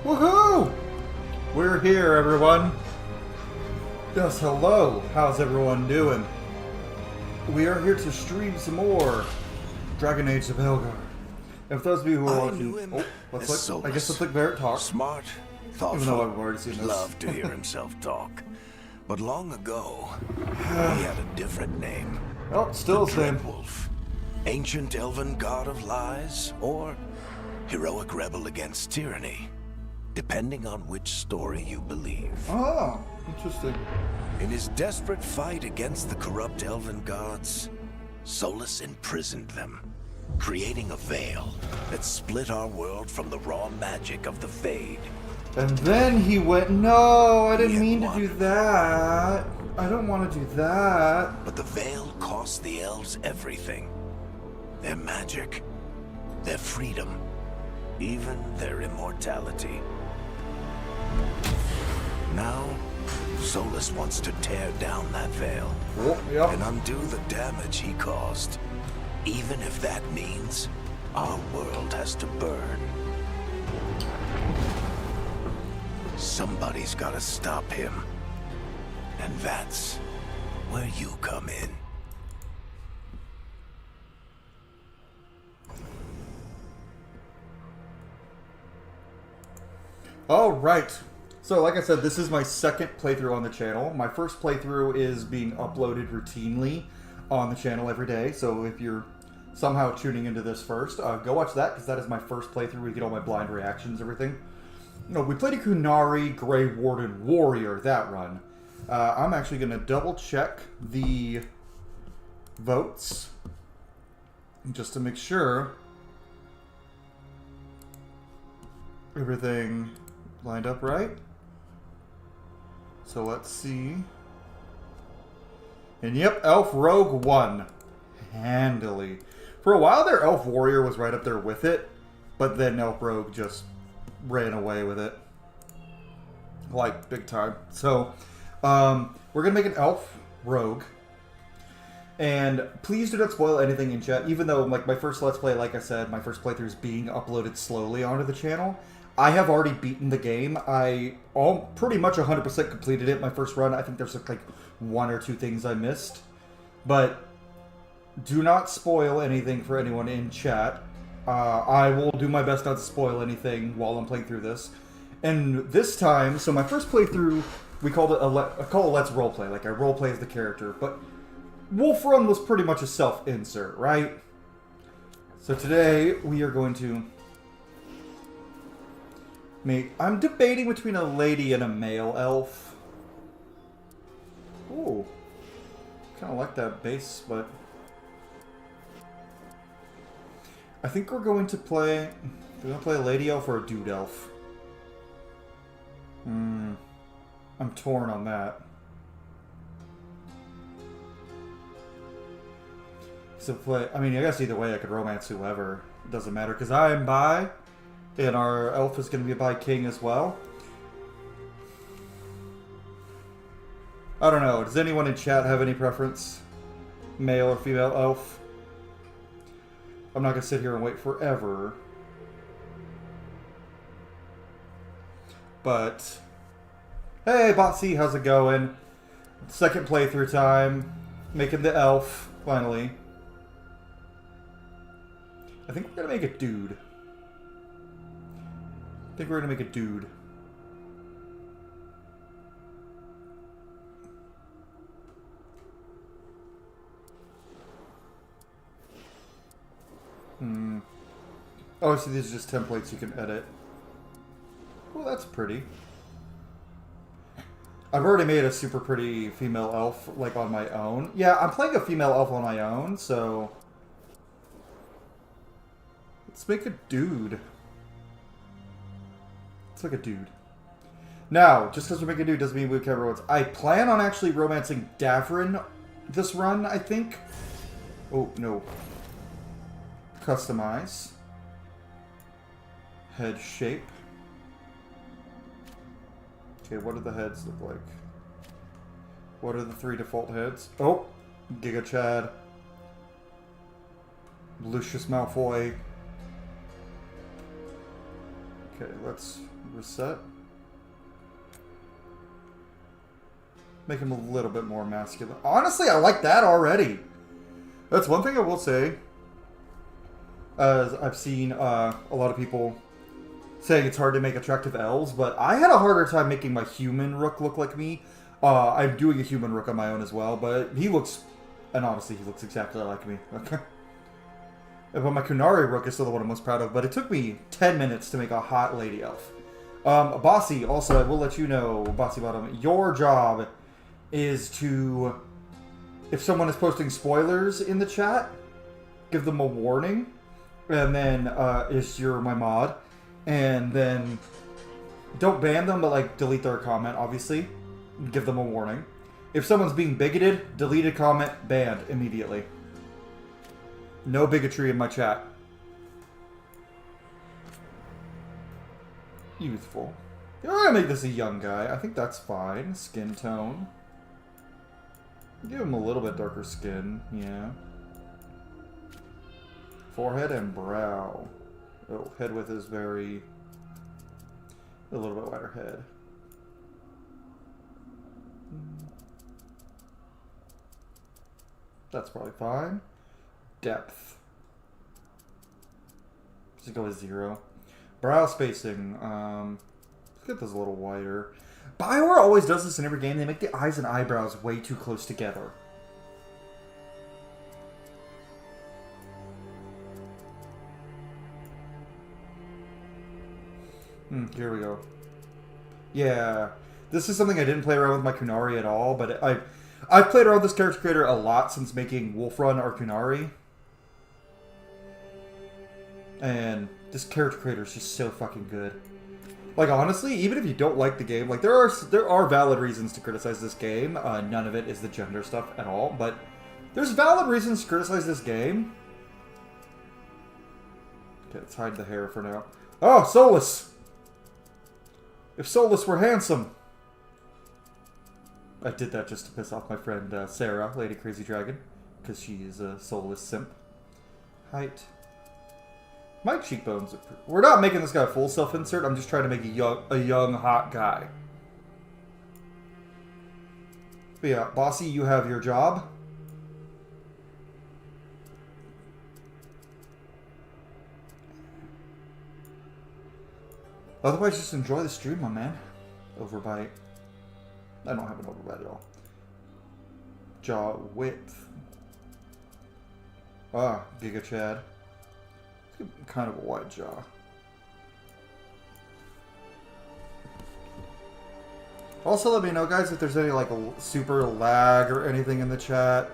Woohoo! We're here, everyone. Yes, hello. How's everyone doing? We are here to stream some more Age the Veilguard. And for those of you who are watching, I guess let's let Barrett talk. Smart, thoughtful. Even though I've already seen this. Loved to hear himself talk. But long ago, he had a different name. Oh, still the same. Wolf, ancient elven god of lies, or heroic rebel against tyranny, depending on which story you believe. Oh, interesting. In his desperate fight against the corrupt elven gods, Solus imprisoned them, creating a veil that split our world from the raw magic of the Fade. And then he went, no, I didn't mean to do that. I don't want to do that. But the veil cost the elves everything. Their magic, their freedom, even their immortality. Now, Solus wants to tear down that veil and undo the damage he caused, even if that means our world has to burn. Somebody's got to stop him, and that's where you come in. All right. So, like I said, this is my second playthrough on the channel. My first playthrough is being uploaded routinely on the channel every day. So if you're somehow tuning into this first, go watch that, because that is my first playthrough. We get all my blind reactions, everything. No, we played a Kunari Grey Warden Warrior, that run. I'm actually going to double check the votes just to make sure everything lined up right. So let's see. And yep, Elf Rogue won. Handily. For a while there, Elf Warrior was right up there with it, but then Elf Rogue just ran away with it. Like, big time. So, we're going to make an Elf Rogue. And please do not spoil anything in chat, even though, like, my first Let's Play, like I said, my first playthrough is being uploaded slowly onto the channel. I have already beaten the game. I pretty much 100% completed it my first run. I think there's like one or two things I missed. But do not spoil anything for anyone in chat. I will do my best not to spoil anything while I'm playing through this. And this time, so my first playthrough, we called it Let's Roleplay. Like, I roleplay as the character. But Wolf Run was pretty much a self-insert, right? So today, we are going to I'm debating between a lady and a male elf. Ooh. Kind of like that base, but I think we're going to play... We're going to play a lady elf or a dude elf. I'm torn on that. So I mean, I guess either way I could romance whoever. It doesn't matter, because I'm bi. And our elf is going to be a bi king as well. I don't know. Does anyone in chat have any preference? Male or female elf? I'm not going to sit here and wait forever. But, hey, Botsy, how's it going? Second playthrough time. Making the elf, finally. I think we're going to make a dude. I think we're going to make a dude. Oh, so these are just templates you can edit. Well, that's pretty. I've already made a super pretty female elf, like, on my own. Yeah, I'm playing a female elf on my own, so let's make a dude. It's like a dude. Now, just because we're making a dude doesn't mean we can romance. I plan on actually romancing Davrin this run, I think. Oh, no. Customize. Head shape. Okay, what do the heads look like? What are the 3 default heads? Oh! Giga Chad. Lucius Malfoy. Okay, let's reset. Make him a little bit more masculine. Honestly, I like that already. That's one thing I will say. As I've seen a lot of people saying it's hard to make attractive elves, but I had a harder time making my human rook look like me. I'm doing a human rook on my own as well, but he looks, and honestly, he looks exactly like me. Okay. But my Kunari rook is still the one I'm most proud of, but it took me 10 minutes to make a hot lady elf. Bossy, also, I will let you know, Bossy Bottom, your job is to, if someone is posting spoilers in the chat, give them a warning, and then you're my mod, and then don't ban them, but like delete their comment, obviously, give them a warning. If someone's being bigoted, delete a comment, banned immediately. No bigotry in my chat. Youthful. I'm gonna make this a young guy. I think that's fine. Skin tone. Give him a little bit darker skin. Yeah. Forehead and brow. Oh, head width is very... a little bit wider head. That's probably fine. Depth. Just go with 0. Brow spacing. Let's get this a little wider. BioWare always does this in every game. They make the eyes and eyebrows way too close together. Here we go. Yeah. This is something I didn't play around with my Kunari at all, but I've played around with this character creator a lot since making Wolfrun or Kunari. And this character creator is just so fucking good. Like, honestly, even if you don't like the game, like, there are valid reasons to criticize this game. None of it is the gender stuff at all, but there's valid reasons to criticize this game. Okay, let's hide the hair for now. Oh, Solus! If Solus were handsome! I did that just to piss off my friend Sarah, Lady Crazy Dragon, because she is a soulless simp. Height. My cheekbones are... We're not making this guy a full self-insert. I'm just trying to make a young, hot guy. But yeah, Bossy, you have your job. Otherwise, just enjoy the stream, my man. Overbite. I don't have an overbite at all. Jaw width. Ah, Giga Chad. Kind of a wide jaw. Also, let me know, guys, if there's any like super lag or anything in the chat.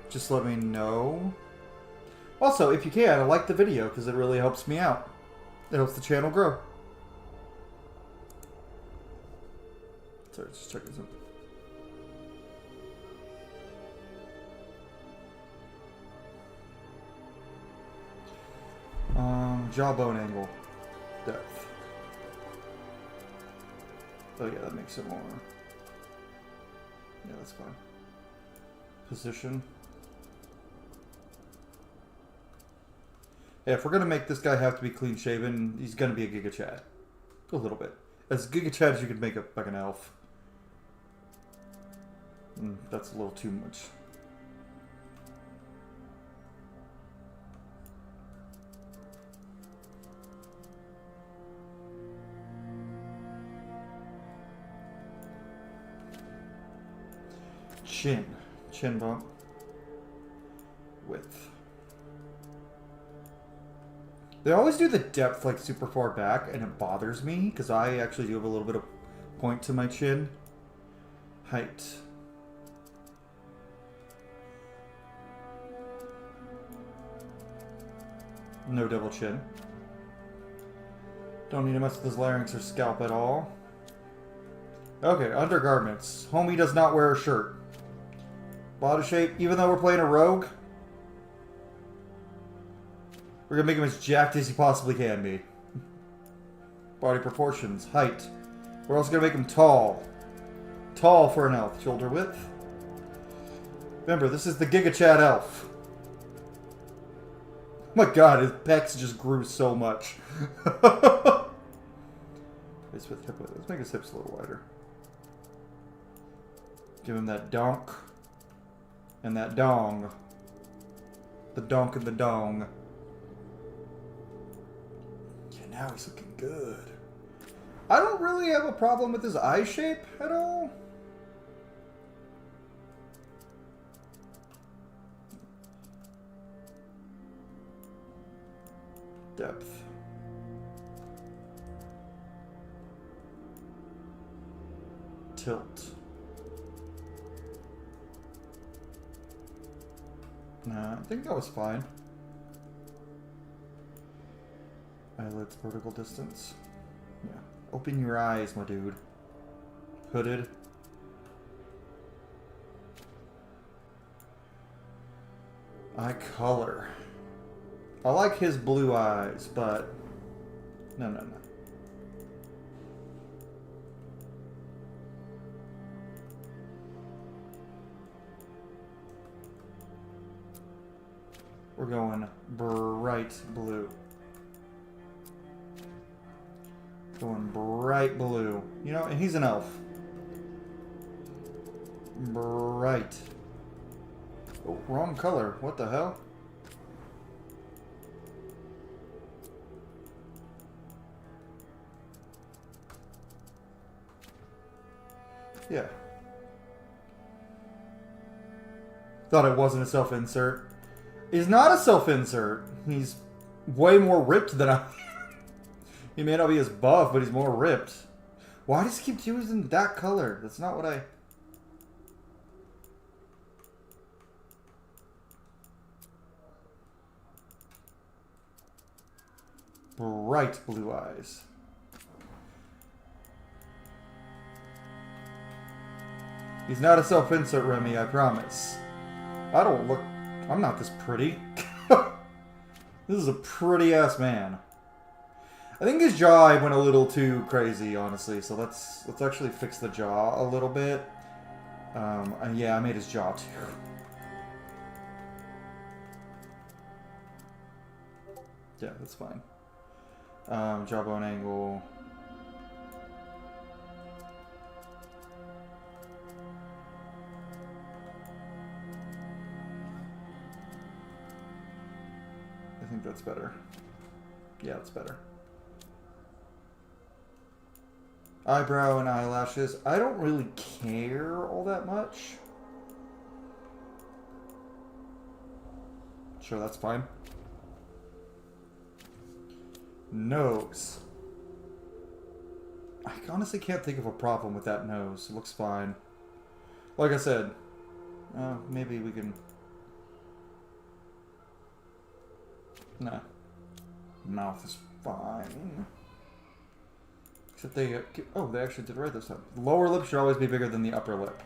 Just let me know. Also, if you can, like the video because it really helps me out. It helps the channel grow. Sorry, just checking something. Jawbone angle. Depth. Oh yeah, that makes it more. Yeah, that's fine. Position. Yeah, if we're gonna make this guy have to be clean shaven, he's gonna be a Giga Chad. A little bit. As Giga Chad as you could make it like an elf. That's a little too much. Chin. Chin bump. Width. They always do the depth like super far back, and it bothers me because I actually do have a little bit of point to my chin. Height. No double chin. Don't need to mess with his larynx or scalp at all. Okay, undergarments. Homie does not wear a shirt. Body shape, even though we're playing a rogue, we're gonna make him as jacked as he possibly can be. Body proportions, height. We're also gonna make him tall. Tall for an elf. Shoulder width. Remember, this is the Giga Chad elf. Oh my god, his pecs just grew so much. waist with hip width. Let's make his hips a little wider. Give him that donk. And that dong. The donk and the dong. Yeah, now he's looking good. I don't really have a problem with his eye shape at all. Depth. Tilt. Nah, I think that was fine. Eyelids, vertical distance. Yeah. Open your eyes, my dude. Hooded. Eye color. I like his blue eyes, but... No. We're going bright blue. Going bright blue. You know, and he's an elf. Bright. Oh, wrong color. What the hell? Yeah. Thought it wasn't a self-insert. He's not a self-insert. He's way more ripped than I am. He may not be as buff, but he's more ripped. Why does he keep using that color? That's not what I... Bright blue eyes. He's not a self-insert, Remy, I promise. I don't look... I'm not this pretty. This is a pretty-ass man. I think his jaw went a little too crazy, honestly, so let's actually fix the jaw a little bit. Yeah, I made his jaw too. Yeah, that's fine. Jawbone angle. I think that's better. Yeah, that's better. Eyebrow and eyelashes. I don't really care all that much. Sure, that's fine. Nose. I honestly can't think of a problem with that nose. It looks fine. Like I said, maybe we can... Nah. Mouth is fine. Except they... oh, they actually did it right this time. Lower lip should always be bigger than the upper lip.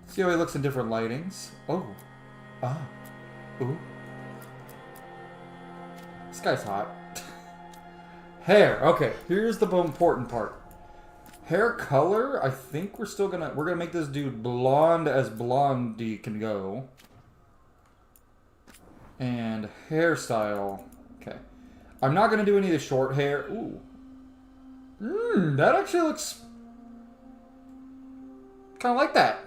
See how he looks in different lightings? Oh. Ah. Ooh. This guy's hot. Hair. Okay, here's the important part. Hair color, I think we're gonna make this dude blonde as blondie can go. And hairstyle. Okay. I'm not gonna do any of the short hair. Ooh. That actually looks kinda like that.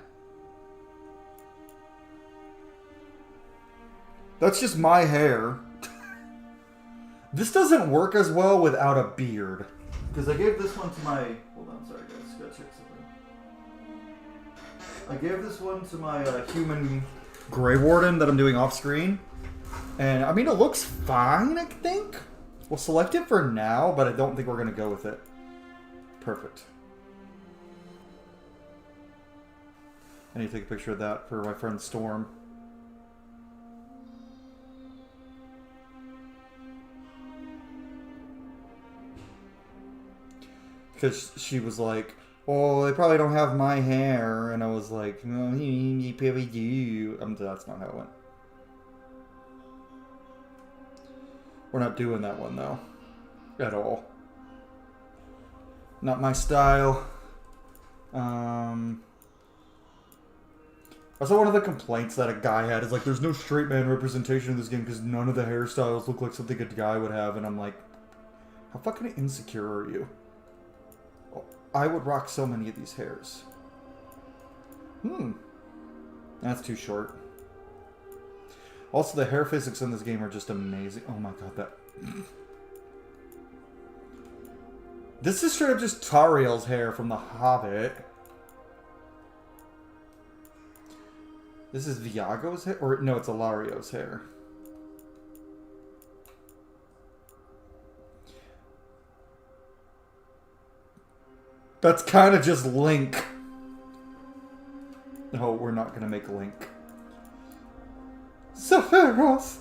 That's just my hair. This doesn't work as well without a beard. Because I gave this one to my... Hold on, sorry guys. Gotta check something. I gave this one to my human Grey Warden that I'm doing off screen. And, I mean, it looks fine, I think. We'll select it for now, but I don't think we're going to go with it. Perfect. I need to take a picture of that for my friend Storm. Because she was like, oh, they probably don't have my hair. And I was like, no, you probably do. That's not how it went. We're not doing that one, though. At all. Not my style. Also, one of the complaints that a guy had is like, there's no straight man representation in this game because none of the hairstyles look like something a guy would have. And I'm like, how fucking insecure are you? I would rock so many of these hairs. That's too short. Also, the hair physics in this game are just amazing. Oh my god, that... This is straight up just Tariel's hair from The Hobbit. This is Viago's hair? Or, no, it's Alario's hair. That's kind of just Link. No, we're not going to make Link. Sephiroth!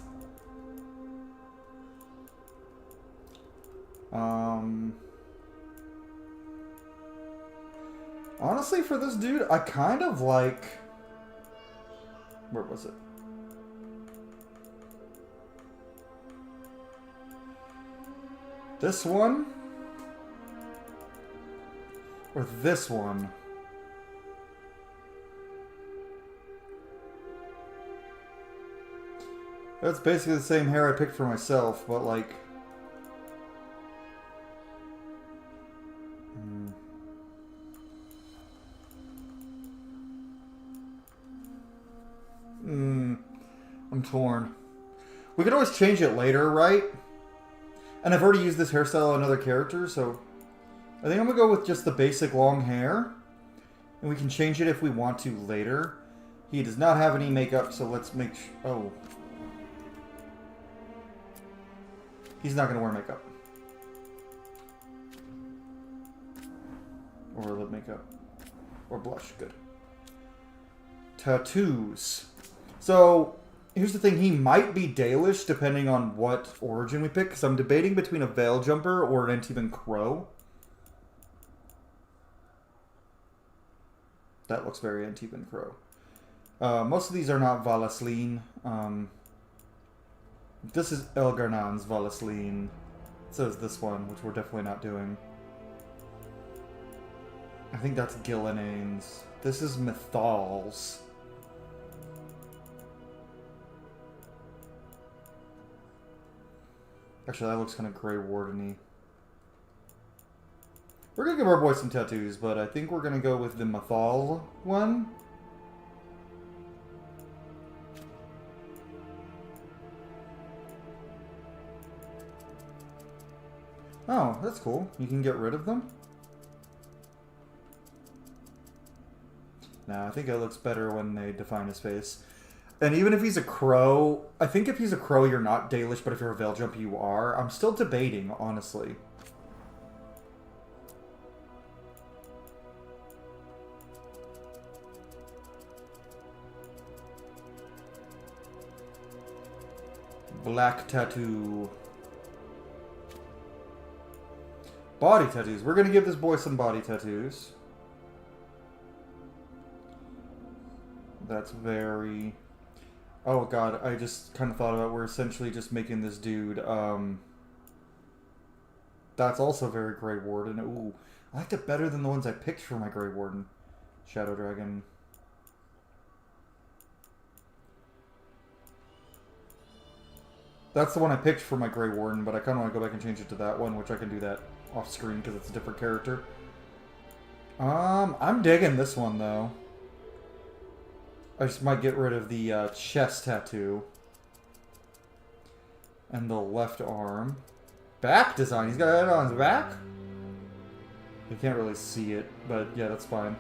Honestly, for this dude, I kind of like... Where was it? This one? Or this one? That's basically the same hair I picked for myself, but like... I'm torn. We could always change it later, right? And I've already used this hairstyle on other characters, so... I think I'm gonna go with just the basic long hair. And we can change it if we want to later. He does not have any makeup, so let's make oh. He's not gonna wear makeup. Or lip makeup. Or blush, good. Tattoos. So, here's the thing, he might be Dalish depending on what origin we pick, because I'm debating between a Veil Jumper or an Anitvan Crow. That looks very Anitvan Crow. Most of these are not Valasleen. This is Elgar'nan's Valasleen. So is this one, which we're definitely not doing. I think that's Ghilan'nain's. This is Mythal's. Actually, that looks kind of Grey Warden-y. We're going to give our boy some tattoos, but I think we're going to go with the Mythal one. Oh, that's cool. You can get rid of them? No, I think it looks better when they define his face. And even if he's a crow, I think if he's a crow, you're not Dalish, but if you're a Veil Jumper, you are. I'm still debating, honestly. Black tattoo. Body tattoos. We're going to give this boy some body tattoos. That's very... Oh god, I just kind of thought about we're essentially just making this dude, That's also very Grey Warden. Ooh, I liked it better than the ones I picked for my Grey Warden. Shadow Dragon. That's the one I picked for my Grey Warden, but I kind of want to go back and change it to that one, which I can do that off screen because it's a different character. I'm digging this one, though. I just might get rid of the chest tattoo. And the left arm. Back design. He's got that on his back? You can't really see it, but yeah, that's fine.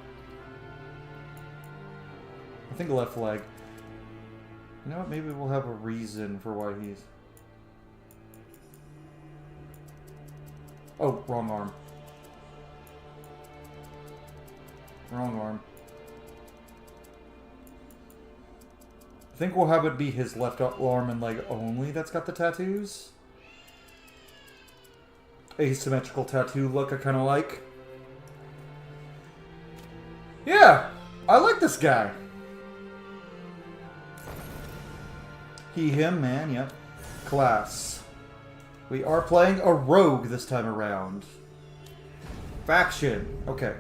I think left leg. You know what? Maybe we'll have a reason for why he's... Oh, wrong arm. Wrong arm. I think we'll have it be his left arm and leg only that's got the tattoos. Asymmetrical tattoo look I kind of like. Yeah, I like this guy. He, him, man, yep. Class. We are playing a rogue this time around. Faction. Okay.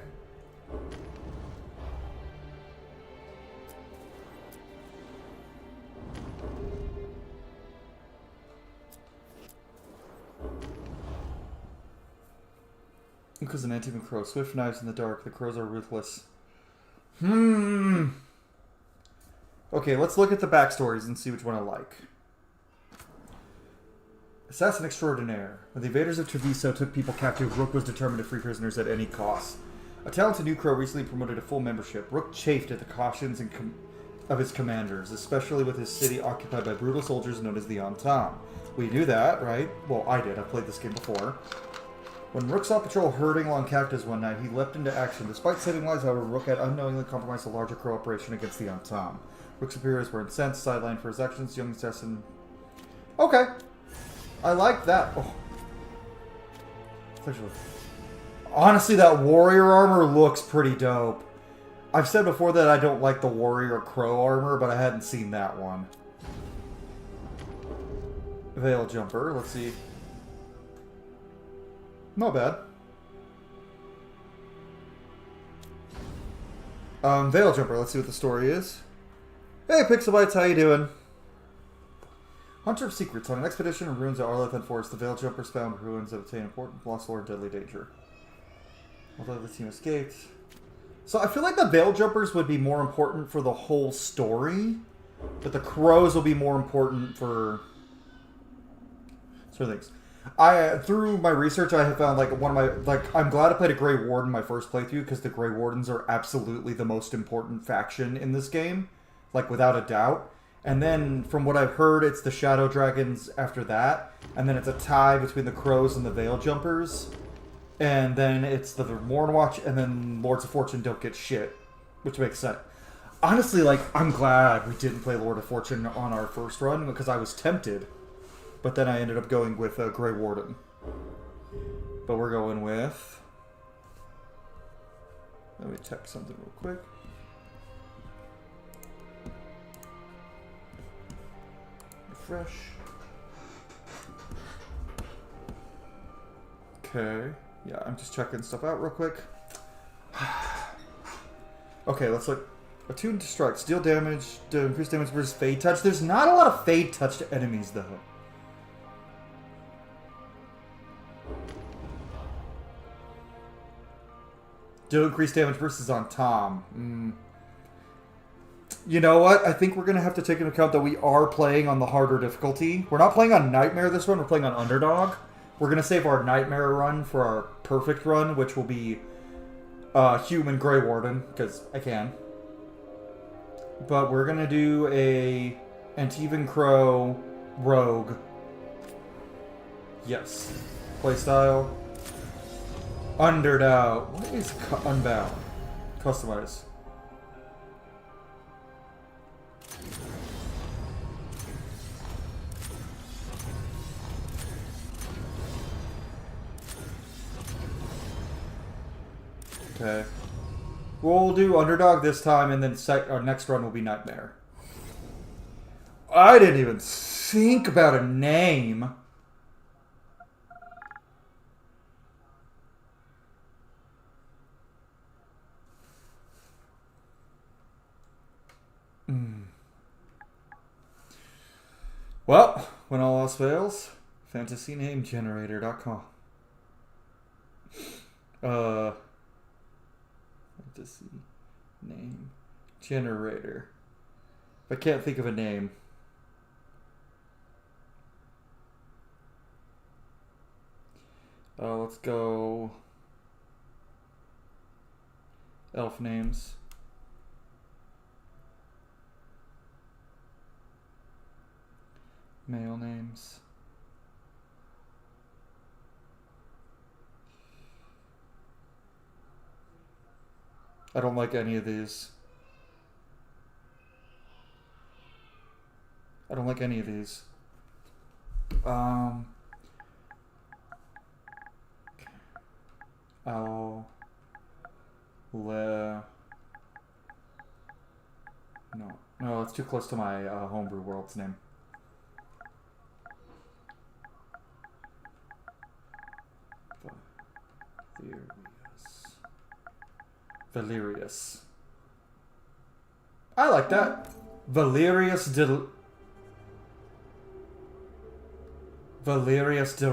Because an Anitvan Crow. Swift knives in the dark. The crows are ruthless. Okay, let's look at the backstories and see which one I like. Assassin extraordinaire. When the invaders of Treviso took people captive, Rook was determined to free prisoners at any cost. A talented new crow recently promoted to full membership. Rook chafed at the cautions of his commanders, especially with his city occupied by brutal soldiers known as the Antam. We knew that, right? Well, I did. I've played this game before. When Rook saw patrol herding along cactus one night, he leapt into action. Despite saving lives, however, Rook had unknowingly compromised a larger crow operation against the Antam. Rook's superiors were incensed, sidelined for his actions. Young assassin... Okay. I like that. Oh. Honestly, that warrior armor looks pretty dope. I've said before that I don't like the warrior crow armor, but I hadn't seen that one. Veil jumper, let's see. Not bad. Veil jumper, let's see what the story is. Hey, Pixelbites, how you doing? Hunter of Secrets. On an expedition in ruins at Arlethan Forest, the Veil Jumpers found ruins that obtain important lost lore and deadly danger. Although the team escaped. So I feel like the Veil Jumpers would be more important for the whole story, but the crows will be more important for certain things. Through my research, I have found I'm glad I played a Grey Warden my first playthrough, because the Grey Wardens are absolutely the most important faction in this game, like without a doubt. And then, from what I've heard, it's the Shadow Dragons after that. And then it's a tie between the Crows and the Veil Jumpers. And then it's the Mornwatch, and then Lords of Fortune don't get shit. Which makes sense. Honestly, I'm glad we didn't play Lord of Fortune on our first run, because I was tempted. But then I ended up going with Grey Warden. But we're going with... Let me check something real quick. Fresh. Okay. Yeah, I'm just checking stuff out real quick. Okay, let's look. Attuned to strike. Deal damage. Increase damage versus Fade Touch. There's not a lot of Fade Touch to enemies, though. Deal increased damage versus on Tom. You know what? I think we're going to have to take into account that we are playing on the harder difficulty. We're not playing on Nightmare this run, we're playing on Underdog. We're going to save our Nightmare run for our Perfect run, which will be Human Grey Warden, because I can. But we're going to do a Anitvan Crow Rogue. Yes. Playstyle. Underdog. What is Unbound? Customize. Okay. We'll do Underdog this time, and then our next run will be Nightmare. I didn't even think about a name. Well, when all else fails, fantasynamegenerator.com. Fantasy name generator. I can't think of a name. Let's go elf names. Male names. I don't like any of these. I don't like any of these. No, it's too close to my homebrew world's name. Valerius. I like that. Valerius de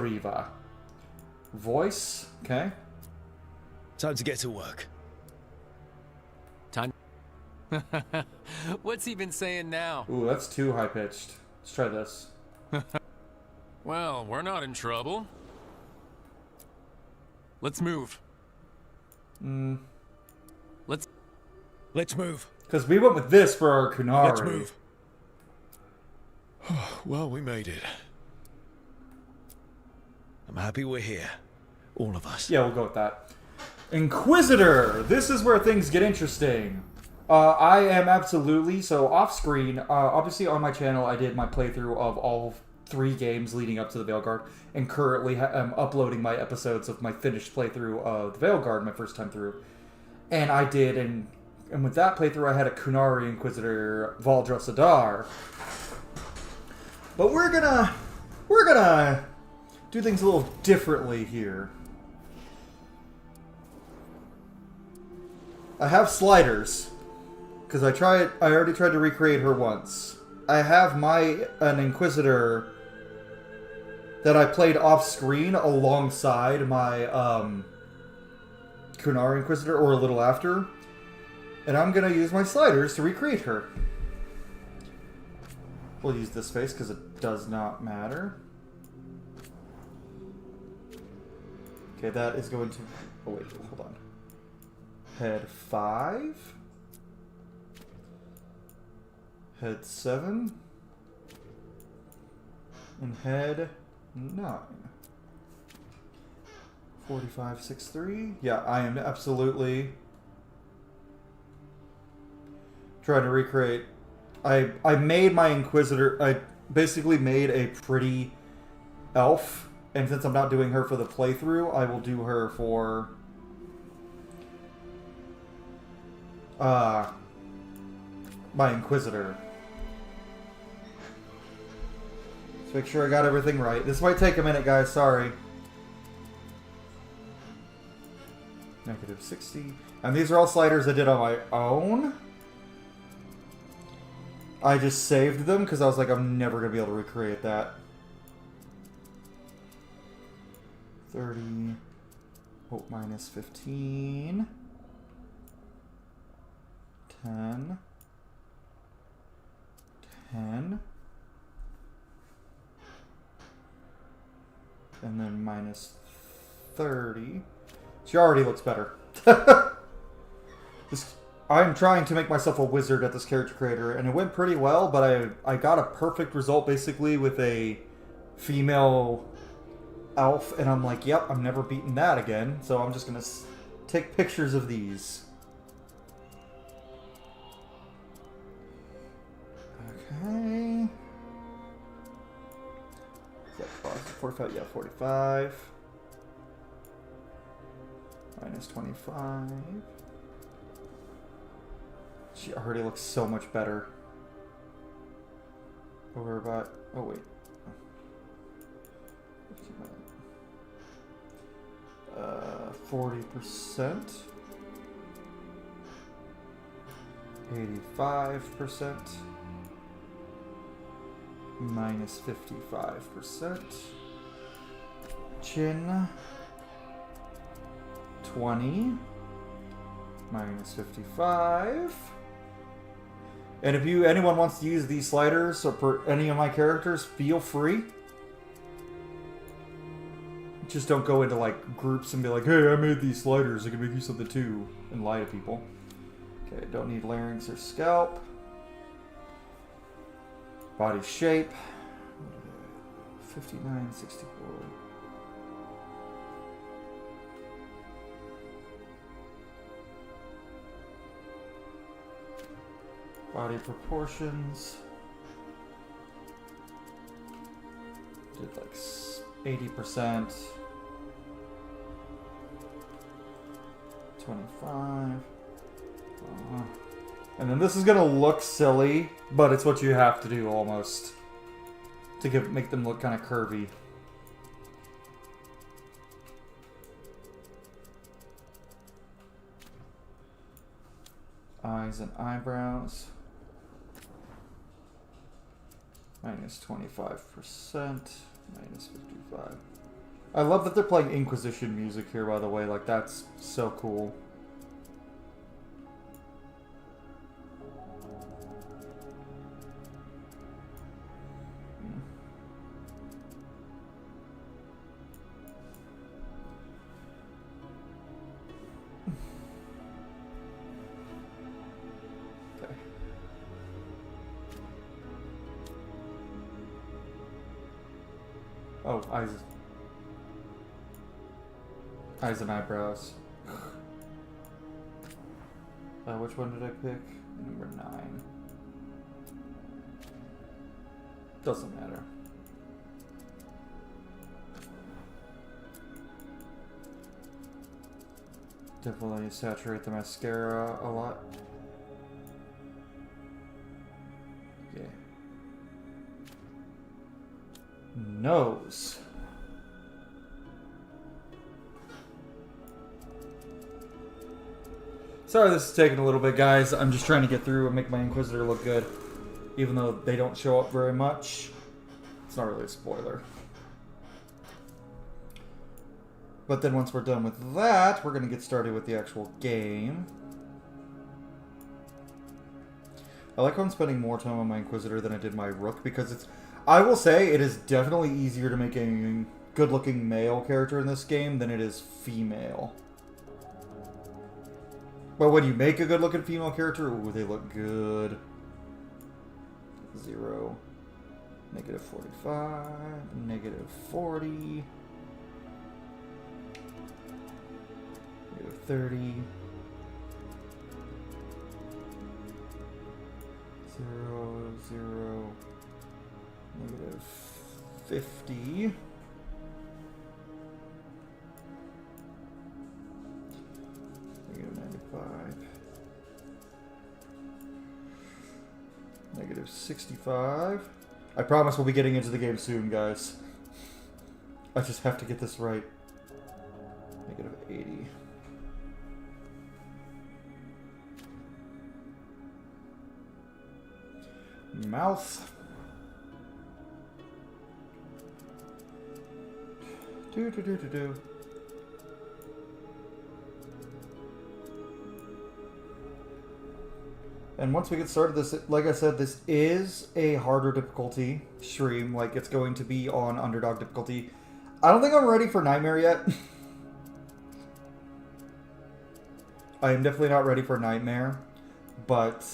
Riva. Voice, okay. Time to get to work. Time. What's he been saying now? Ooh, that's too high-pitched. Let's try this. Well, we're not in trouble. Let's move. Let's move. Because we went with this for our Kunari. Let's move. Well, we made it. I'm happy we're here. All of us. Yeah, we'll go with that. Inquisitor! This is where things get interesting. I am absolutely, so off-screen, obviously on my channel I did my playthrough of all 3 games leading up to the Veilguard, and currently am uploading my episodes of my finished playthrough of the Veilguard, my first time through. And I did, and with that playthrough I had a Kunari Inquisitor, Valdra Sadar. But we're gonna do things a little differently here. I have sliders, because I already tried to recreate her once. I have an Inquisitor that I played off screen alongside my Kunari Inquisitor, or a little after, and I'm gonna use my sliders to recreate her. We'll use this space because it does not matter. Okay, that is going to... Oh wait, hold on. Head 5. Head 7. And head 9. 4563. Yeah, I am absolutely trying to recreate. I made my Inquisitor. I basically made a pretty elf, and since I'm not doing her for the playthrough, I will do her for my Inquisitor. Let's make sure I got everything right. This might take a minute, guys. Sorry. -60. And these are all sliders I did on my own. I just saved them because I was like, I'm never going to be able to recreate that. 30. Oh, -15. 10. 10. And then -30. She already looks better. I'm trying to make myself a wizard at this character creator, and it went pretty well, but I got a perfect result basically with a female elf, and I'm like, yep, I'm never beating that again, so I'm just going to take pictures of these. Okay. Is that 45? Yeah, 45. -25. She already looks so much better. Over about... Oh, wait. 40%. 85%. -55%. Chin. 20. -55. And if anyone wants to use these sliders or for any of my characters, feel free. Just don't go into like groups and be like, hey, I made these sliders, I can make you something too, and lie to people. Okay, don't need larynx or scalp. Body shape. 59, 64. Body proportions. Did like 80%. 25. And then this is gonna look silly, but it's what you have to do almost to make them look kind of curvy. Eyes and eyebrows. -25%. -55. I love that they're playing Inquisition music here, by the way. Like, that's so cool. Okay. Oh, eyes and eyebrows. Which one did I pick? Number 9. Doesn't matter. Definitely saturate the mascara a lot. Okay. Nose. Sorry this is taking a little bit, guys. I'm just trying to get through and make my Inquisitor look good. Even though they don't show up very much. It's not really a spoiler. But then once we're done with that, we're going to get started with the actual game. I like how I'm spending more time on my Inquisitor than I did my Rook, because it's... I will say, it is definitely easier to make a good-looking male character in this game than it is female. But when you make a good-looking female character, ooh, they look good. 0, negative 45, negative 40, negative 30, 0, 0, negative 50. Negative 95. Negative 65. I promise we'll be getting into the game soon, guys. I just have to get this right. Negative 80. Mouth. Do. And once we get started, this, like I said, this is a harder difficulty stream. Like, it's going to be on underdog difficulty. I don't think I'm ready for Nightmare yet. I am definitely not ready for Nightmare, but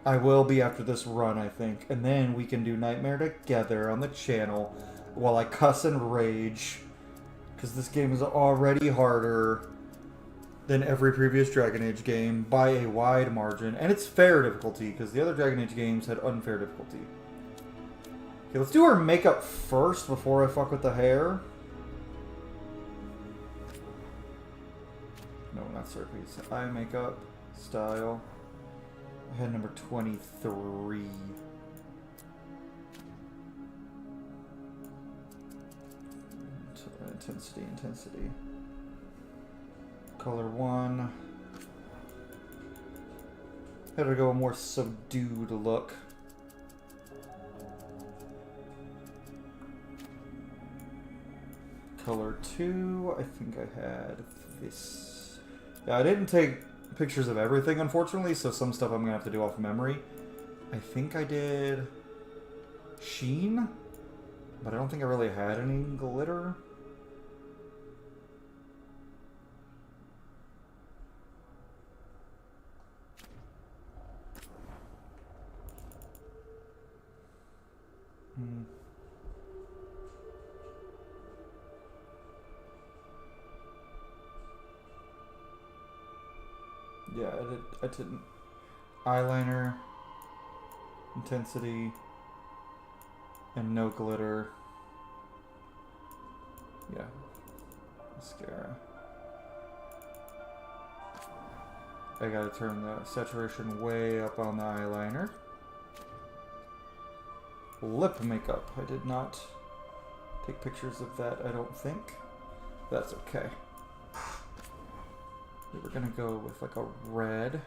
I will be after this run, I think. And then we can do Nightmare together on the channel while I cuss and rage, because this game is already harder than every previous Dragon Age game by a wide margin. And it's fair difficulty, because the other Dragon Age games had unfair difficulty. Okay, let's do our makeup first before I fuck with the hair. No, not Serpies. Eye makeup, style. Head number 23. Intensity. Color 1. Had to go a more subdued look. Color 2, I think I had this. Yeah, I didn't take pictures of everything, unfortunately, so some stuff I'm going to have to do off memory. I think I did sheen, but I don't think I really had any glitter. Yeah, I didn't. Eyeliner, intensity, and no glitter. Yeah, mascara. I gotta turn the saturation way up on the eyeliner. Lip makeup. I did not take pictures of that, I don't think. That's okay. We're gonna go with like a red.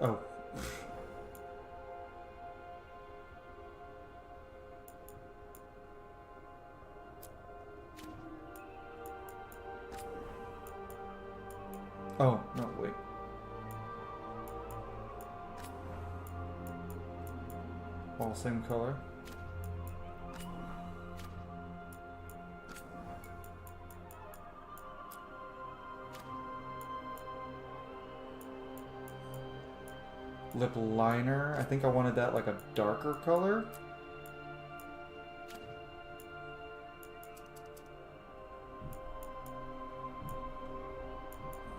Oh. Oh, no, wait. All same color. Lip liner. I think I wanted that like a darker color.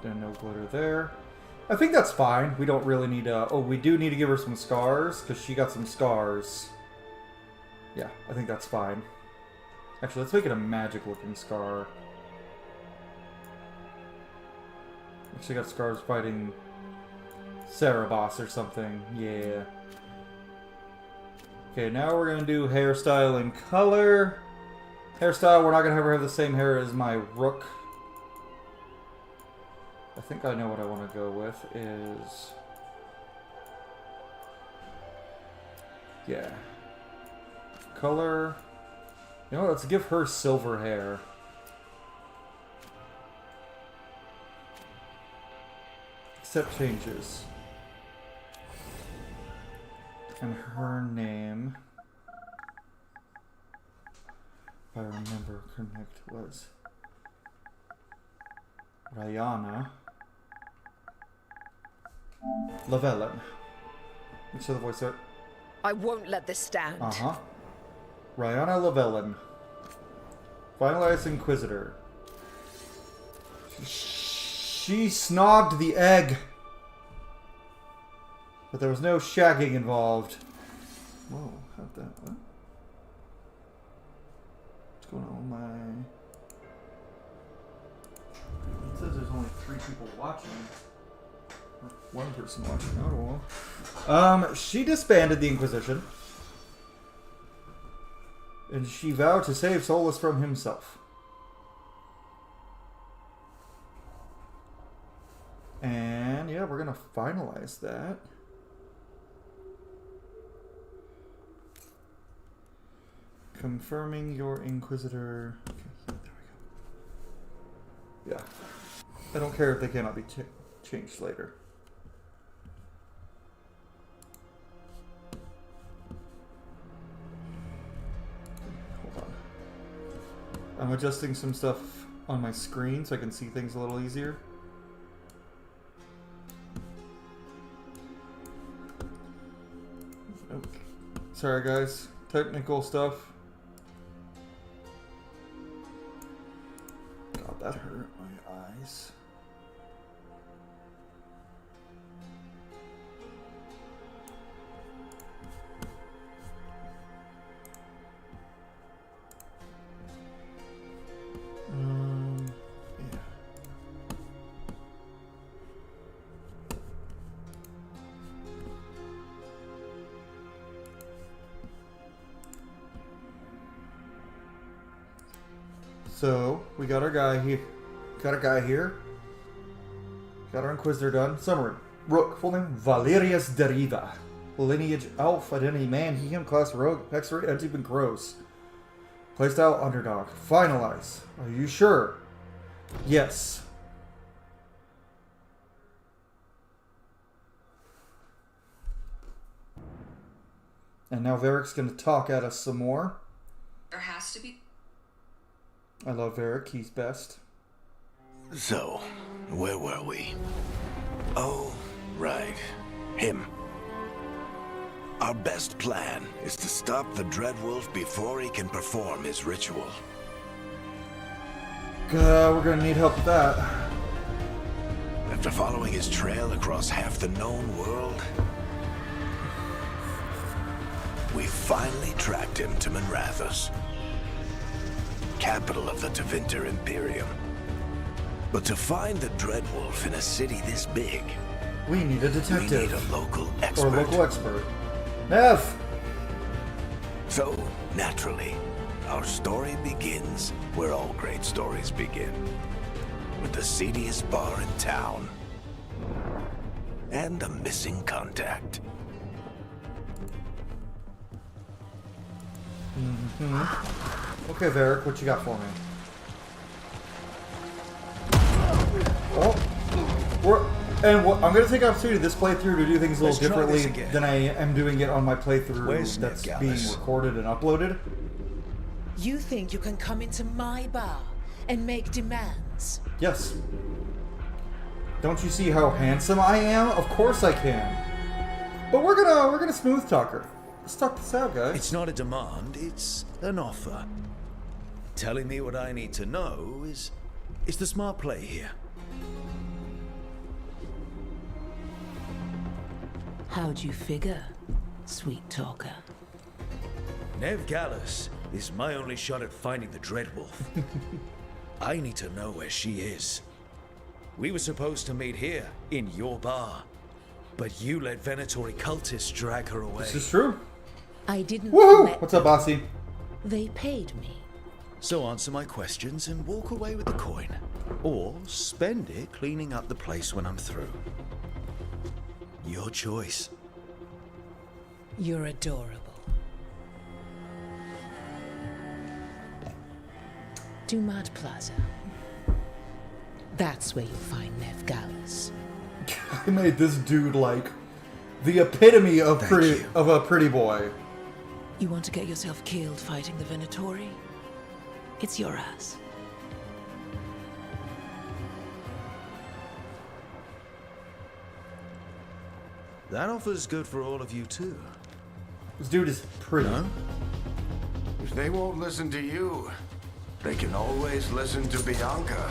Then no glitter there. I think that's fine. We don't really need to... Oh, we do need to give her some scars, because she got some scars. Yeah, I think that's fine. Actually, let's make it a magic-looking scar. She got scars fighting Cerebos or something. Yeah. Okay, now we're going to do hairstyle and color. Hairstyle, we're not going to have her have the same hair as my rook. I think I know what I want to go with is... Yeah. Color... You know what, let's give her silver hair. Accept changes. And her name... If I remember correct, was... Rayana Lavellan. Let's show the voice out. I won't let this stand. Uh-huh. Rayana Lavellan. Finalized Inquisitor. She snogged the egg. But there was no shagging involved. Whoa, how'd that... What? What's going on with my... It says there's only 3 people watching. Or 1 person watching. I don't know. She disbanded the Inquisition. And she vowed to save Solus from himself. And yeah, we're gonna finalize that. Confirming your Inquisitor. Okay, there we go. Yeah. I don't care if they cannot be changed later. Hold on. I'm adjusting some stuff on my screen so I can see things a little easier. Okay. Sorry guys, technical stuff. God, that hurt my eyes. Yeah. So, we got our guy here. Got a guy here. Got our Inquisitor done. Summary. Rook, full name Valerius Deriva. Lineage Elf, identity man, he, him, class rogue, hex rate, Anitvan Crow. Playstyle underdog. Finalize. Are you sure? Yes. And now Varric's gonna talk at us some more. There has to be. I love Varric, he's best. So, where were we? Oh, right. Him. Our best plan is to stop the Dreadwolf before he can perform his ritual. We're gonna need help with that. After following his trail across half the known world, we finally tracked him to Minrathous, capital of the Tevinter Imperium. But to find the Dreadwolf in a city this big, We need a detective. we need a local expert. Or a local expert. Nev! So, naturally, our story begins where all great stories begin. With the seediest bar in town. and a missing contact. Okay, Varric, what you got for me? I'm going to take the opportunity this playthrough to do things a little differently than I am doing it on my playthrough that's being recorded and uploaded. You think you can come into my bar and make demands? Yes. Don't you see how handsome I am? Of course I can. But we're gonna smooth talk her. Let's talk this out, guys. It's not a demand, it's an offer. Telling me what I need to know is the smart play here. How'd you figure, sweet talker? Nev Gallus is my only shot at finding the Dreadwolf. I need to know where she is. We were supposed to meet here, in your bar. But you let Venatori cultists drag her away. This is true. I didn't. Woohoo! What's up, Bossy? They paid me. So answer my questions and walk away with the coin. Or spend it cleaning up the place when I'm through. Your choice. You're adorable. Dumad Plaza. That's where you'll find Nev Gallus. I made this dude like the epitome of a pretty boy. You want to get yourself killed fighting the Venatori? It's your ass. That offer's good for all of you too. This dude is pretty. No? If they won't listen to you, they can always listen to Bianca.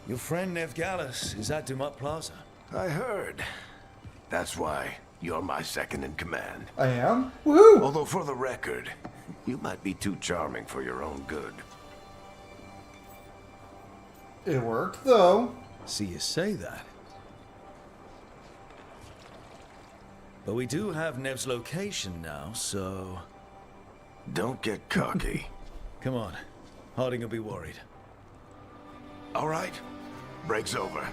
Your friend Nev Gallus is at Dumad Plaza. I heard. That's why you're my second in command. I am? Woohoo! Although for the record, you might be too charming for your own good. It worked, though. See you say that. But we do have Nev's location now, so... Don't get cocky. Come on. Harding will be worried. All right. Break's over.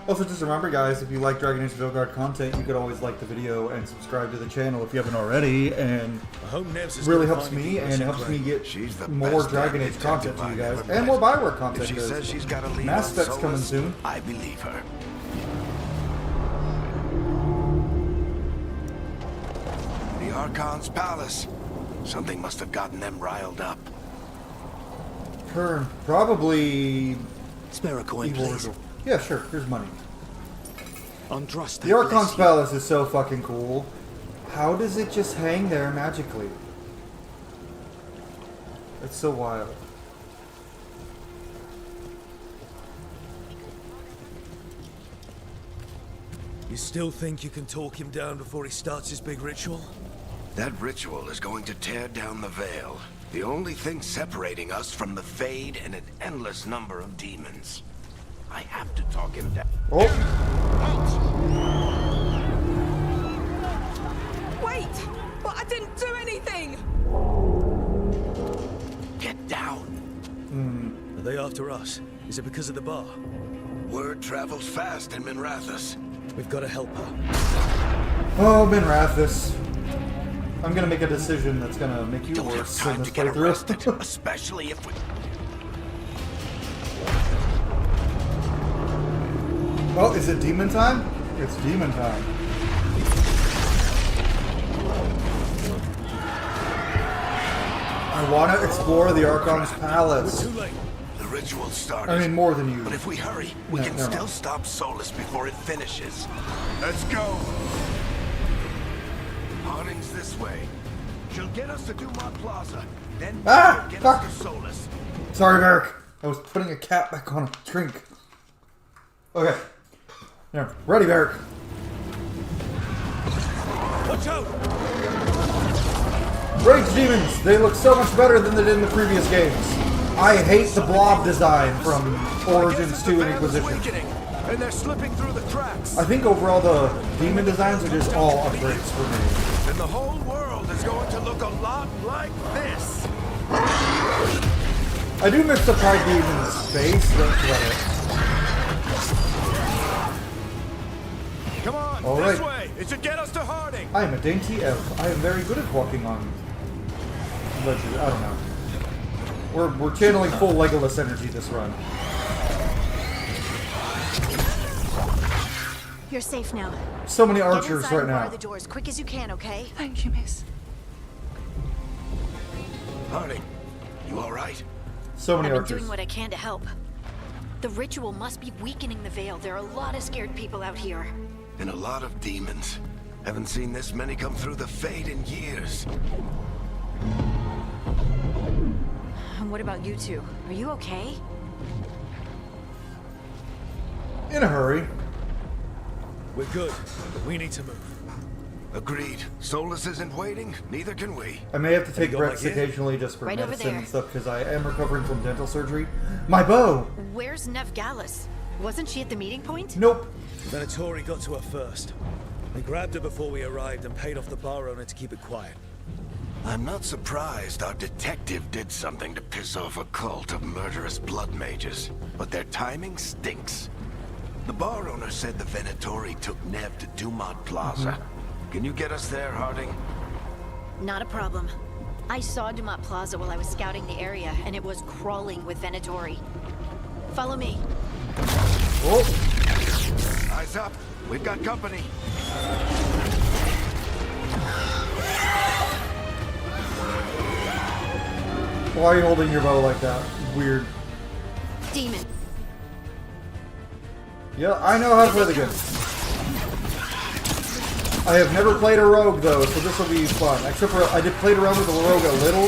Also, just remember, guys, if you like Dragon Age the Veilguard content, you could always like the video and subscribe to the channel if you haven't already, and I hope Nev's is really gonna helps find me, the and it helps me get She's the more best Dragon Age detective content to you I've guys, ever and met. more Bioware If content, she says because she's got a lead Mass on Effect's coming Solus, soon. I believe her. The Archon's palace. Something must have gotten them riled up. Probably... Spare a coin, evil please. ritual. Yeah, sure, here's money. Andros, The Archon's Palace is so fucking cool. How does it just hang there magically? It's so wild. You still think you can talk him down before he starts his big ritual? That ritual is going to tear down the veil. The only thing separating us from the Fade and an endless number of demons. I have to talk him down. Oh! Wait! But I didn't do anything! Get down. Are they after us? Is it because of the bar? Word travels fast in Minrathous. We've got to help her. Oh, Minrathous. I'm gonna make a decision that's gonna make you Don't have worse in time this to get arrested, playthrough. especially if we... Oh, is it demon time? It's demon time. I want to explore the Archon's Palace. Too late. The ritual started. I mean, more than you. But if we hurry, we No, can never still mind. stop Solus before it finishes. Let's go. Harding's this way. She'll get us to Dumad Plaza. Then Ah, get fuck. us to Solus. Sorry, Varric. I was putting a cap back on a drink. Okay. There. Ready, Varric. Watch out! Rage demons. They look so much better than they did in the previous games. I hate the blob design from Origins 2 and Inquisition. And they're slipping through the cracks. I think overall the demon designs are just all upgrades for me. And the whole world is going to look a lot like this. I do miss the Pride Demon's face, don't sweat it. Come on, All this right. way. It should get us to Harding. I am a dainty elf. I am very good at walking on ledges. I don't know. We're channeling full Legolas energy this run. You're safe now. So many Get archers inside right and bar now. the door as quick as you can, okay? Thank you, miss. Harding, you all right? So many I've been archers. doing what I can to help. The ritual must be weakening the veil. There are a lot of scared people out here. And a lot of demons. Haven't seen this many come through the Fade in years. And what about you two? Are you okay? In a hurry. We're good, but we need to move. Agreed. Solus isn't waiting, neither can we. I may have to take you got my breaks kid? occasionally just for Right over medicine there. and stuff because I am recovering from dental surgery. My bow! Where's Nevgalis? Wasn't she at the meeting point? Nope. Venatori got to her first. They grabbed her before we arrived and paid off the bar owner to keep it quiet. I'm not surprised our detective did something to piss off a cult of murderous blood mages, but their timing stinks. The bar owner said the Venatori took Nev to Dumont Plaza. Can you get us there, Harding? Not a problem. I saw Dumont Plaza while I was scouting the area, and it was crawling with Venatori. Follow me. Oh, Eyes up. We've got company. why are you holding your bow like that? Weird. Demon. Yeah, I know how to play the game. I have never played a rogue though, so this will be fun. Except for I did play around with the rogue a little,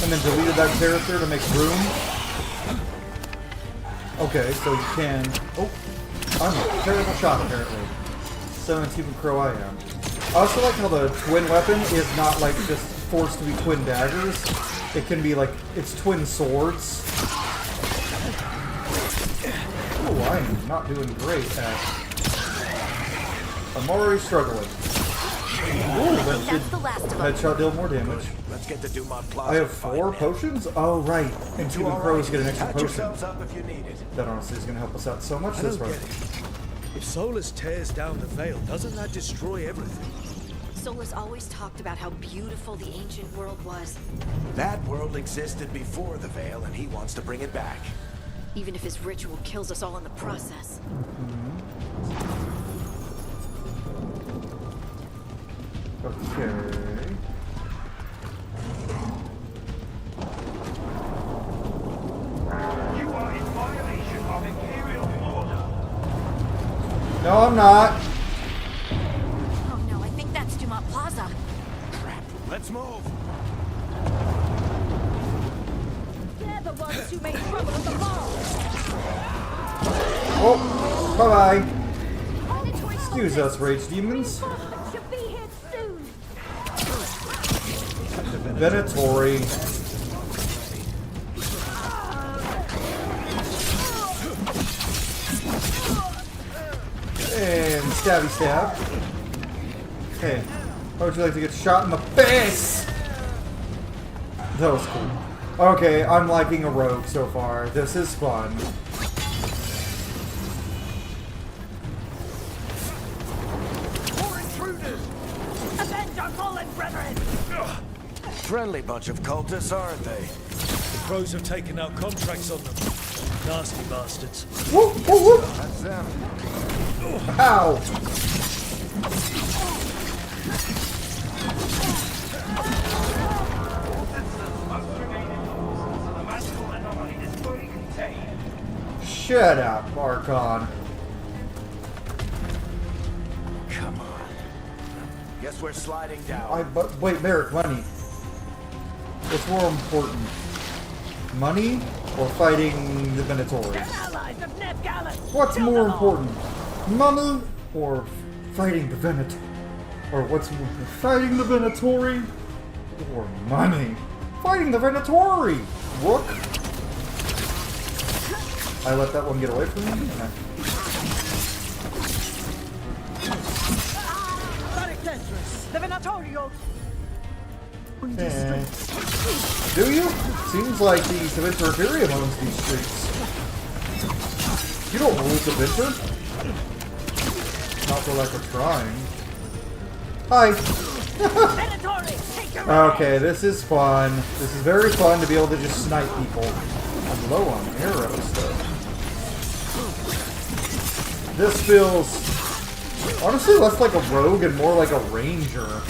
and then deleted that character to make room. Okay, so you can. Oh, I'm a terrible shot apparently. Anitvan Crow I am. I also like how the twin weapon is not like just forced to be twin daggers. It can be like it's twin swords. Oh, I am not doing great at. I'm already struggling. Ooh, that did That's the last of them. headshot deal more damage. Let's get to Dumont Plaza. I have and find 4 Nev. potions? Oh, right. And You Anitvan all Crows right? get an extra Patch potion. yourselves up if you need it. That honestly is going to help us out so much I this don't run. get it. If Solus tears down the veil, doesn't that destroy everything? Solus always talked about how beautiful the ancient world was, That world existed before the Veil, and he wants to bring it back. even if his ritual kills us all in the process. Okay. You are in violation of Imperial order. No, I'm not. Oh no, I think that's Dumont Plaza. Crap. Let's move. They're the ones who made trouble at the mall. Oh, bye-bye. Excuse us, rage demons. Should be here soon. Venatori. And stabby stab. Okay. How would you like to get shot in the face? That was cool. Okay, I'm liking a rogue so far. This is fun. More intruders! Avenge our fallen brethren! Friendly bunch of cultists, aren't they? The Crows have taken out contracts on them. Nasty bastards. Woo, woo, woo. That's them. Ow! Must remain indoors until the magical anomaly is fully contained. Shut up, Archon. Come on. Guess we're sliding down. But wait, Merrick, money. What's more important? Money or fighting the Venatori? Allies of Nevgalis! What's more important? Money or fighting the Venatori? Or what's more, fighting the Venatori or money? Fighting the Venatori! Rook! I let that one get away from me? The Venatorio! Do you? Seems like the Seventor Imperium owns these streets. You don't rule Seventor? Not for lack of trying. Hi. Okay, this is fun. This is very fun to be able to just snipe people. I'm low on arrows, though. This feels honestly less like a rogue and more like a ranger.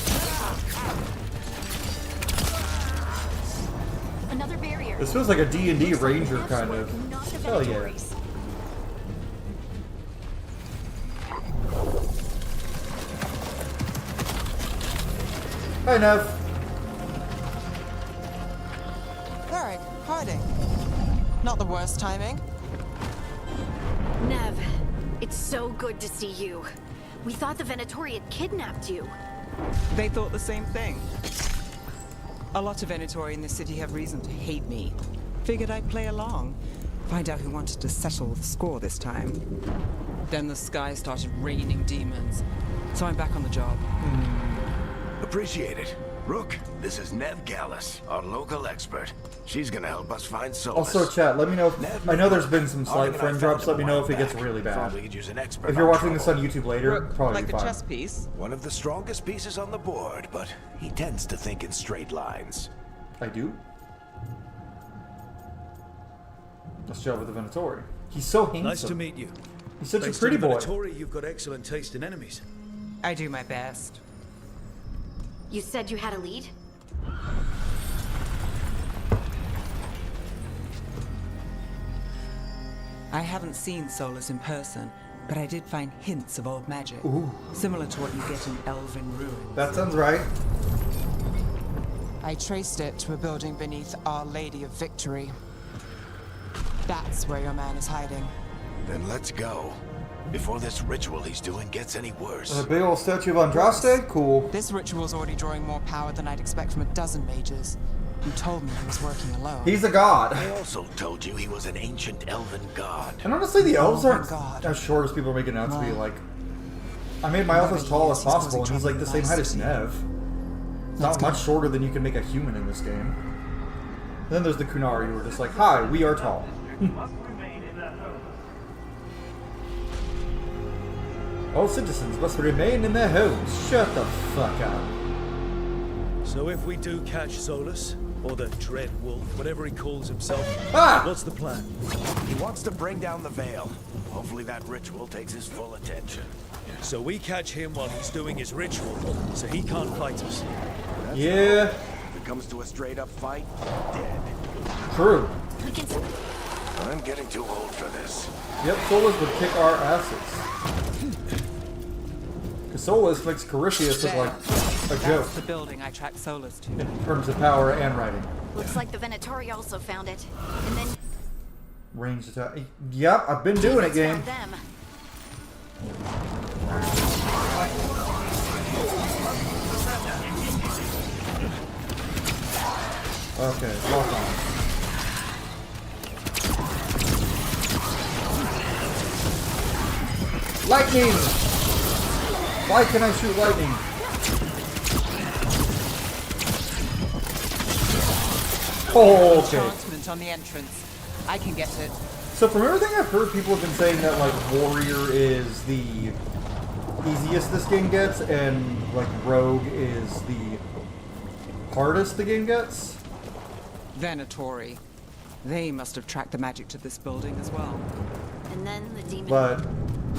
Another barrier. This feels like a D&D ranger kind of. Hell yeah. Hi, Nev. Eric, hiding. Not the worst timing. Nev, it's so good to see you. We thought the Venatori had kidnapped you. They thought the same thing. A lot of Venatori in this city have reason to hate me. Figured I'd play along. Find out who wanted to settle the score this time. Then the sky started raining demons. So I'm back on the job. Appreciate it. Rook, this is Nev Gallus, our local expert. She's gonna help us find Solus. Also, chat, let me know if... I know there's been some slight frame drops. Let me know if it gets really bad. If you're watching this on YouTube later, Rook, probably like be the fine. chess piece. One of the strongest pieces on the board, but he tends to think in straight lines. I do? Let's chat with the Venatori. He's so handsome. Nice to meet you. He's such Thanks a pretty to the boy. Venatori, you've got excellent taste in enemies. I do my best. You said you had a lead? I haven't seen Solus in person, but I did find hints of old magic. Similar to what you get in Elven ruins. That sounds right. I traced it to a building beneath Our Lady of Victory. That's where your man is hiding. Then let's go. Before this ritual he's doing gets any worse. A big old statue of Andraste? Cool. This ritual's already drawing more power than I'd expect from a dozen mages. You told me he was working alone. He's a god. I also told you he was an ancient elven god. And honestly, the elves Oh my aren't God. as short as people are making out to be. No. Like, I made my elf as tall as He's possible, and causing he's like the trouble same in height as my Nev. Let's Not go. much shorter than you can make a human in this game. And then there's the Kunari, who are just like, hi, we are tall. Must remain in their homes. All citizens must remain in their homes. Shut the fuck up. So if we do catch Solus, or the Dread Wolf, whatever he calls himself, Ah! what's the plan? He wants to bring down the veil. Hopefully that ritual takes his full attention. So we catch him while he's doing his ritual, so he can't fight us. Yeah, If it comes to a straight up fight, dead. true. We can... I'm getting too old for this. Yep, Solus would kick our asses. Because Solus makes Carithius look like a joke That's the building I tracked Solus to. in terms of power and writing. Looks like the Venatori also found it. And then Ranged attack. Yep, I've been doing it, game. found them. Okay, lock on. Lightning! Why can I shoot lightning? Oh, okay. Enchantment on the entrance. I can get it. So from everything I've heard, people have been saying that like warrior is the easiest this game gets, and like rogue is the hardest the game gets. Venatori. They must have tracked the magic to this building as well. And then the demon... But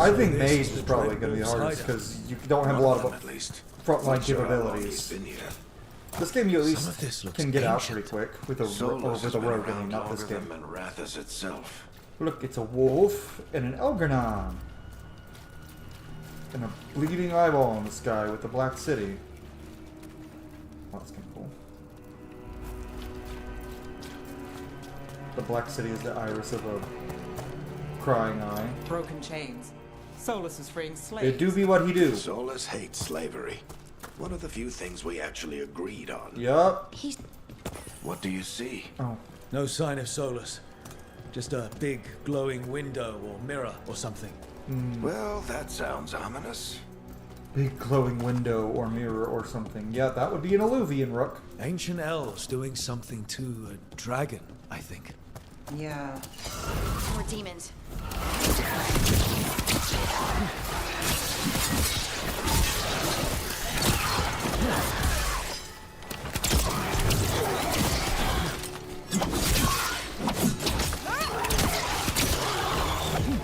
I think this mage is is the probably Dread going to be the Wolf's hardest hideout. because you don't have a One lot of them, of at least. frontline Not sure how long capabilities. he's been here. This game you at Some least of this looks can get out ancient. pretty quick with a Solus has been rogue. I mean, around not this longer game. than Manrathus itself. Look, it's a wolf and an Elgar'nan. And a bleeding eyeball in the sky with the Black City. Oh, that's kind of cool. The Black City is the iris of a crying eye. Broken chains. Solus is freeing slaves. It do be what he do. Solus hates slavery. One of the few things we actually agreed on. Yup. He's... What do you see? Oh. No sign of Solus. Just a big glowing window or mirror or something. Well, that sounds ominous. Big glowing window or mirror or something. Yeah, that would be an Alluvian Rook. Ancient elves doing something to a dragon, I think. Yeah. More demons.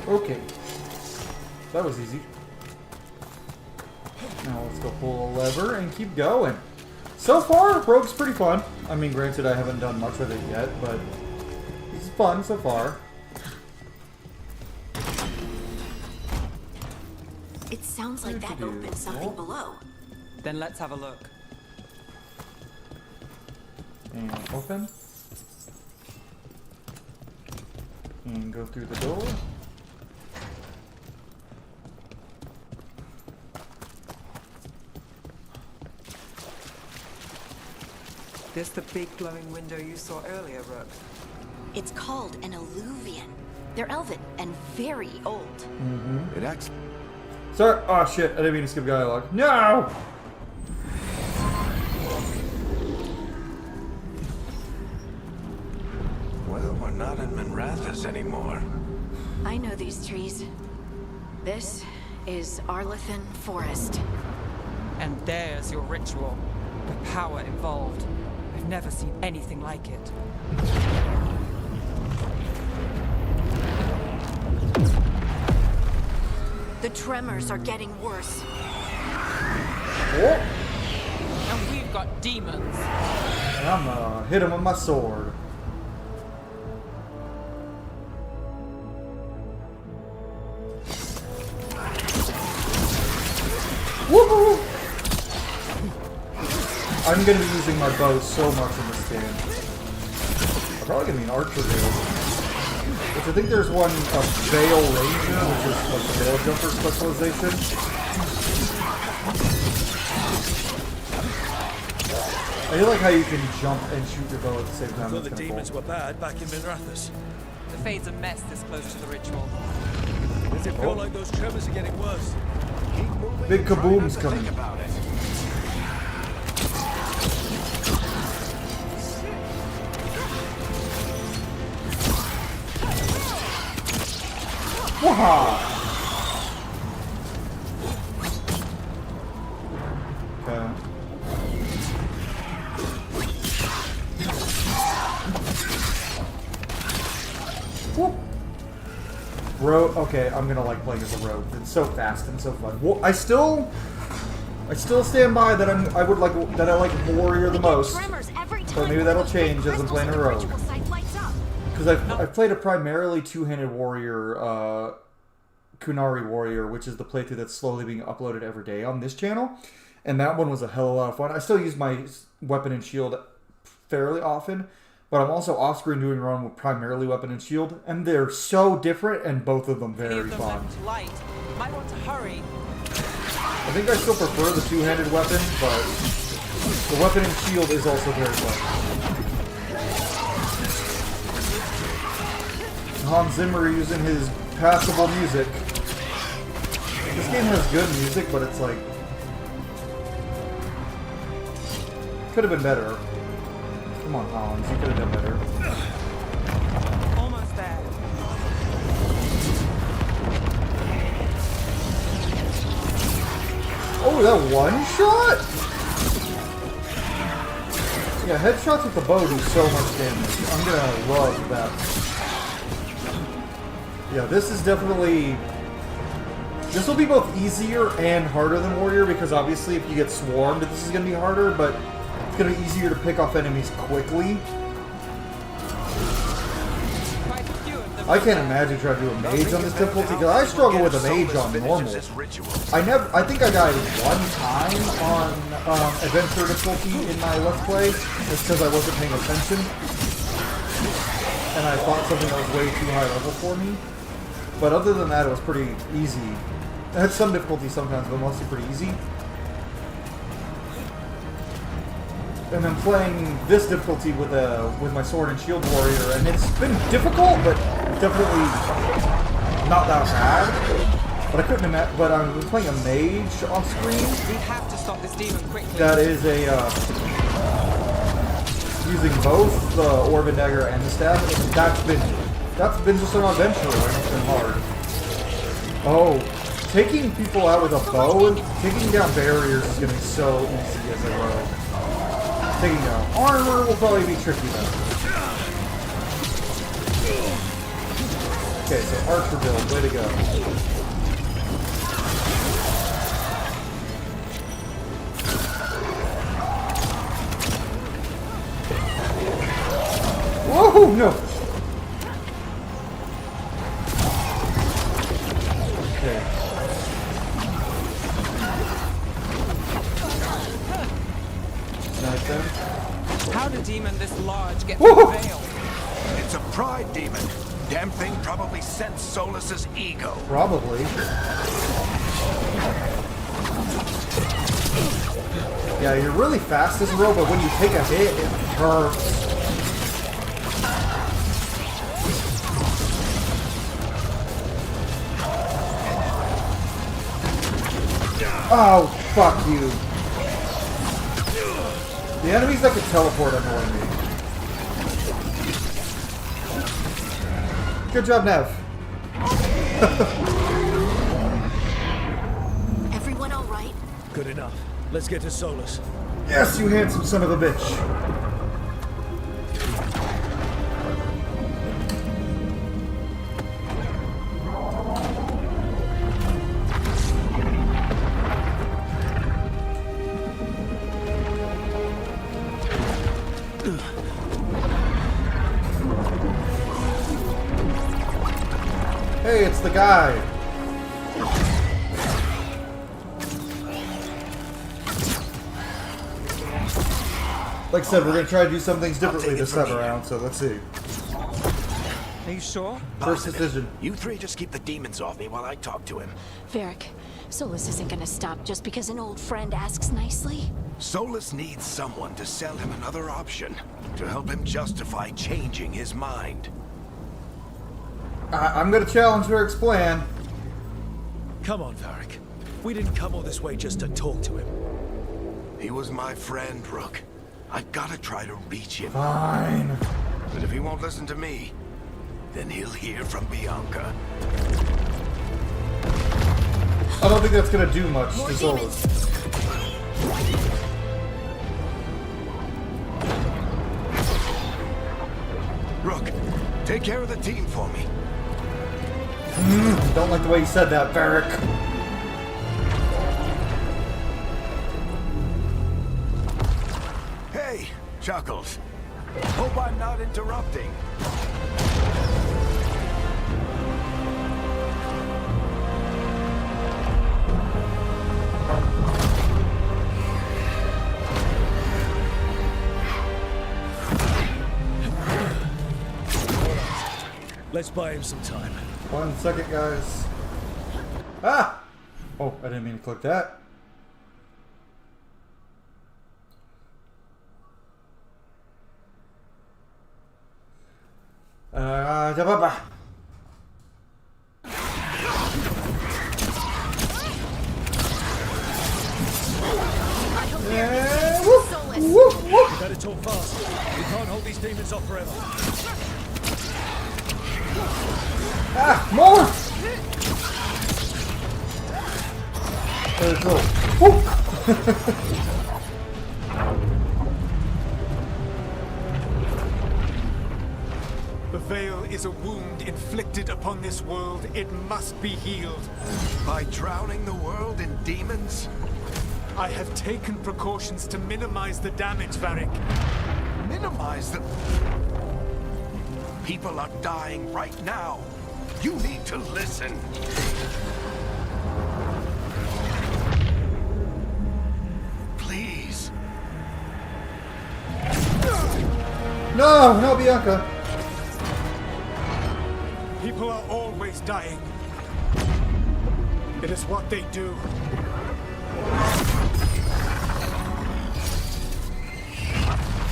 Okay. That was easy. Now let's go pull a lever and keep going. So far, Rogue's pretty fun. I mean, granted, I haven't done much with it yet, but it's fun so far. It sounds like that opened something below. Then let's have a look. And open. And go through the door. This the big glowing window you saw earlier, Rook? It's called an alluvian. They're elven and very old. It acts. Sorry. Oh shit! I didn't mean to skip dialogue. No. Well, we're not in Minrathous anymore. I know these trees. This is Arlathan Forest. And there's your ritual. The power involved. I've never seen anything like it. The tremors are getting worse. Oh. And we've got demons. And I'm gonna hit him with my sword. Woohoo! I'm gonna be using my bow so much in this game. I'm probably gonna be an archer build. Which I think there's one, a Veil Ranger, which is like the Veil Jumper specialization. I do like how you can jump and shoot your bow at the same time. I thought the That's kinda demons cool. were bad back in Minrathous. The Fade's a mess this close to the ritual. Does it feel like those tremors are getting worse? Keep moving. Big Try not kaboom's to coming. think about it. Waha! Okay. Whoop. Rogue. Okay, I'm gonna like playing as a rogue. It's so fast and so fun. Well, I still stand by that I like warrior the most. But maybe that'll change as I'm playing a rogue. Because I've played a primarily two-handed warrior, Kunari warrior, which is the playthrough that's slowly being uploaded every day on this channel, and that one was a hell of a lot of fun. I still use my weapon and shield fairly often, but I'm also off-screen doing run with primarily weapon and shield, and they're so different, and both of them very fun. Light. Might want to hurry. I think I still prefer the two-handed weapon, but the weapon and shield is also very fun. Hans Zimmer using his passable music. This game has good music, but it's like... could have been better. Come on, Hans, you could have done better. Almost there. Oh, that one shot? Yeah, headshots with the bow do so much damage. I'm gonna love that. Yeah, this is definitely... this will be both easier and harder than Warrior, because obviously if you get swarmed, this is going to be harder, but it's going to be easier to pick off enemies quickly. I can't imagine trying to do a mage on this difficulty, because I struggle with a mage on normal. I think I died one time on adventure difficulty in my Let's Play, just because I wasn't paying attention. And I thought something that was way too high level for me. But other than that, it was pretty easy. It had some difficulty sometimes, but mostly pretty easy. And I'm playing this difficulty with my sword and shield warrior, and it's been difficult, but definitely not that bad. But I couldn't imagine. But I was playing a mage on screen. We have to stop this demon quickly. That is a using both the Orban dagger and the staff. That's been just an adventure, and it's been hard. Oh, taking people out with a bow and taking down barriers is gonna be so easy as I go. Taking down armor will probably be tricky though. Okay, so archer build, way to go. Whoa, no! Okay. Nice then. How did a demon this large get Woo! through the veil? It's a pride demon. Damn thing probably sensed Solus's ego. Probably. Yeah, you're really fast as a row, but when you take a hit, it hurts. Oh, fuck you. The enemies that can teleport annoy me. Good job, Nev. Everyone all right? Good enough. Let's get to Solus. Yes, you handsome son of a bitch. Hey, it's the guy. Like I said, we're going to try to do some things differently this time around, so let's see. Are you sure? First decision. You three just keep the demons off me while I talk to him. Varric, Solus isn't gonna stop just because an old friend asks nicely. Solus needs someone to sell him another option, to help him justify changing his mind. I'm going to challenge Varric's plan. Come on, Varric. We didn't come all this way just to talk to him. He was my friend, Rook. I've gotta try to reach him. Fine. But if he won't listen to me, then he'll hear from Bianca. I don't think that's going to do much More to demons. Solus. Rook, take care of the team for me. Don't like the way you said that, Varric. Hey, Chuckles. Hope I'm not interrupting. Let's buy him some time. 1 second, guys. Ah! Oh, I didn't mean to click that. Jababa. We better talk fast. We can't hold these demons off forever. Ah, more! There we go. Woo! The veil is a wound inflicted upon this world. It must be healed. By drowning the world in demons? I have taken precautions to minimize the damage, Varric. Minimize the... People are dying right now. You need to listen. Please. No, no, Bianca. People are always dying. It is what they do.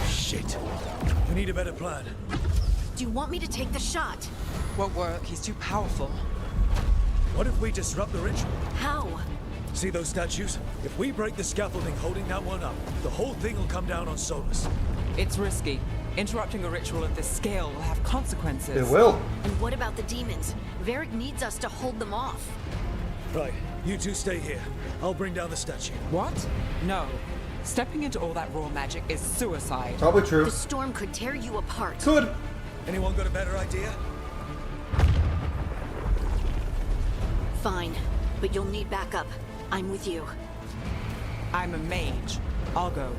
Shit. We need a better plan. Do you want me to take the shot? Won't work. He's too powerful. What if we disrupt the ritual? How? See those statues? If we break the scaffolding holding that one up, the whole thing will come down on Solus. It's risky. Interrupting a ritual of this scale will have consequences. It will. And what about the demons? Varric needs us to hold them off. Right, you two stay here. I'll bring down the statue. What? No. Stepping into all that raw magic is suicide. Probably true. The storm could tear you apart. Could. Anyone got a better idea? Fine, but you'll need backup. I'm with you. I'm a mage. I'll go.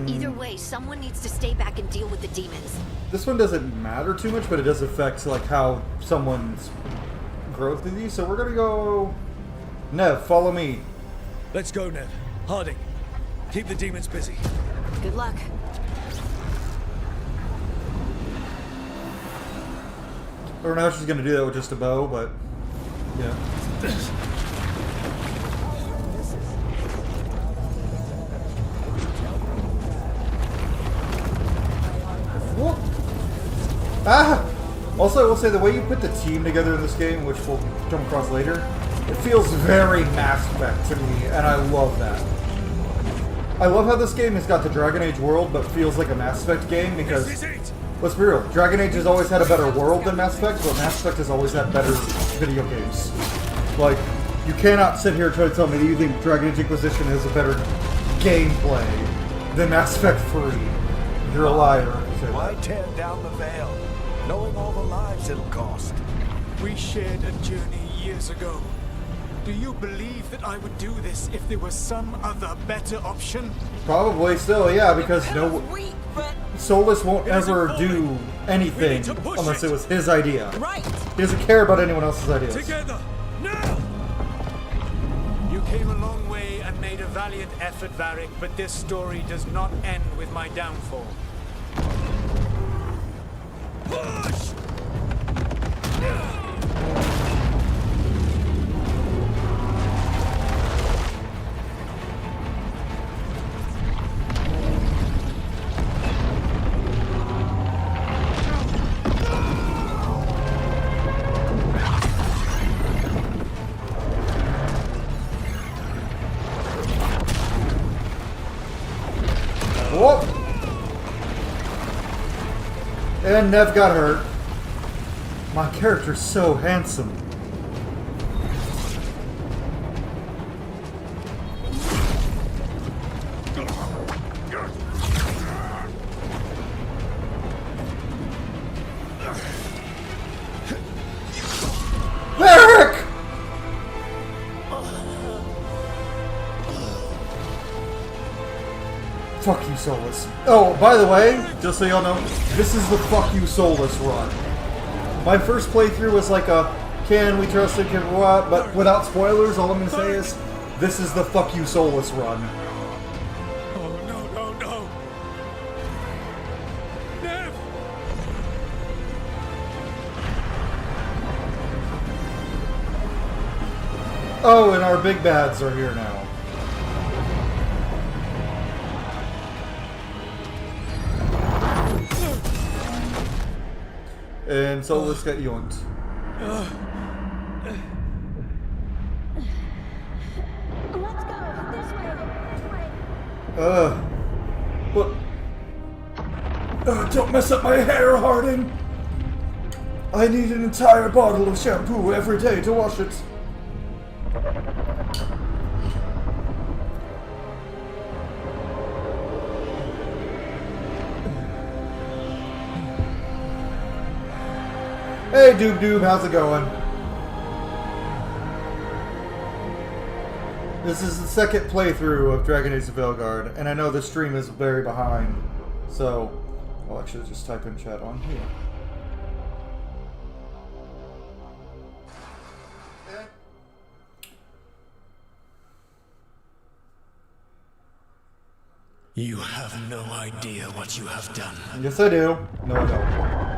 Either way, someone needs to stay back and deal with the demons. This one doesn't matter too much, but it does affect like how someone's growth of these. So we're gonna go. Nev, follow me. Let's go, Nev. Harding, keep the demons busy. Good luck. I don't know how she's gonna do that with just a bow, but yeah. Whoop. Ah! Also, I will say the way you put the team together in this game, which we'll come across later, it feels very Mass Effect to me, and I love that. I love how this game has got the Dragon Age world, but feels like a Mass Effect game because, let's be real, Dragon Age has always had a better world than Mass Effect, but Mass Effect has always had better video games. Like, you cannot sit here and try to tell me that you think Dragon Age Inquisition has a better gameplay than Mass Effect 3. You're a liar. Why tear down the veil, knowing all the lives it'll cost? We shared a journey years ago. Do you believe that I would do this if there was some other better option? Probably still, yeah, because no, Solus won't ever do anything unless it was his idea. Right. He doesn't care about anyone else's ideas. Together, now! You came a long way and made a valiant effort, Varric, but this story does not end with my downfall. Push! Whoop! And Nev got hurt. My character's so handsome. Varric! Fuck you, Solus. Oh, by the way, just so y'all know, this is the fuck you, Solus run. My first playthrough was like a, can we trust it, can what? But without spoilers, all I'm gonna say is, this is the fuck you, Solus run. Oh, no, no, no! Nev! Oh, and our big bads are here now. And Solus got yoinked. Let's go this way. But don't mess up my hair, Harding. I need an entire bottle of shampoo every day to wash it. Hey, Doob Doob, how's it going? This is the second playthrough of Dragon Age the Veilguard, and I know the stream is very behind, so I'll actually just type in chat on here. You have no idea what you have done. Yes, I do. No, I don't.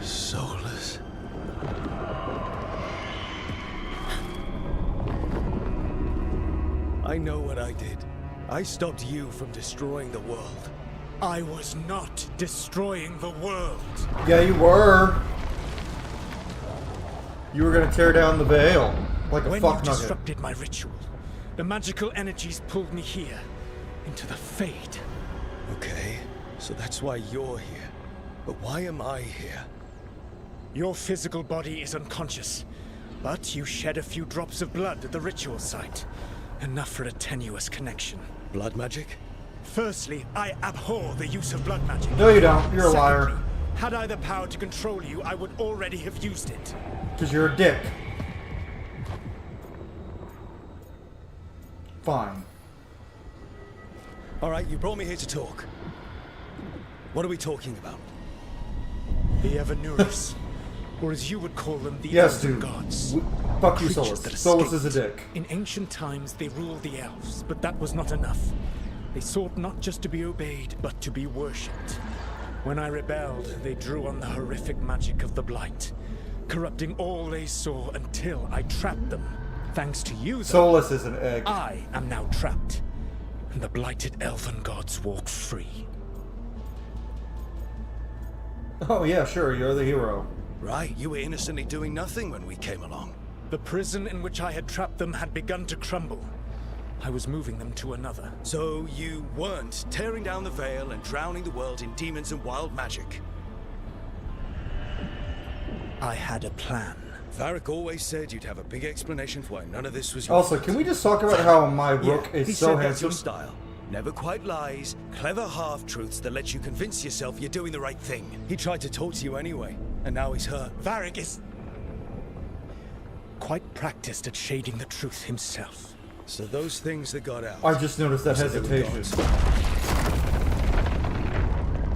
Solus. I know what I did. I stopped you from destroying the world. I was not destroying the world. Yeah, you were. You were gonna tear down the veil like a When fuck you nugget. disrupted my ritual, the magical energies pulled me here, into the Fade. Okay, so that's why you're here. But why am I here? Your physical body is unconscious, but you shed a few drops of blood at the ritual site. Enough for a tenuous connection. Blood magic? Firstly, I abhor the use of blood magic. No, you don't. You're a liar. Secondly, had I the power to control you, I would already have used it. Because you're a dick. Fine. Alright, you brought me here to talk. What are we talking about? The Evanuris, or as you would call them, the Yes, Elven dude. Gods. Fuck you, Creatures Solus. that Solus is a escaped. dick. In ancient times, they ruled the elves, but that was not enough. They sought not just to be obeyed, but to be worshipped. When I rebelled, they drew on the horrific magic of the Blight, corrupting all they saw until I trapped them. Thanks to you, though, Solus is an egg. I am now trapped, and the blighted Elven Gods walk free. Oh yeah, sure, you're the hero. Right, you were innocently doing nothing when we came along. The prison in which I had trapped them had begun to crumble. I was moving them to another. So you weren't tearing down the veil and drowning the world in demons and wild magic. I had a plan. Varric always said you'd have a big explanation for why none of this was your Also, fault. can we just talk about how my rook He is so said that's your handsome? style. Never quite lies, clever half-truths that let you convince yourself you're doing the right thing. He tried to talk to you anyway, and now he's hurt. Varric is quite practiced at shading the truth himself. So those things that got out... I just noticed that said they were hesitation. gods.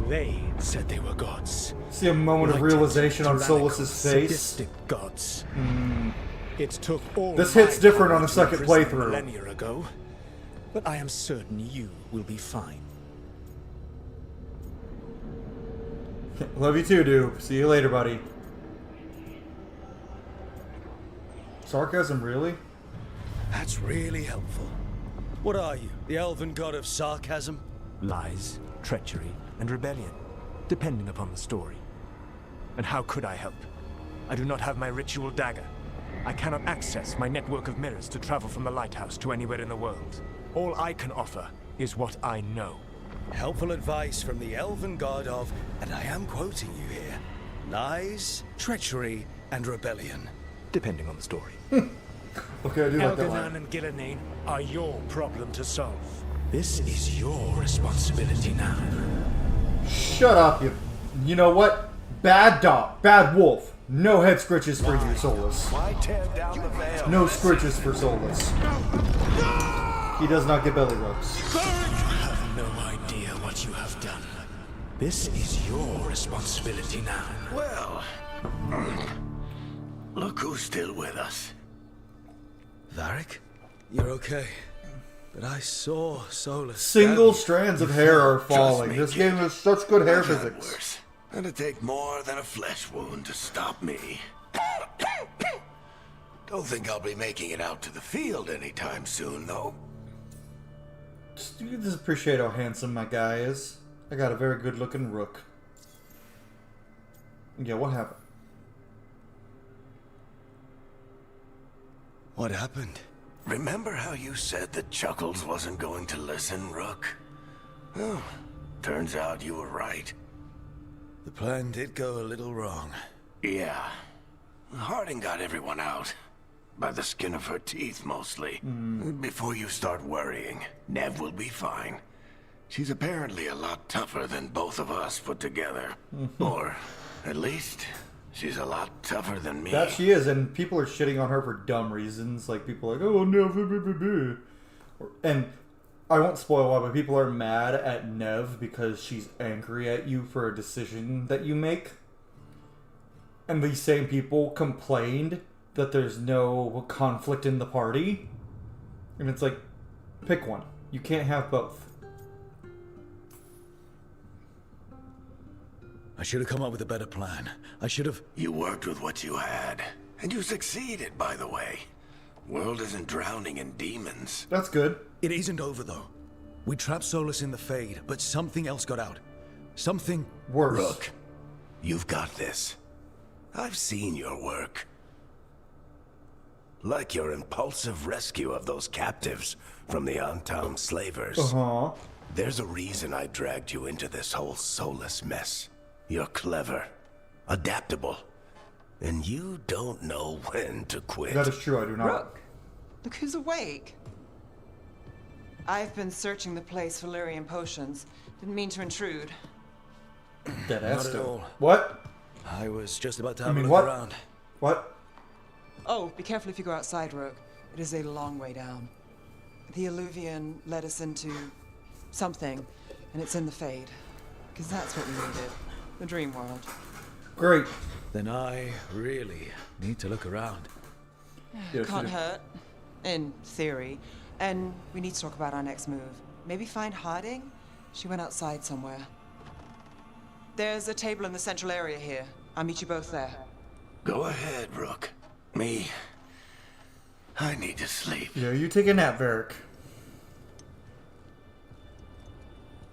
They said they were gods. See a moment of Blighted, realization on tyrannical, Solus's face. sadistic gods. It took all This my hits different on power a to second imprison them playthrough. millennia ago, but I am certain you will be fine. Love you too, dude. See you later, buddy. Sarcasm, really? That's really helpful. What are you, the elven god of sarcasm? Lies, treachery, and rebellion, depending upon the story. And how could I help? I do not have my ritual dagger. I cannot access my network of mirrors to travel from the lighthouse to anywhere in the world. All I can offer is what I know. Helpful advice from the elven god of, and I am quoting you here, lies, treachery, and rebellion. Depending on the story. Okay, I do like that Elgar'nan line. and Ghilan'nain are your problem to solve. This is your responsibility now. Shut up, you know what? Bad dog, bad wolf. No head scritches for you, Solus. Why tear down the veil? No scritches for Solus. He does not get belly rubs. You have no idea what you have done. This is your responsibility now. Well, look who's still with us. Varric? You're okay. But I saw Solus. Single stab you. strands of hair are falling. me, This kid. game has such good hair I've had physics. worse. It'd take more than a flesh wound to stop me. Don't think I'll be making it out to the field anytime soon, though. You just appreciate how handsome my guy is. I got a very good looking rook. Yeah, what happened? What happened? Remember how you said that Chuckles wasn't going to listen, Rook? Oh, turns out you were right. The plan did go a little wrong. Yeah. Harding got everyone out. By the skin of her teeth, mostly. Before you start worrying, Nev will be fine. She's apparently a lot tougher than both of us put together. Or, at least, she's a lot tougher than me. That she is, and people are shitting on her for dumb reasons. Like, people are like, oh, no, and I won't spoil why, but people are mad at Nev because she's angry at you for a decision that you make. And these same people complained that there's no conflict in the party. And it's like, pick one. You can't have both. I should have come up with a better plan. I should have... You worked with what you had. And you succeeded, by the way. World isn't drowning in demons. That's good. It isn't over, though. We trapped Solus in the Fade, but something else got out. Something... Worse. Rook, you've got this. I've seen your work. Like your impulsive rescue of those captives from the Antam slavers. Uh-huh. There's a reason I dragged you into this whole soulless mess. You're clever, adaptable, and you don't know when to quit. That is true, I do not. Rook, look who's awake. I've been searching the place for Lyrian potions. Didn't mean to intrude. Dead ass Not at still. all. What? I was just about to You have a mean look what? around. What? Oh, be careful if you go outside, Rook. It is a long way down. The Alluvian led us into something, and it's in the Fade. Because that's what we needed. The dream world. Great. Then I really need to look around. Yes, Can't you do. hurt. In theory. And we need to talk about our next move. Maybe find Harding? She went outside somewhere. There's a table in the central area here. I'll meet you both there. Go ahead, Rook. I need to sleep. Yeah, you take a nap, Varric.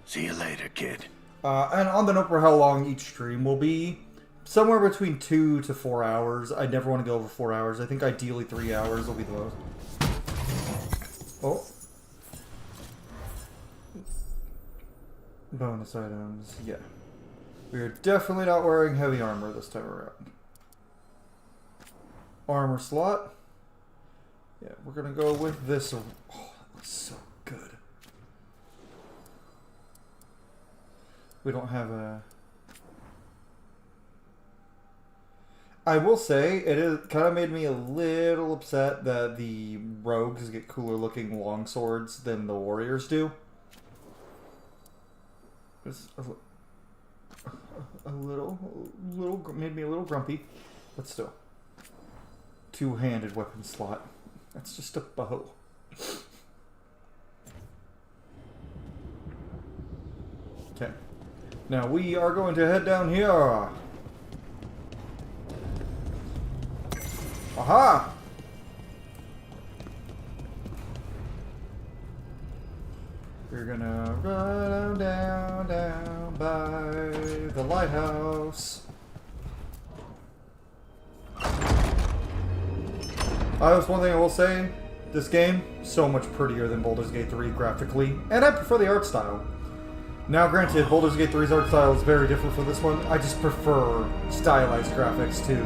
See you later, kid. And on the note for how long each stream will be, somewhere between 2 to 4 hours. I never want to go over 4 hours. I think ideally 3 hours will be the most. Oh. Bonus items, yeah. We are definitely not wearing heavy armor this time around. Armor slot. Yeah, we're gonna go with this. Oh, that looks so good. We don't have a... I will say, it kind of made me a little upset that the rogues get cooler looking longswords than the warriors do. It's a little, made me a little grumpy, but still. Two-handed weapon slot. That's just a bow. Okay. Now we are going to head down here. Aha! We're gonna run down by the lighthouse. That's one thing I will say. This game, so much prettier than Baldur's Gate 3 graphically, and I prefer the art style. Now granted, Baldur's Gate 3's art style is very different from this one. I just prefer stylized graphics to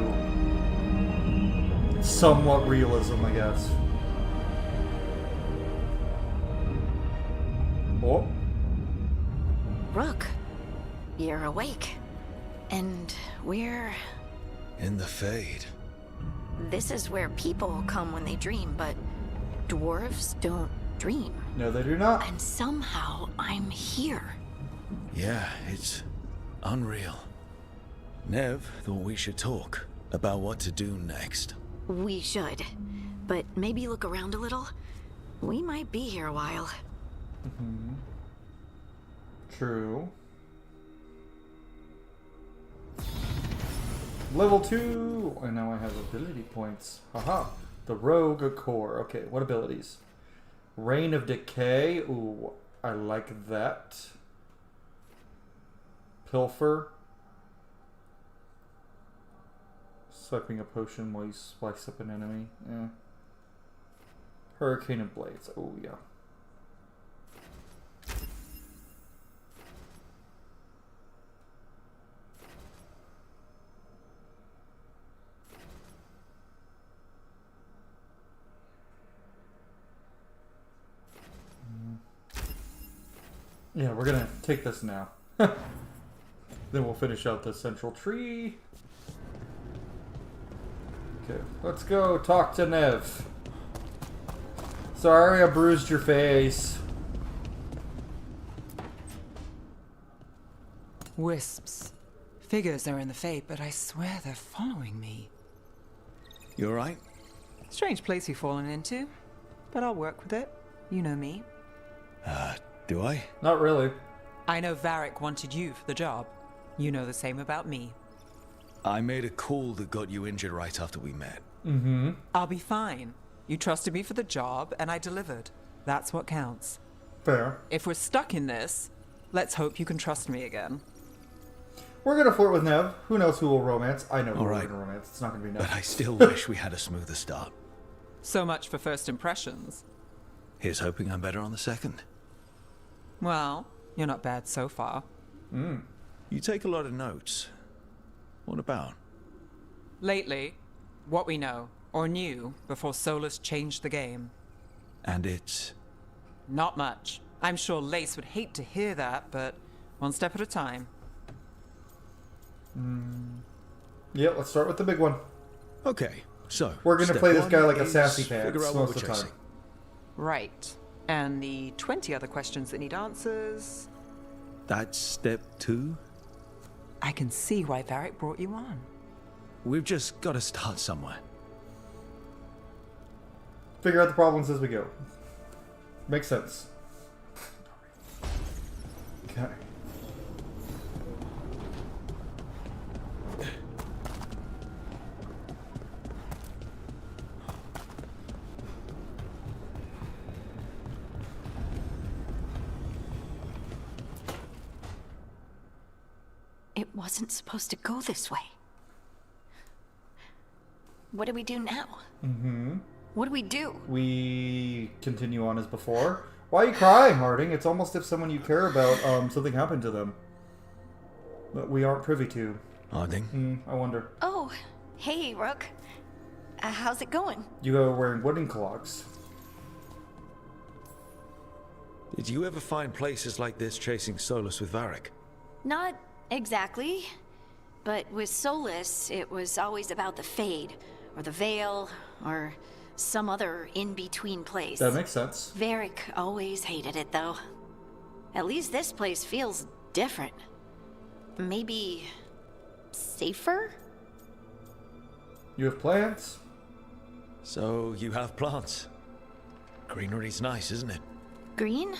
somewhat realism, I guess. Oh. Rook, you're awake. And we're... In the Fade. This is where people come when they dream, but dwarves don't dream. No, they do not. And somehow I'm here. Yeah, it's unreal. Nev thought we should talk about what to do next. We should. But maybe look around a little. We might be here a while. Mm-hmm. True. Level 2! And now I have ability points. Haha. The Rogue Core. Okay, what abilities? Reign of Decay. Ooh, I like that. Pilfer. Swiping a potion while you slice up an enemy. Yeah. Hurricane of Blades. Oh, yeah. Yeah, we're gonna take this now. Then we'll finish out the central tree. Okay, let's go talk to Nev. Sorry I bruised your face. Wisps. Figures are in the Fate, but I swear they're following me. You alright? Strange place you've fallen into, but I'll work with it. You know me. Do I? Not really. I know Varric wanted you for the job. You know the same about me. I made a call that got you injured right after we met. Mm-hmm. I'll be fine. You trusted me for the job, and I delivered. That's what counts. Fair. If we're stuck in this, let's hope you can trust me again. We're gonna flirt with Nev. Who knows who will romance? I know who All we're right. gonna romance. It's not gonna be Nev. But I still wish we had a smoother start. So much for first impressions. Here's hoping I'm better on the second. Well, you're not bad so far. You take a lot of notes. What about? Lately, what we know, or knew, before Solus changed the game. And it's... Not much. I'm sure Lace would hate to hear that, but one step at a time. Yeah, let's start with the big one. Okay, so... We're gonna step play this one guy like a is sassy pants figure out most what of the we're time. chasing. Right. And the 20 other questions that need answers... That's step 2? I can see why Varric brought you on. We've just got to start somewhere. Figure out the problems as we go. Makes sense. Okay. It wasn't supposed to go this way. What do we do now? What do we do? We continue on as before. Why are you crying, Harding? It's almost if someone you care about, something happened to them. But we aren't privy to. Harding? I wonder. Oh, hey, Rook. How's it going? You are wearing wooden clogs. Did you ever find places like this chasing Solus with Varric? Not exactly. But with Solus, it was always about the Fade, or the Veil, or some other in-between place. That makes sense. Varric always hated it, though. At least this place feels different. Maybe... safer? You have plants? So, you have plants. Greenery's nice, isn't it? Green?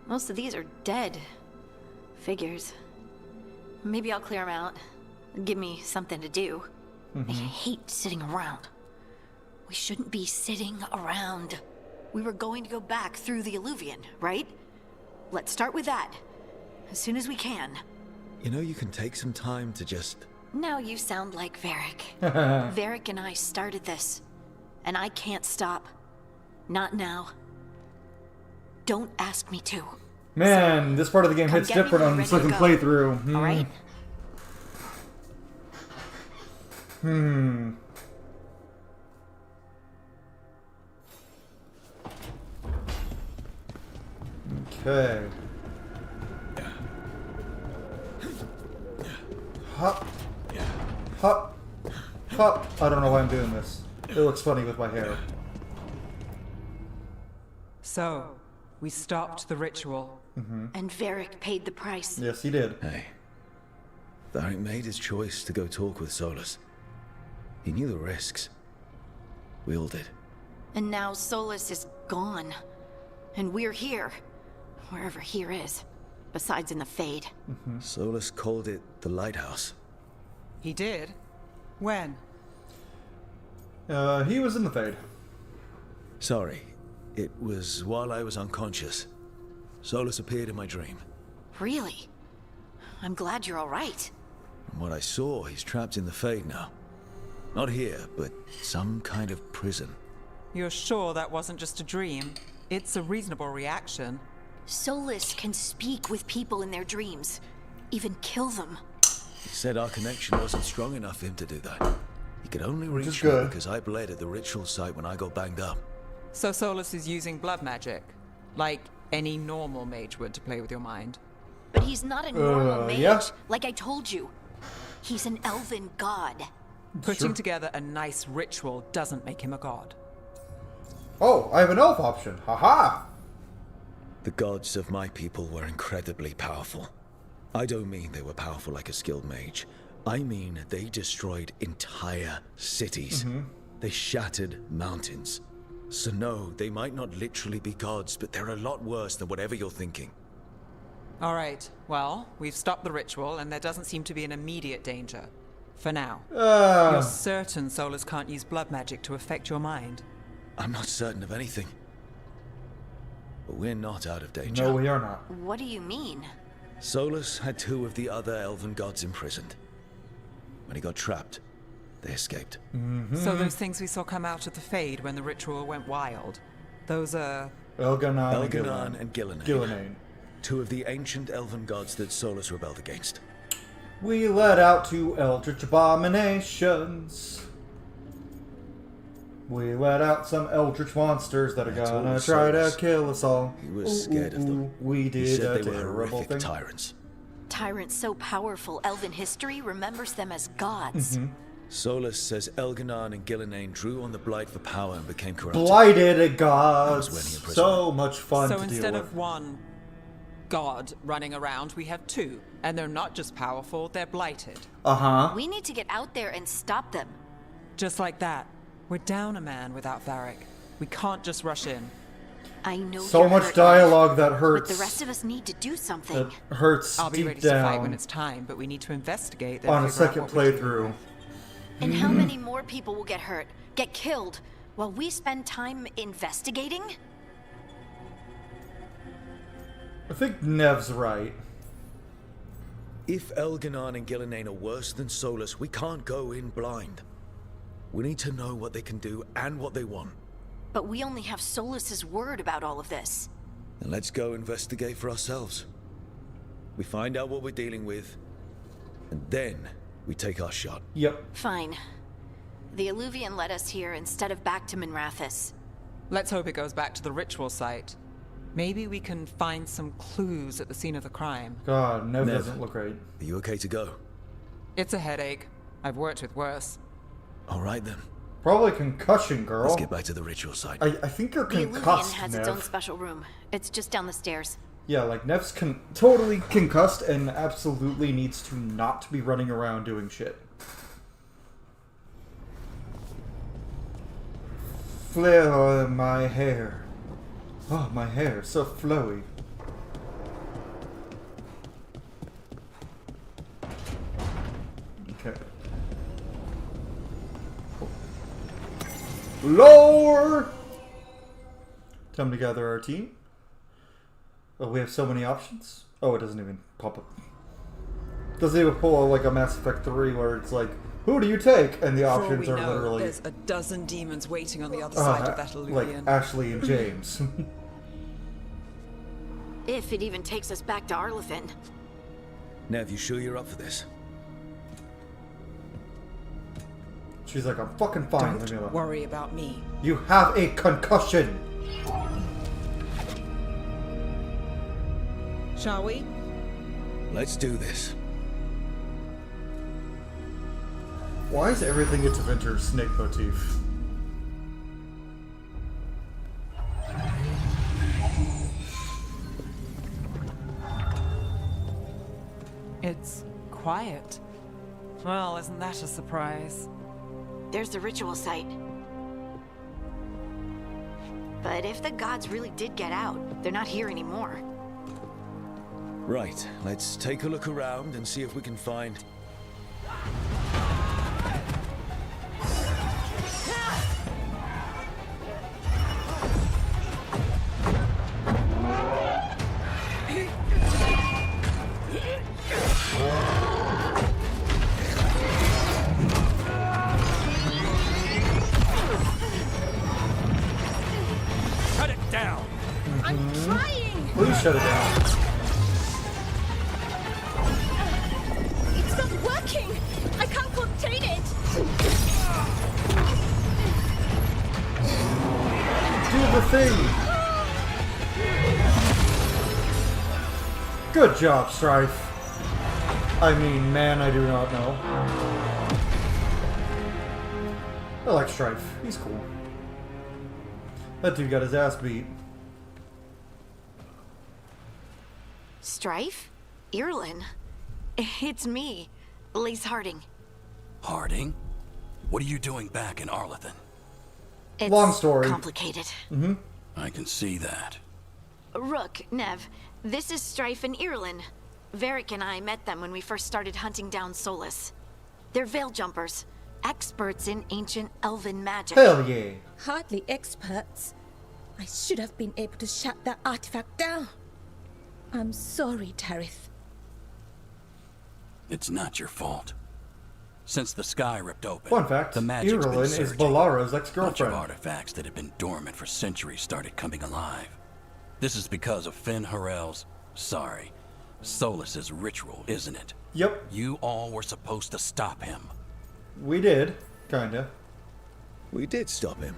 Most of these are dead. Figures. Maybe I'll clear them out. Give me something to do. I hate sitting around. We shouldn't be sitting around. We were going to go back through the Alluvian, right? Let's start with that. As soon as we can. You know, you can take some time to just... Now you sound like Varric. Varric and I started this. And I can't stop. Not now. Don't ask me to. Man, this part of the game hits different on the second playthrough. Alright? Okay. Hop. Hop. Hop. I don't know why I'm doing this. It looks funny with my hair. So, we stopped the ritual. And Varric paid the price. Yes, he did. Hey. Varric made his choice to go talk with Solus. He knew the risks. We all did. And now Solus is gone. And we're here. Wherever here is. Besides in the Fade. Solus called it the Lighthouse. He did? When? He was in the Fade. Sorry. It was while I was unconscious. Solus appeared in my dream. Really? I'm glad you're alright. From what I saw, he's trapped in the Fade now. Not here, but some kind of prison. You're sure that wasn't just a dream? It's a reasonable reaction. Solus can speak with people in their dreams. Even kill them. He said our connection wasn't strong enough for him to do that. He could only is reach me good. because I bled at the ritual site when I got banged up. So Solus is using blood magic? Like any normal mage would to play with your mind? But he's not a normal mage, yeah. like I told you. He's an elven god. Putting together a nice ritual doesn't make him a god. Oh, I have an elf option. Haha! The gods of my people were incredibly powerful. I don't mean they were powerful like a skilled mage. I mean they destroyed entire cities. They shattered mountains. So no, they might not literally be gods, but they're a lot worse than whatever you're thinking. Alright, well, we've stopped the ritual and there doesn't seem to be an immediate danger. For now. Uh, You're certain Solus can't use blood magic to affect your mind? I'm not certain of anything. But we're not out of danger. no, we are not. What do you mean? Solus had 2 of the other elven gods imprisoned. When he got trapped, they escaped. So those things we saw come out of the Fade when the ritual went wild, those are... Elgar'nan and Ghilan'nain. Ghilan'nain. Two of the ancient elven gods that Solus rebelled against. We let out two eldritch abominations. We let out some eldritch monsters that are That's gonna all try to Solus. kill us all. He was scared of them. We He did said a they were terrible horrific thing. tyrants. Tyrants so powerful, elven history remembers them as gods. Solus says Elgar'nan and Ghilan'nain drew on the blight for power and became corrupted. Blighted gods. That was when he imprisoned So much fun So to deal instead with. of one god running around, we have two. And they're not just powerful, they're blighted. Uh-huh. We need to get out there and stop them. Just like that. We're down a man without Varric. We can't just rush in. I know So you're much hurt, dialogue that but hurts. the rest of us need to do something. That hurts I'll be deep ready to fight when down it's time, but we need to investigate then on a figure out second what we're dealing playthrough. with. And how many more people will get hurt, get killed, while we spend time investigating? I think Nev's right. If Elgar'nan and Ghilan'nain are worse than Solus, we can't go in blind. We need to know what they can do and what they want. But we only have Solus's word about all of this. Then let's go investigate for ourselves. We find out what we're dealing with, and then we take our shot. Yep. Fine. The Alluvian led us here instead of back to Minrathous. Let's hope it goes back to the ritual site. Maybe we can find some clues at the scene of the crime. God, Nev Nev. doesn't look right. Are you okay to go? It's a headache. I've worked with worse. All right then. Probably concussion, girl. Let's get back to the ritual site. I think you're The Alluvian concussed, has Nev. its own special room. It's just down the stairs. Yeah, like Nev's totally concussed and absolutely needs to not be running around doing shit. Flare my hair. Oh, my hair, so flowy. Okay. Lower! Time to gather our team. Oh, we have so many options. Oh, it doesn't even pop up. Doesn't even pull like a Mass Effect 3 where it's like, who do you take? And the For all options we are know, literally there's a dozen demons waiting on the other side of that like Alluvian. Ashley and James. If it even takes us back to Arlithin. Nev, you sure you're up for this? She's like, I'm fucking fine. Leave me Don't alone. worry about me. You have a concussion. Shall we? Let's do this. Why is everything it's Venture snake motif? It's quiet. Well, isn't that a surprise? There's the ritual site. But if the gods really did get out, they're not here anymore. Right, let's take a look around and see if we can find... Shut it down! I'm trying! Please shut it down. It's not working! I can't contain it! Do the thing. Good job, Strife. I mean, man, I do not know. I like Strife. He's cool. That dude got his ass beat. Strife? Irlin? It's me, Lace Harding. Harding? What are you doing back in Arlithin? It's Long story. complicated. I can see that. Rook, Nev, this is Strife and Irlin. Varric and I met them when we first started hunting down Solus. They're veil jumpers, experts in ancient elven magic. Hell yeah. Hardly experts. I should have been able to shut that artifact down. I'm sorry, Tarith. It's not your fault. Since the sky ripped open, Fun fact, the magic's been Irulan is surging. Balara's A bunch of ex-girlfriend. artifacts that had been dormant for centuries started coming alive. This is because of Fen'Harel's, Solus's ritual, isn't it? Yep. You all were supposed to stop him. We did, kinda. We did stop him.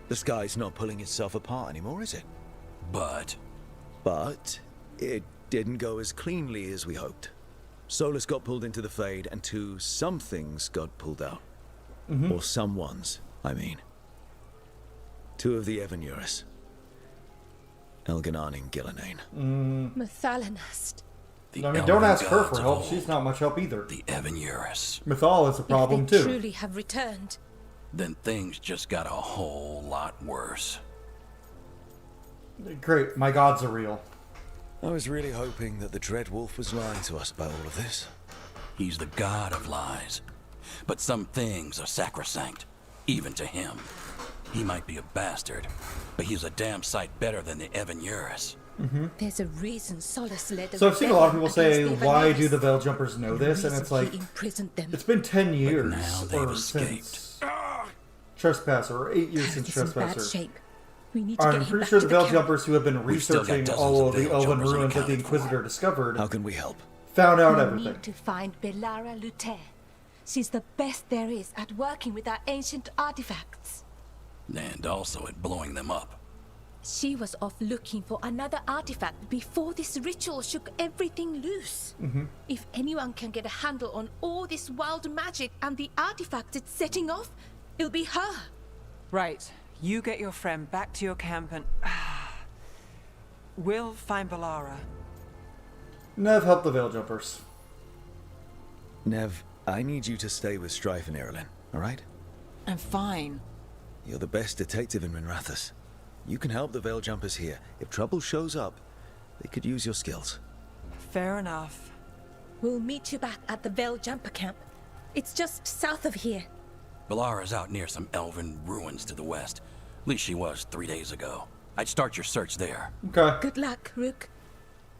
The sky's not pulling itself apart anymore, is it? But it didn't go as cleanly as we hoped. Solus got pulled into the Fade, and some things got pulled out. Or someone's, I mean. 2 of the Evanurus. Elgar'nan and Ghilan'nain. Mathalanast. I mean, don't ask her for help. She's not much help either. The Evanurus. Mythal is a problem If they too. truly have returned. Then things just got a whole lot worse. Great, my gods are real. I was really hoping that the Dread Wolf was lying to us about all of this. He's the god of lies. But some things are sacrosanct, even to him. He might be a bastard, but he's a damn sight better than the Evanurus. There's a reason Solus led a So I've seen a lot of people say, rebellion against the why Evanurus. do the Veil Jumpers know this? And it's like, He imprisoned them. it's been 10 years now they've or escaped. since Trespasser, or 8 years since He's in bad Trespasser. shape. We need to get I'm him pretty back sure to the Veil camp. Jumpers who have been We've still got researching dozens all of of the Veil Elven Jumpers ruins that the unaccounted Inquisitor for. discovered, How can we help? found out We everything. need to find Belara Luther. She's the best there is at working with our ancient artifacts. And also at blowing them up. She was off looking for another artifact before this ritual shook everything loose. If anyone can get a handle on all this wild magic and the artifacts it's setting off, it'll be her. Right. You get your friend back to your camp and... we'll find Belara. Nev helped the Veil Jumpers. Nev, I need you to stay with Strife and Irulan, alright? I'm fine. You're the best detective in Minrathous. You can help the Veil Jumpers here. If trouble shows up, they could use your skills. Fair enough. We'll meet you back at the Veil Jumper camp. It's just south of here. Belara's out near some elven ruins to the west. At least she was 3 days ago. I'd start your search there. Okay. Good luck, Rook.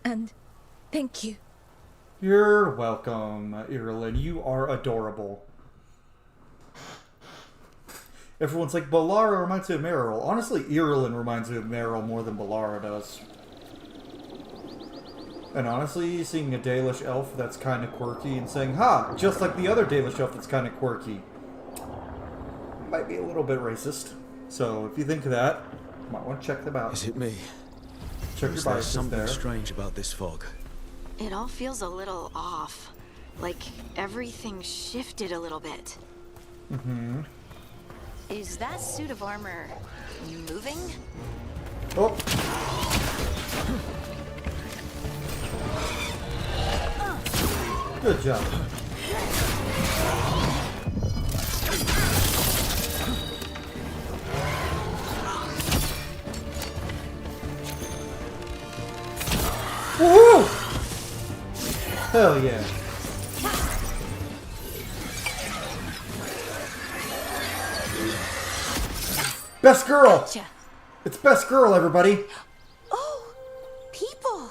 And thank you. You're welcome, Irulan. You are adorable. Everyone's like, Belara reminds me of Meryl. Honestly, Irulan reminds me of Meryl more than Belara does. And honestly, seeing a Dalish elf that's kind of quirky and saying, ha, just like the other Dalish elf that's kind of quirky, might be a little bit racist. So if you think of that, you might want to check them out. Is it me? Check your Is there biases something there. strange about this fog? It all feels a little off. Like everything shifted a little bit. Is that suit of armor moving? Oh! Good job. Woohoo! Hell yeah. Best girl! Gotcha. It's best girl, everybody! Oh, people.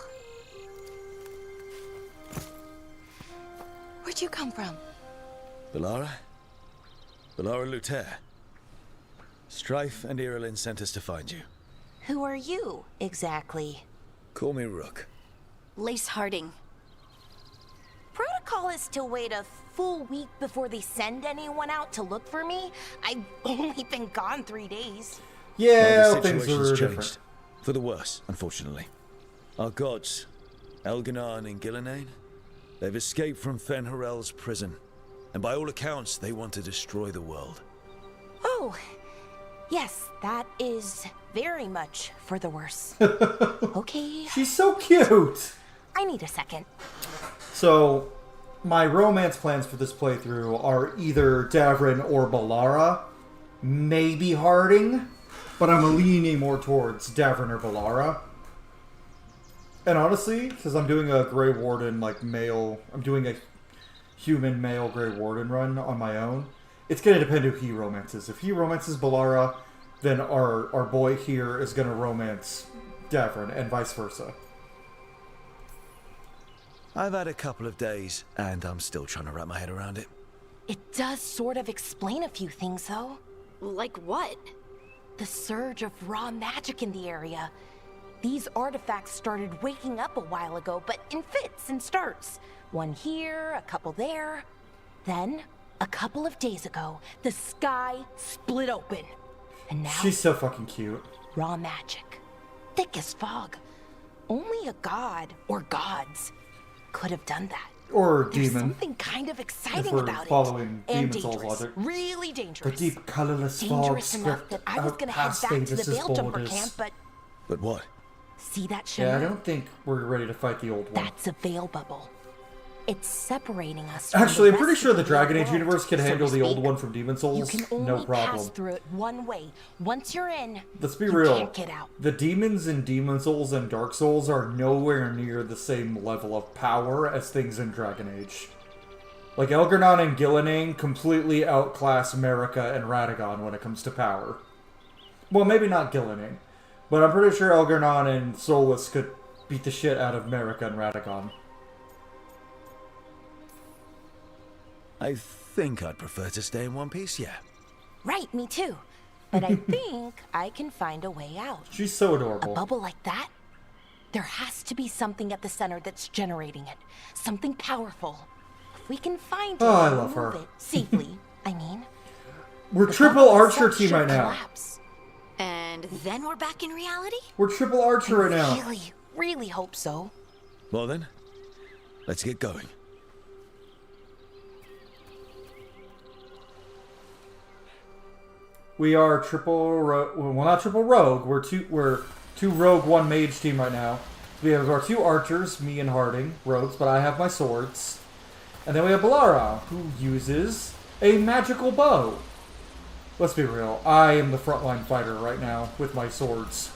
Where'd you come from? Belara? Belara Luther. Strife and Irulan sent us to find you. Who are you, exactly? Call me Rook. Lace Harding. Protocol is to wait a full week before they send anyone out to look for me. I've only been gone 3 days. Yeah, Well, the things situation's are changed. different. For the worse, unfortunately. Our gods, Elgar'nan and Ghilan'nain, they've escaped from Fen'Harel's prison. And by all accounts, they want to destroy the world. Oh, yes, that is very much for the worse. Okay, She's so cute! I need a second. So, my romance plans for this playthrough are either Davrin or Belara, maybe Harding, but I'm leaning more towards Davrin or Belara. And honestly, because I'm doing a Grey Warden, like, male, I'm doing a human male Grey Warden run on my own, it's going to depend who he romances. If he romances Belara, then our boy here is going to romance Davrin, and vice versa. I've had a couple of days, and I'm still trying to wrap my head around it. It does sort of explain a few things, though. Like what? The surge of raw magic in the area. These artifacts started waking up a while ago, but in fits and starts. One here, a couple there. Then, a couple of days ago, the sky split open. And now... She's so fucking cute. Raw magic. Thick as fog. Only a god, or gods, could have done that. Or There's demon. something kind of exciting If we're about following it. And Demon Souls dangerous. logic. Really dangerous. The deep, colorless fog Dangerous enough swept that I was out gonna head past back to the Davis's Veil Jumper borders. camp, but... But what? See that shimmer? Yeah, I don't think we're ready to fight the old one. That's a veil bubble. It's separating us from Actually, the I'm pretty rest sure of the Dragon Age world, universe can so to handle the old speak. one from Demon Souls. You can only No problem. pass through it one way. Once you're in, Let's be you real. can't get out. The demons in Demon Souls and Dark Souls are nowhere near the same level of power as things in Dragon Age. Like, Elgar'nan and Ghilan'nain completely outclass Marika and Radagon when it comes to power. Well, maybe not Ghilan'nain, but I'm pretty sure Elgar'nan and Solus could beat the shit out of Marika and Radagon. I think I'd prefer to stay in one piece, yeah. Right, me too. But I think I can find a way out. She's so A adorable. bubble like that? There has to be something at the center that's generating it. Something powerful. If we can find it I and love remove her. it safely, I mean. We're the triple bubble archer itself team should right now. collapse. And then we're back in reality? We're triple archer right now. Really, really hope so. Well then, let's get going. We are well, not triple rogue. We're two rogue, one mage team right now. We have our two archers, me and Harding, rogues, but I have my swords. And then we have Balara, who uses a magical bow. Let's be real, I am the frontline fighter right now with my swords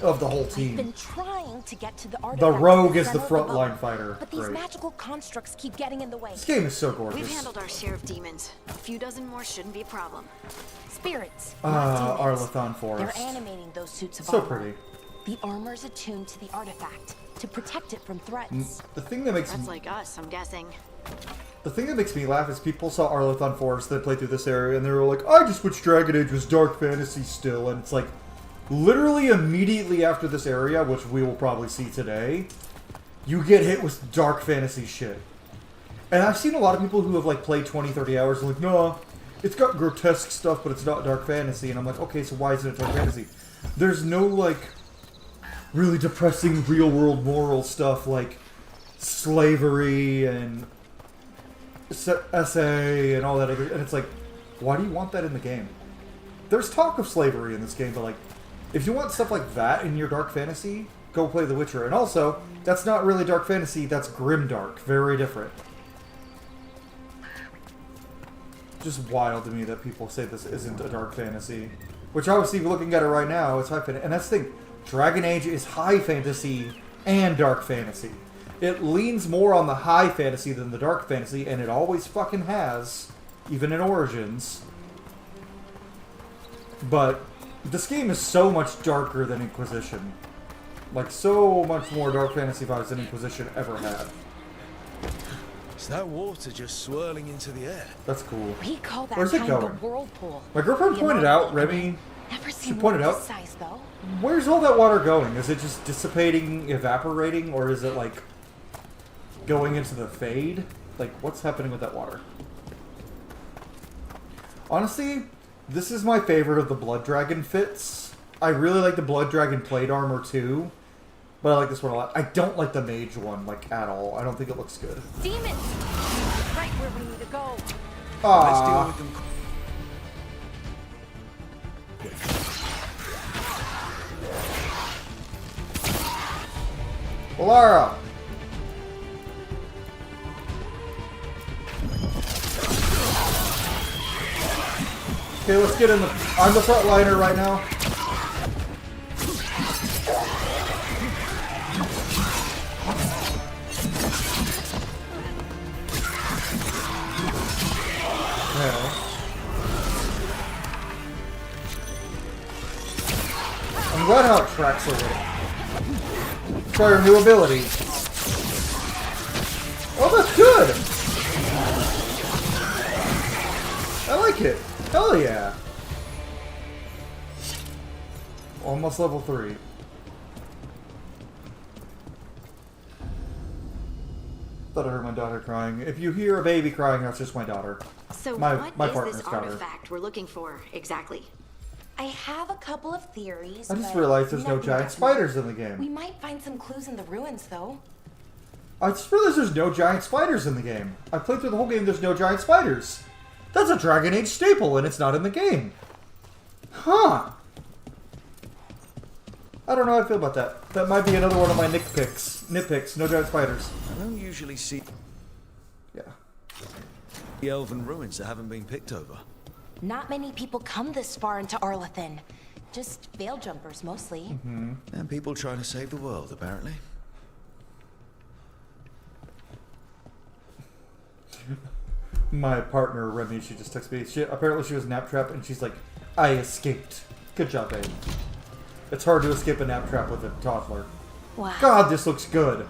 of the whole I've team. been trying to get to the artifact. The rogue at is the center of bubble, frontline fighter. But these Great. magical constructs keep getting in the way. This game is so We've gorgeous. handled our share of demons. A few dozen more shouldn't be a problem. Spirits, not demons. Arlathan Forest. They're animating those suits of So armor. pretty. The armor's attuned to the artifact to protect it from threats. The thing that makes That's like us, I'm guessing. The thing that makes me laugh is people saw Arlathan Forest that played through this area and they were like, I just wish Dragon Age was dark fantasy still. And it's like, literally immediately after this area, which we will probably see today, you get hit with dark fantasy shit. And I've seen a lot of people who have like played 20, 30 hours and like, no, it's got grotesque stuff, but it's not dark fantasy. And I'm like, okay, so why isn't it dark fantasy? There's no like really depressing real world moral stuff like slavery and SA and all that other, and it's like, why do you want that in the game? There's talk of slavery in this game, but like, if you want stuff like that in your dark fantasy, go play The Witcher. And also, that's not really dark fantasy, that's grimdark. Very different. Just wild to me that people say this isn't a dark fantasy. Which obviously, looking at it right now, it's high fantasy. And that's the thing, Dragon Age is high fantasy and dark fantasy. It leans more on the high fantasy than the dark fantasy, and it always fucking has, even in Origins. But this game is so much darker than Inquisition. Like, so much more dark fantasy vibes than Inquisition ever had. Is that water just swirling into the air? That's cool. We call that Where's it kind of going? a whirlpool. My girlfriend You pointed know, out, Remy, Never she seen pointed one out, this size, though. where's all that water going? Is it just dissipating, evaporating, or is it like going into the fade? Like, what's happening with that water? Honestly, this is my favorite of the Blood Dragon fits. I really like the Blood Dragon plate armor too, but I like this one a lot. I don't like the mage one, like, at all. I don't think it looks good. Demons! Right where we need to go. Let's deal with them. Balara! Okay, let's get in the... I'm the front liner right now. Okay. I'm glad how it tracks a little. Try your new ability. Oh, that's good! like it. Hell yeah. Almost level 3. Thought I heard my daughter crying. If you hear a baby crying, that's just my daughter. So my what is partner's this daughter. artifact we're looking for exactly? I have a couple of theories. I just but realized there's no nothing giant definite. spiders in the game. We might find some clues in the ruins, though. I just realized there's no giant spiders in the game. I played through the whole game, there's no giant spiders. That's a Dragon Age staple, and it's not in the game. Huh. I don't know how I feel about that. That might be another one of my nitpicks. No giant spiders. I don't usually see the elven ruins that haven't been picked over. Not many people come this far into Arlathan. Just veil jumpers, mostly. And people trying to save the world, apparently. My partner, Remy, she just texted me. Apparently she was nap trapped, and she's like, I escaped. Good job, babe. It's hard to escape a nap trap with a toddler. Wow. God, this looks good.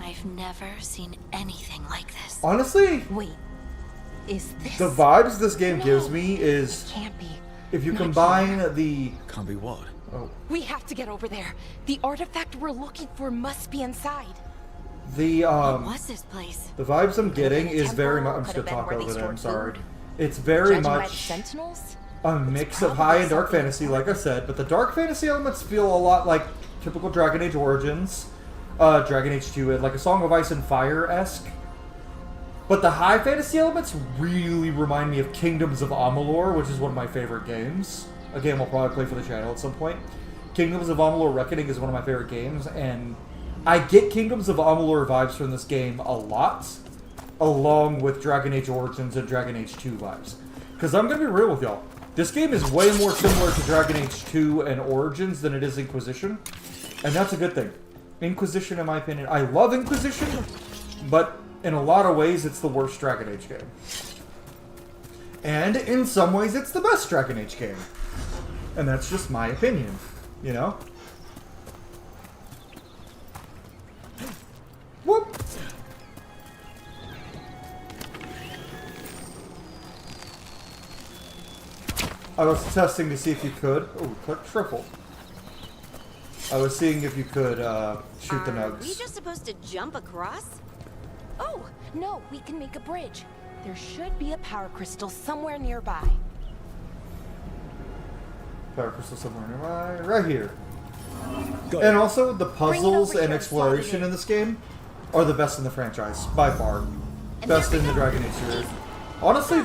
I've never seen anything like this. Honestly, Wait, is this... the vibes this game gives me is... It can't be. If you Not combine here. the... Can't be what? Oh. We have to get over there. The artifact we're looking for must be inside. The, What was this place? The vibes I'm getting is very much... I'm just Could gonna have been talk where they over them, stored sorry. food. It's very Judging by the much sentinels? a mix of probably high and dark something fantasy, like I said, but the dark fantasy elements feel a lot like typical Dragon Age Origins, Dragon Age 2, like a Song of Ice and Fire-esque. But the high fantasy elements really remind me of Kingdoms of Amalur, which is one of my favorite games. A game I'll probably play for the channel at some point. Kingdoms of Amalur Reckoning is one of my favorite games, and I get Kingdoms of Amalur vibes from this game a lot, along with Dragon Age Origins and Dragon Age 2 vibes. Because I'm going to be real with y'all. This game is way more similar to Dragon Age 2 and Origins than it is Inquisition. And that's a good thing. Inquisition, in my opinion, I love Inquisition, but in a lot of ways, it's the worst Dragon Age game. And in some ways, it's the best Dragon Age game. And that's just my opinion, you know? Whoop! I was testing to see if you could... Oh, click triple. I was seeing if you could shoot the Are nugs. we just supposed to jump across? Oh, no, we can make a bridge. There should be a power crystal somewhere nearby. Power crystal somewhere nearby. Right here. Go. And also, the puzzles over and here, exploration slide it in this game are the best in the franchise, by far. Best in the Dragon Age series. Honestly,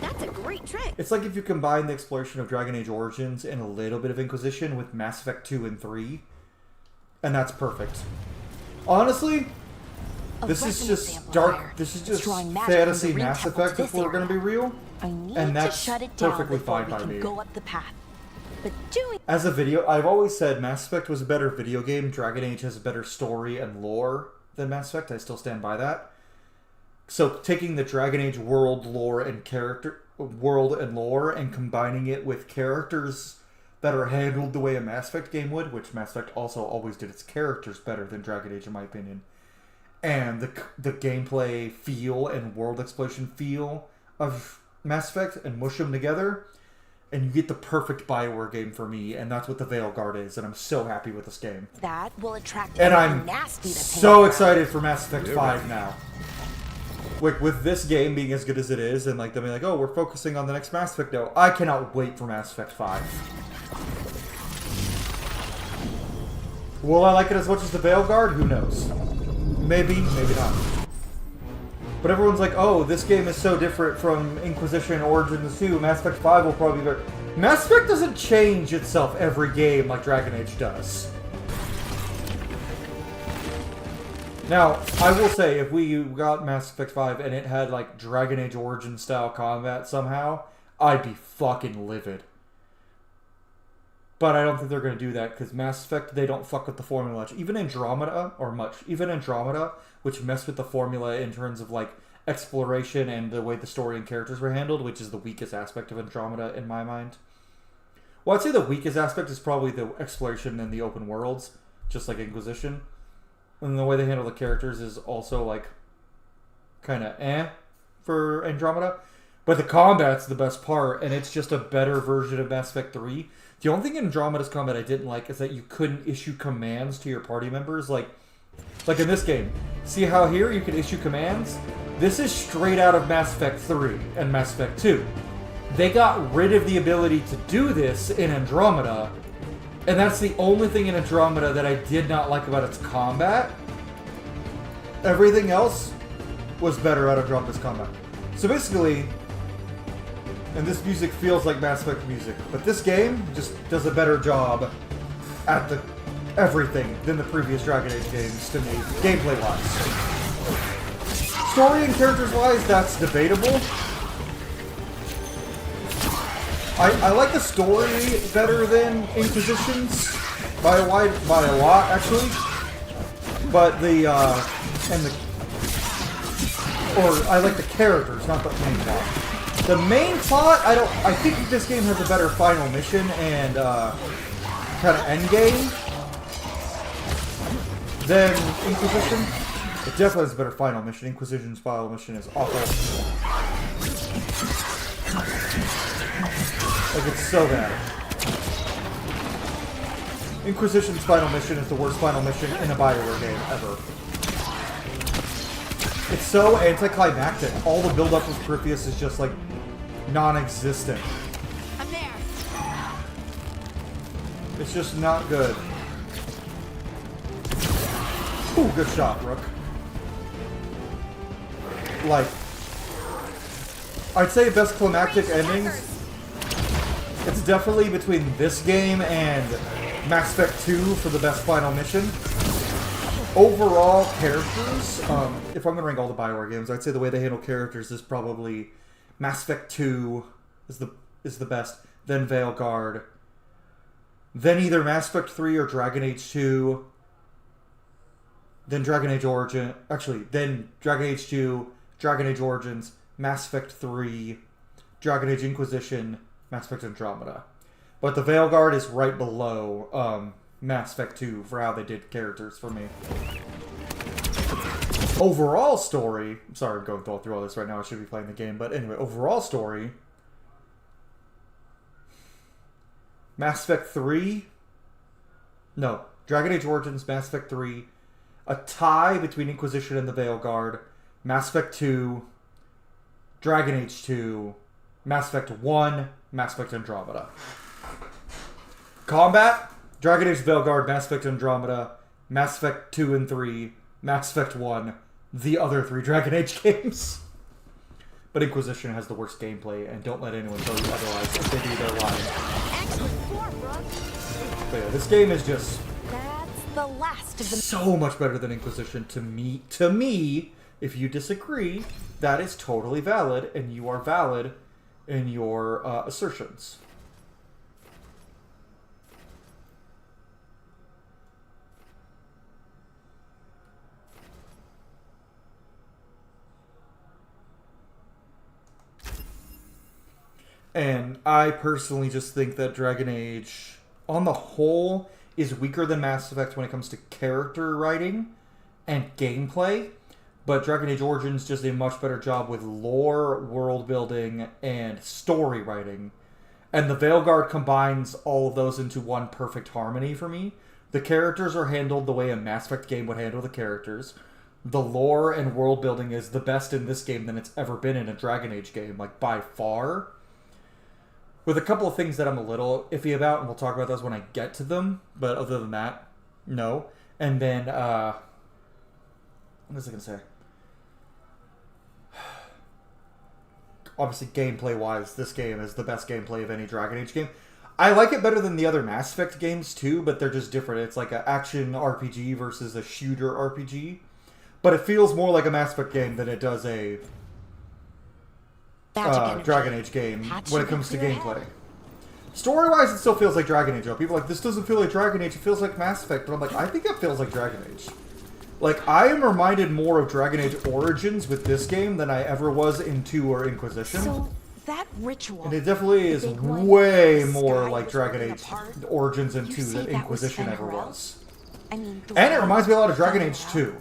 That's a great trick. it's like if you combine the exploration of Dragon Age Origins and a little bit of Inquisition with Mass Effect 2 and 3, and that's perfect. Honestly, this is just dark. This is just fantasy Mass Effect if we're going to be real. I need And to that's shut it down perfectly before fine we by can me. go up the path. But doing As a video, I've always said Mass Effect was a better video game. Dragon Age has a better story and lore than Mass Effect. I still stand by that. So taking the Dragon Age world lore and combining it with characters that are handled the way a Mass Effect game would, which Mass Effect also always did its characters better than Dragon Age in my opinion, and the gameplay feel and world exploration feel of Mass Effect, and mush them together, and you get the perfect Bioware game for me, and that's what the Veilguard is, and I'm so happy with this game. that will attract And anything I'm nasty to so paint. excited for Mass Effect 5 now. With this game being as good as it is, and like them being like, oh, we're focusing on the next Mass Effect now, I cannot wait for Mass Effect 5. Will I like it as much as the Veilguard? Who knows? Maybe, maybe not. But everyone's like, oh, this game is so different from Inquisition, Origins 2, Mass Effect 5 will probably be better. Mass Effect doesn't change itself every game like Dragon Age does. Now, I will say, if we got Mass Effect 5 and it had, like, Dragon Age Origin style combat somehow, I'd be fucking livid. But I don't think they're going to do that, because Mass Effect, they don't fuck with the formula much. Even Andromeda, which messed with the formula in terms of, like, exploration and the way the story and characters were handled, which is the weakest aspect of Andromeda in my mind. Well, I'd say the weakest aspect is probably the exploration and the open worlds, just like Inquisition. And the way they handle the characters is also, like, kind of for Andromeda. But the combat's the best part, and it's just a better version of Mass Effect 3. The only thing in Andromeda's combat I didn't like is that you couldn't issue commands to your party members. Like in this game. See how here you can issue commands? This is straight out of Mass Effect 3 and Mass Effect 2. They got rid of the ability to do this in Andromeda, and that's the only thing in Andromeda that I did not like about its combat. Everything else was better out of Andromeda's combat. So basically, and this music feels like Mass Effect music, but this game just does a better job at the everything than the previous Dragon Age games to me, gameplay-wise. Story and characters-wise, that's debatable. I like the story better than Inquisition's by a lot actually, but I like the characters, not the main plot. The main plot, I think this game has a better final mission and kind of end game than Inquisition. It definitely has a better final mission. Inquisition's final mission is awful. Like, it's so bad. Inquisition's final mission is the worst final mission in a BioWare game ever. It's so anticlimactic. All the build-up with Perseus is just, like, non-existent. I'm there. It's just not good. Ooh, good shot, Rook. Like, I'd say best climactic endings. It's definitely between this game and Mass Effect 2 for the best final mission. Overall characters, if I'm going to rank all the BioWare games, I'd say the way they handle characters is probably Mass Effect 2 is the best, then Veilguard, then either Mass Effect 3 or Dragon Age 2, then Dragon Age Origin, then Dragon Age 2, Dragon Age Origins, Mass Effect 3, Dragon Age Inquisition, Mass Effect Andromeda. But the Veilguard is right below Mass Effect 2 for how they did characters for me. Overall story... Sorry, I'm going through all this right now. I should be playing the game. But anyway, overall story... Mass Effect 3... No. Dragon Age Origins, Mass Effect 3. A tie between Inquisition and the Veilguard. Mass Effect 2. Dragon Age 2. Mass Effect 1. Mass Effect Andromeda. Combat... Dragon Age Veilguard, Mass Effect Andromeda, Mass Effect 2 and 3, Mass Effect 1, the other 3 Dragon Age games. But Inquisition has the worst gameplay, and don't let anyone tell you otherwise. If they do, they're lying. But yeah, this game is just... That's the last of them. So much better than Inquisition to me. To me, if you disagree, that is totally valid, and you are valid in your assertions. And I personally just think that Dragon Age, on the whole, is weaker than Mass Effect when it comes to character writing and gameplay. But Dragon Age Origins does a much better job with lore, world building, and story writing. And the Veilguard combines all of those into one perfect harmony for me. The characters are handled the way a Mass Effect game would handle the characters. The lore and world building is the best in this game than it's ever been in a Dragon Age game, like by far. With a couple of things that I'm a little iffy about, and we'll talk about those when I get to them. But other than that, no. And then, what was I going to say? Obviously, gameplay-wise, this game is the best gameplay of any Dragon Age game. I like it better than the other Mass Effect games, too, but they're just different. It's like an action RPG versus a shooter RPG. But it feels more like a Mass Effect game than it does a... Dragon Age game when it comes to gameplay. Story-wise, it still feels like Dragon Age. People are like, this doesn't feel like Dragon Age, it feels like Mass Effect. But I'm like, I think it feels like Dragon Age. Like, I am reminded more of Dragon Age Origins with this game than I ever was in 2 or Inquisition. So, that ritual... And it definitely is way more like Dragon Age Origins and 2 than Inquisition ever was. And it reminds me a lot of Dragon Age 2.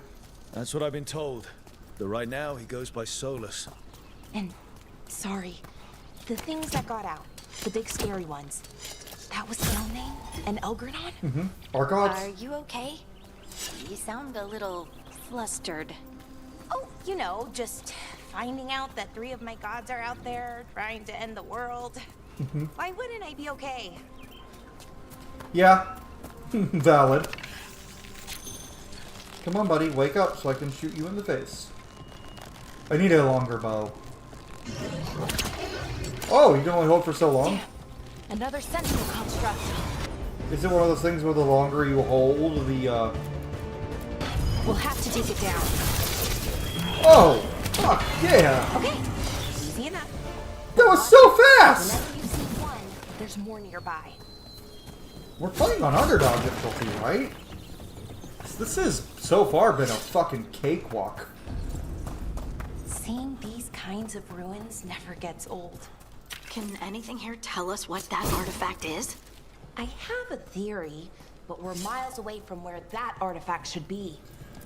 That's what I've been told. Though right now, he goes by Solus. And Sorry. The things that got out. The big scary ones. That was Ghilan'nain and Elgar'nan? Mm-hmm. Our gods. Are you okay? You sound a little flustered. Oh, you know, just finding out that 3 of my gods are out there trying to end the world. Mm-hmm. Why wouldn't I be okay? Yeah. Valid. Come on, buddy. Wake up so I can shoot you in the face. I need a longer bow. Oh, you can only hold for so long? Damn. Another sentinel construct. Is it one of those things where the longer you hold, the, We'll have to take it down. Oh! Fuck, yeah! Okay. Easy enough. That was so fast! Whenever you see one, there's more nearby. We're playing on underdog difficulty, right? This has so far been a fucking cakewalk. Seeing these kinds of ruins never gets old. Can anything here tell us what that artifact is? I have a theory, but we're miles away from where that artifact should be.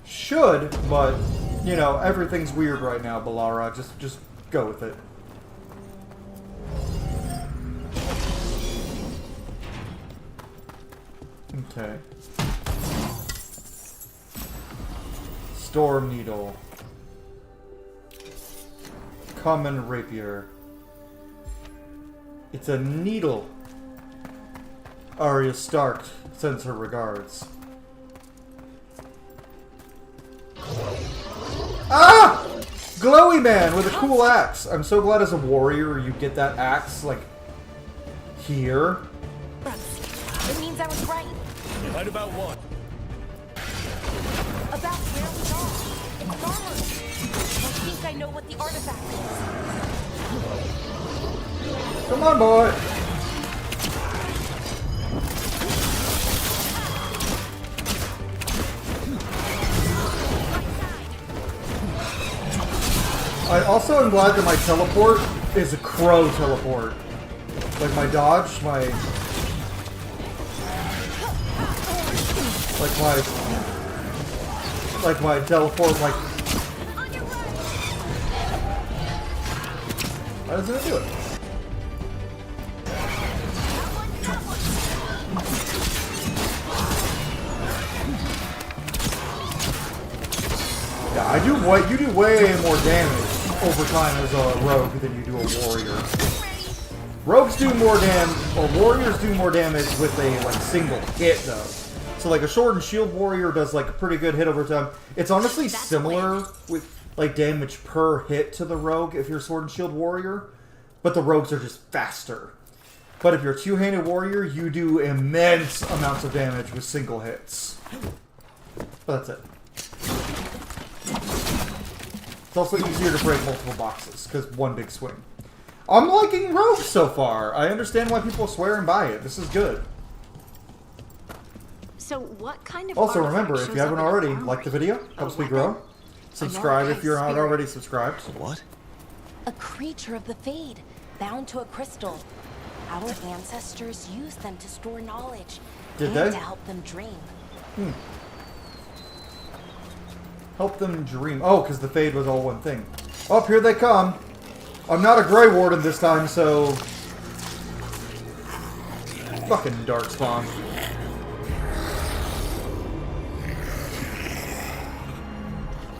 Should, but, you know, everything's weird right now, Balara. Just go with it. Okay. Storm Needle. Common Rapier. It's a needle. Arya Stark sends her regards. Ah! Glowy man with a cool axe. I'm so glad as a warrior you get that axe, like, here. It means I was right. Right about what? About where we are. It's armor. I think I know what the artifact is. Come on, boy. I also am glad that my teleport is a crow teleport. Like my dodge, like my teleport, like. How does it do it? Yeah, I do what you do way more damage over time as a rogue than you do a warrior. Rogues do more or warriors do more damage with a like single hit though. So like a sword and shield warrior does like a pretty good hit over time. It's honestly similar with like damage per hit to the rogue if you're a sword and shield warrior, but the rogues are just faster. But if you're a two-handed warrior, you do immense amounts of damage with single hits. But that's it. It's also easier to break multiple boxes, because one big swing. I'm liking Rogue so far. I understand why people swear and buy it. This is good. So what kind of Also, remember, if you haven't already, like the video. Helps me grow. Subscribe if you're not already subscribed. What? A creature of the Fade, bound to a crystal. Our ancestors used them to store knowledge. Did and they? to help them dream. Help them dream. Oh, because the Fade was all one thing. Oh, here they come. I'm not a Grey Warden this time, so... Fucking Darkspawn.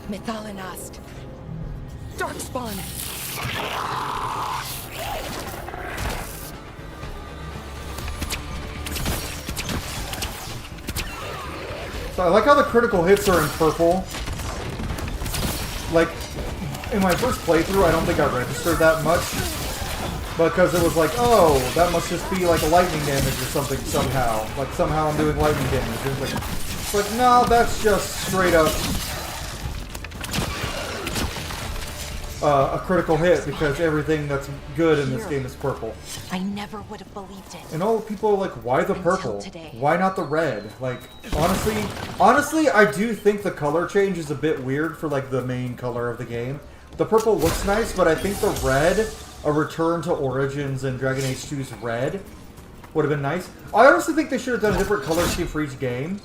Mythalinast. Darkspawn. So I like how the critical hits are in purple. Like, in my first playthrough, I don't think I registered that much. Because it was like, oh, that must just be like a lightning damage or something somehow. Like, somehow I'm doing lightning damage. It's like, no, that's just straight up a critical hit because everything that's good in this game is purple. I never would have believed it. And all the people are like, why the purple? Today. Why not the red? Like, honestly, I do think the color change is a bit weird for like the main color of the game. The purple looks nice, but I think the red, a return to Origins and Dragon Age 2's red, would have been nice. I honestly think they should have done a different color scheme for each game.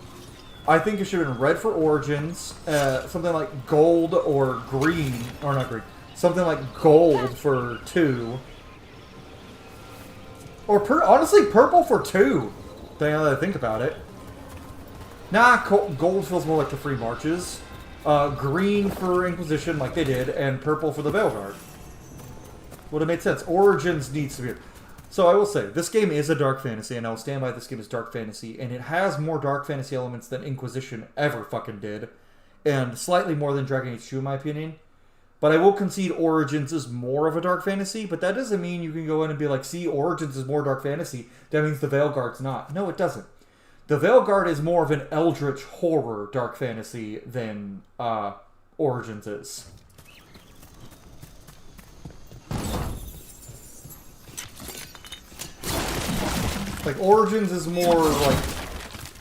I think it should have been red for Origins, something like gold or green, or not green, something like gold for 2. Or honestly, purple for 2. Now that I think about it. Nah, gold feels more like the free marches. Green for Inquisition, like they did, and purple for the Veilguard. Would have made sense. Origins needs to be. So I will say, this game is a dark fantasy, and I'll stand by this game as dark fantasy, and it has more dark fantasy elements than Inquisition ever fucking did, and slightly more than Dragon Age 2 in my opinion. But I will concede Origins is more of a dark fantasy, but that doesn't mean you can go in and be like, see, Origins is more dark fantasy, that means the Veilguard's not. No, it doesn't. The Veilguard is more of an eldritch horror dark fantasy than Origins is. Like, Origins is more like...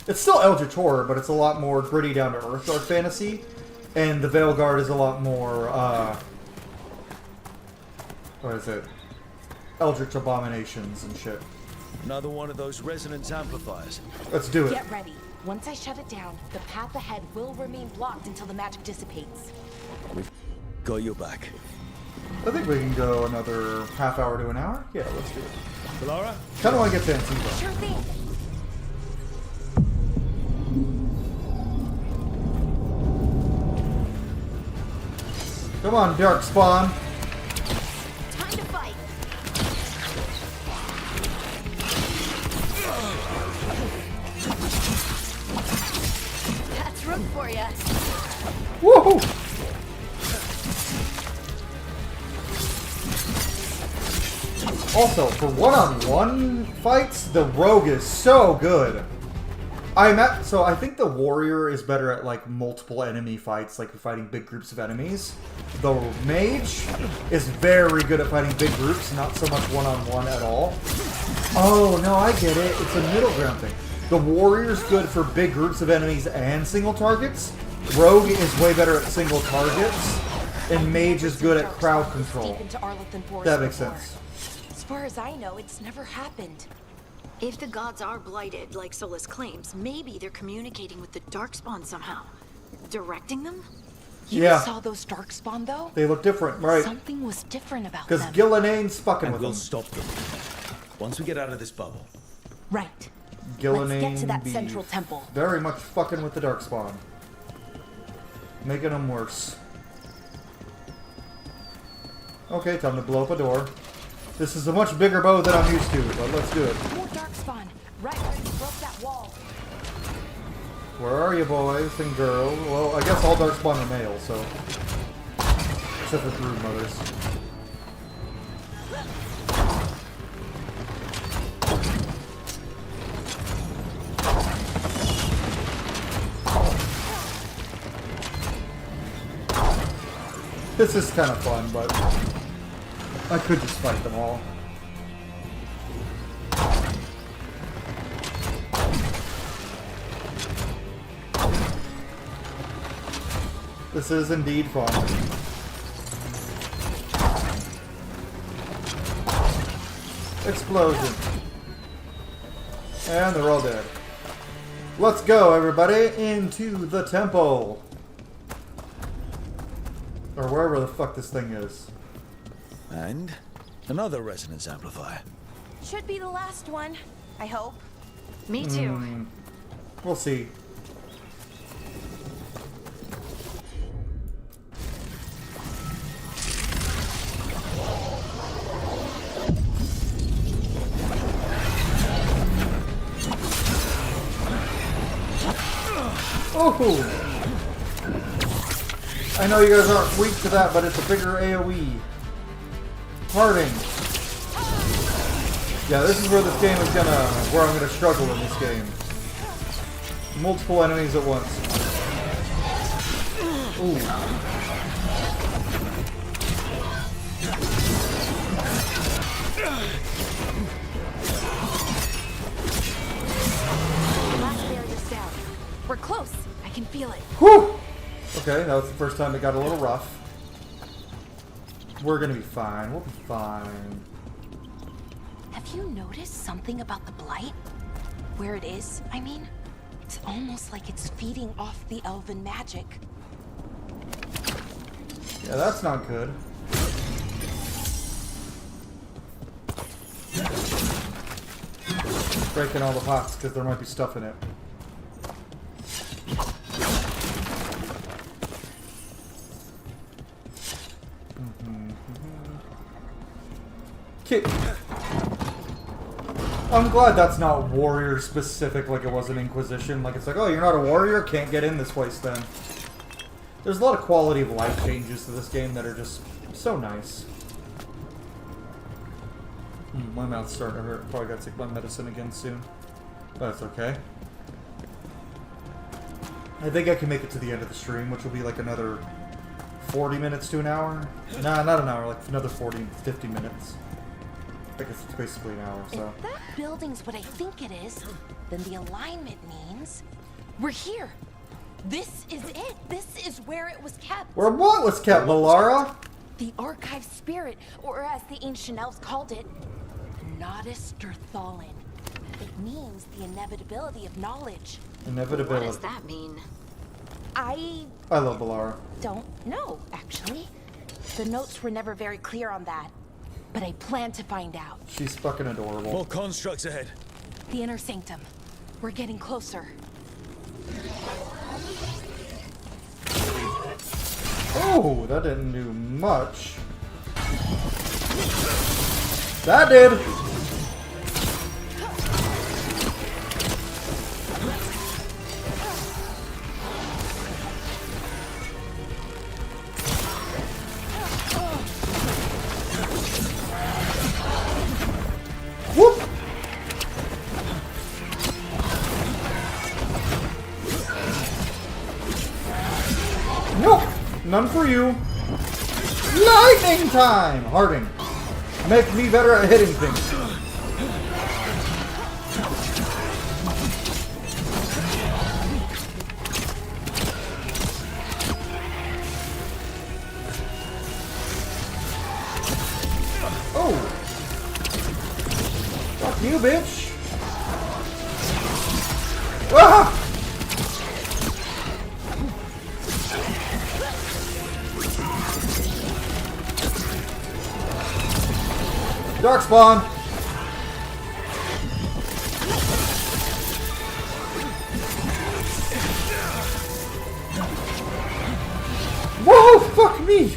It's still eldritch horror, but it's a lot more gritty down-to-earth dark fantasy. And the Veilguard is a lot more, what is it? Eldritch abominations and shit. Another one of those resonance amplifiers. Let's do it. Get ready. Once I shut it down, the path ahead will remain blocked until the magic dissipates. We've got your back. I think we can go another half hour to an hour. Yeah, let's do it. Laura? Kind of want to get fancy though. Sure thing. Come on, Darkspawn. Time to fight. That's room for ya. Woohoo! Also, for one-on-one fights, the rogue is so good. So I think the warrior is better at like multiple enemy fights, like fighting big groups of enemies. The mage is very good at fighting big groups, not so much one-on-one at all. Oh no, I get it. It's a middle ground thing. The warrior's good for big groups of enemies and single targets. Rogue is way better at single targets, and mage is good at crowd control. That makes sense. As far as I know, it's never happened. If the gods are blighted, like Solus claims, maybe they're communicating with the Darkspawn somehow. Directing them? You saw those Darkspawn, though? They look different, right? Something was different about them. Because Ghilan'nain's fucking with them. We'll stop them. Once we get out of this bubble. Right. Ghilan'nain Let's get to that central temple. Very much fucking with the Darkspawn. Making them worse. Okay, time to blow up a door. This is a much bigger bow than I'm used to, but let's do it. More Darkspawn. Right where you broke that wall. Where are you, boys and girls? Well, I guess all Darkspawn are male, so... Except for brood mothers. This is kind of fun, but... I could just fight them all. This is indeed fun. Explosion. And they're all dead. Let's go, everybody, into the temple. Or wherever the fuck this thing is. And another resonance amplifier. Should be the last one, I hope. Me too. We'll see. Oh! I know you guys aren't weak to that, but it's a bigger AoE. Parting. Yeah, this is where this game is where I'm gonna struggle in this game. Multiple enemies at once. Ooh. Last barrier's down. We're close. I can feel it. Whew! Okay, that was the first time it got a little rough. We're gonna be fine. We'll be fine. Have you noticed something about the blight? Where it is, I mean? It's almost like it's feeding off the elven magic. Yeah, that's not good. breaking all the pots because there might be stuff in it. I'm glad that's not warrior specific like it was in Inquisition. Like it's like, oh, you're not a warrior, can't get in this place then. There's a lot of quality of life changes to this game that are just so nice. My mouth's starting to hurt. Probably gotta take my medicine again soon. But that's okay. I think I can make it to the end of the stream, which will be like another 40 minutes to an hour. Nah, not an hour, like another 40, 50 minutes. I guess it's basically an hour, so. If that building's what I think it is, then the alignment means we're here. This is it. This is where it was kept. Where what was kept, Melara? The archive spirit, or as the ancient elves called it, Nodis Thalin. It means the inevitability of knowledge. Inevitability. What does that mean? I love Melara. don't know, actually. The notes were never very clear on that. But I plan to find out. She's fucking adorable. More constructs ahead. The inner sanctum. We're getting closer. Oh, that didn't do much. That did! Whoop! Nope! None for you. Lightning time! Harding. Make me better at hitting things. Oh! Fuck you, bitch! Ah! Dark spawn! Whoa! Fuck me!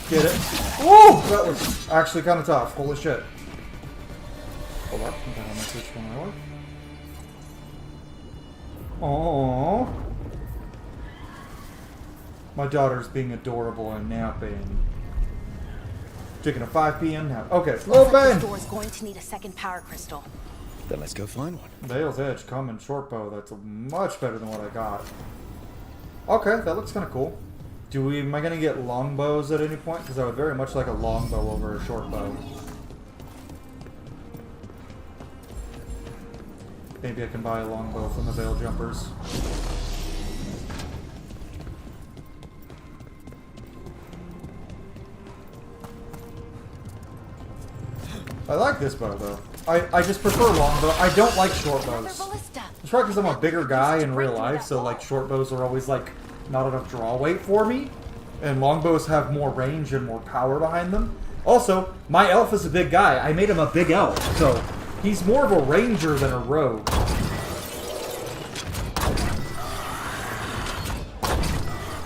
Get it? Whoa! That was actually kind of tough. Holy shit. Hold up. I got a message from my wife. Aww. My daughter's being adorable and napping. Taking a 5 p.m. nap. Okay, open! This door is going to need a second power crystal. Then let's go find one. Veil's Edge, common short bow. That's much better than what I got. Okay, that looks kind of cool. Am I going to get longbows at any point? Because I would very much like a longbow over a short bow. Maybe I can buy a longbow from the Veil Jumpers. I like this bow though. I just prefer longbow. I don't like short bows. It's probably because I'm a bigger guy in real life, so like short bows are always like not enough draw weight for me, and longbows have more range and more power behind them. Also, my elf is a big guy. I made him a big elf, so he's more of a ranger than a rogue.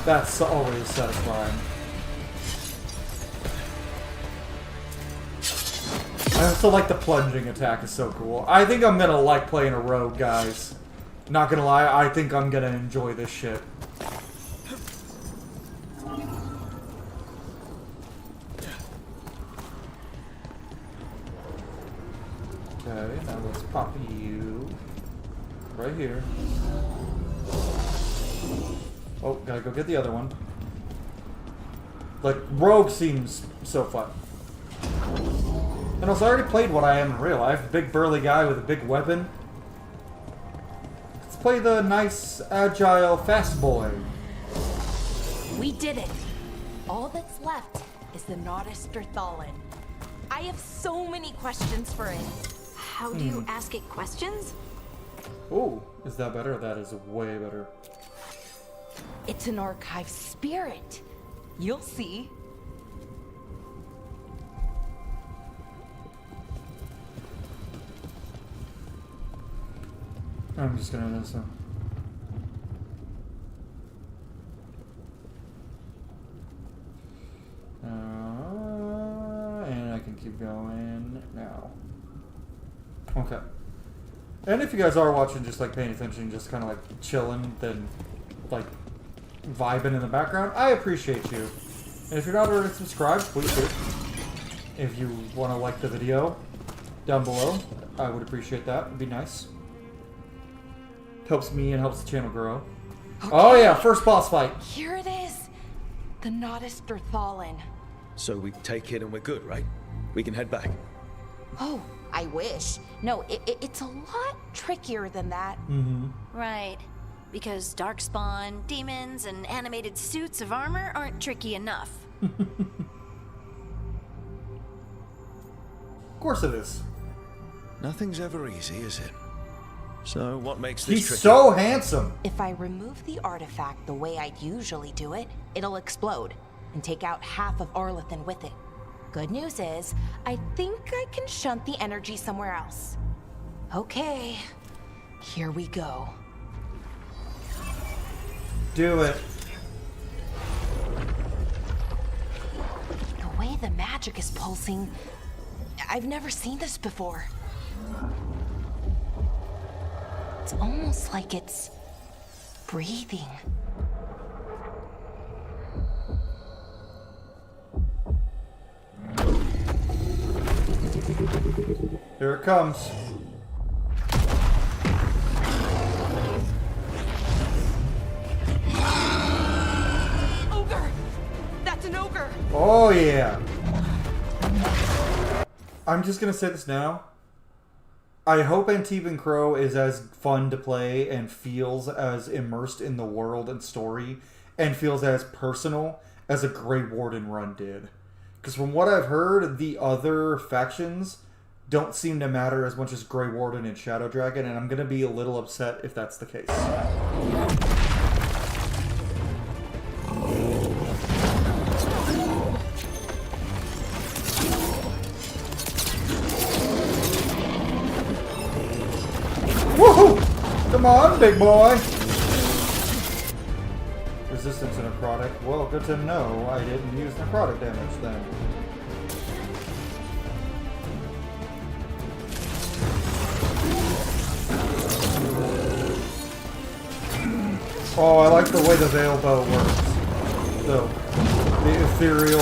That's always satisfying. I also like the plunging attack, is so cool. I think I'm gonna like playing a rogue, guys. Not gonna lie, I think I'm gonna enjoy this shit. Okay, now let's pop you right here. Oh, gotta go get the other one. Like, rogue seems so fun. And also, I already played what I am in real life. Big burly guy with a big weapon. Let's play the nice, agile, fast boy. We did it. All that's left is the Nodis Thalin. I have so many questions for it. How do you ask it questions? Oh, is that better? That is way better. It's an archive spirit. You'll see. I'm just gonna do so. And I can keep going now. Okay. And if you guys are watching, just like paying attention, just kind of like chilling, then like vibing in the background, I appreciate you. And if you're not already subscribed, please do. If you want to like the video down below, I would appreciate that. It'd be nice. Helps me and helps the channel grow. Okay. Oh yeah, first boss fight. Here it is. The Nodus Thorthalin. So we take it and we're good, right? We can head back. Oh, I wish. No, it's a lot trickier than that. Right. Because darkspawn, demons, and animated suits of armor aren't tricky enough. Of course it is. Nothing's ever easy, is it? So what makes this He's tricky? so handsome. If I remove the artifact the way I'd usually do it, it'll explode and take out half of Arlathan with it. Good news is, I think I can shunt the energy somewhere else. Okay, here we go. Do it. The way the magic is pulsing, I've never seen this before. It's almost like it's breathing. Here it comes. Ogre! That's an ogre! Oh yeah. I'm just gonna say this now. I hope Anitvan Crow is as fun to play and feels as immersed in the world and story and feels as personal as a Grey Warden run did. Because from what I've heard, the other factions don't seem to matter as much as Grey Warden and Shadow Dragon, and I'm going to be a little upset if that's the case. Woohoo! Come on, big boy! Resistance to necrotic. Well, good to know I didn't use necrotic damage then. Oh, I like the way the Veil Bow works. The ethereal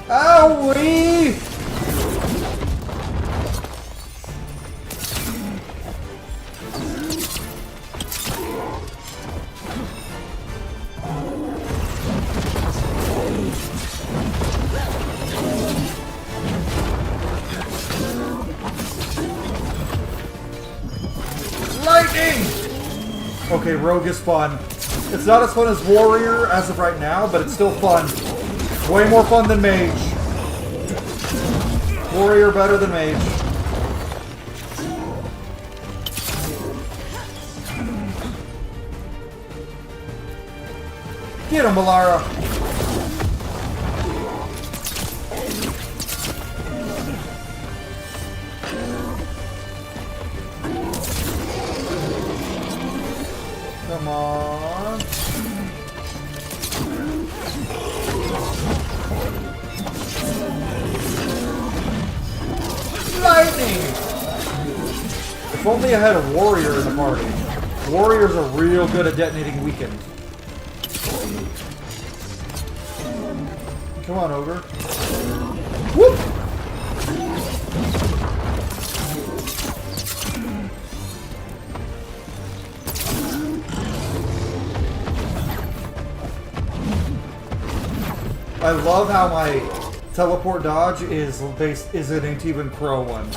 Owie! Okay, Rogue is fun. It's not as fun as Warrior as of right now, but it's still fun. Way more fun than Mage. Warrior better than Mage. Get him, Malara. Come on. Lightning! If only I had a warrior in the party. Warriors are real good at detonating weakened. Come on, Ogre. Whoop! I love how my teleport dodge is an Anitvan Crow one.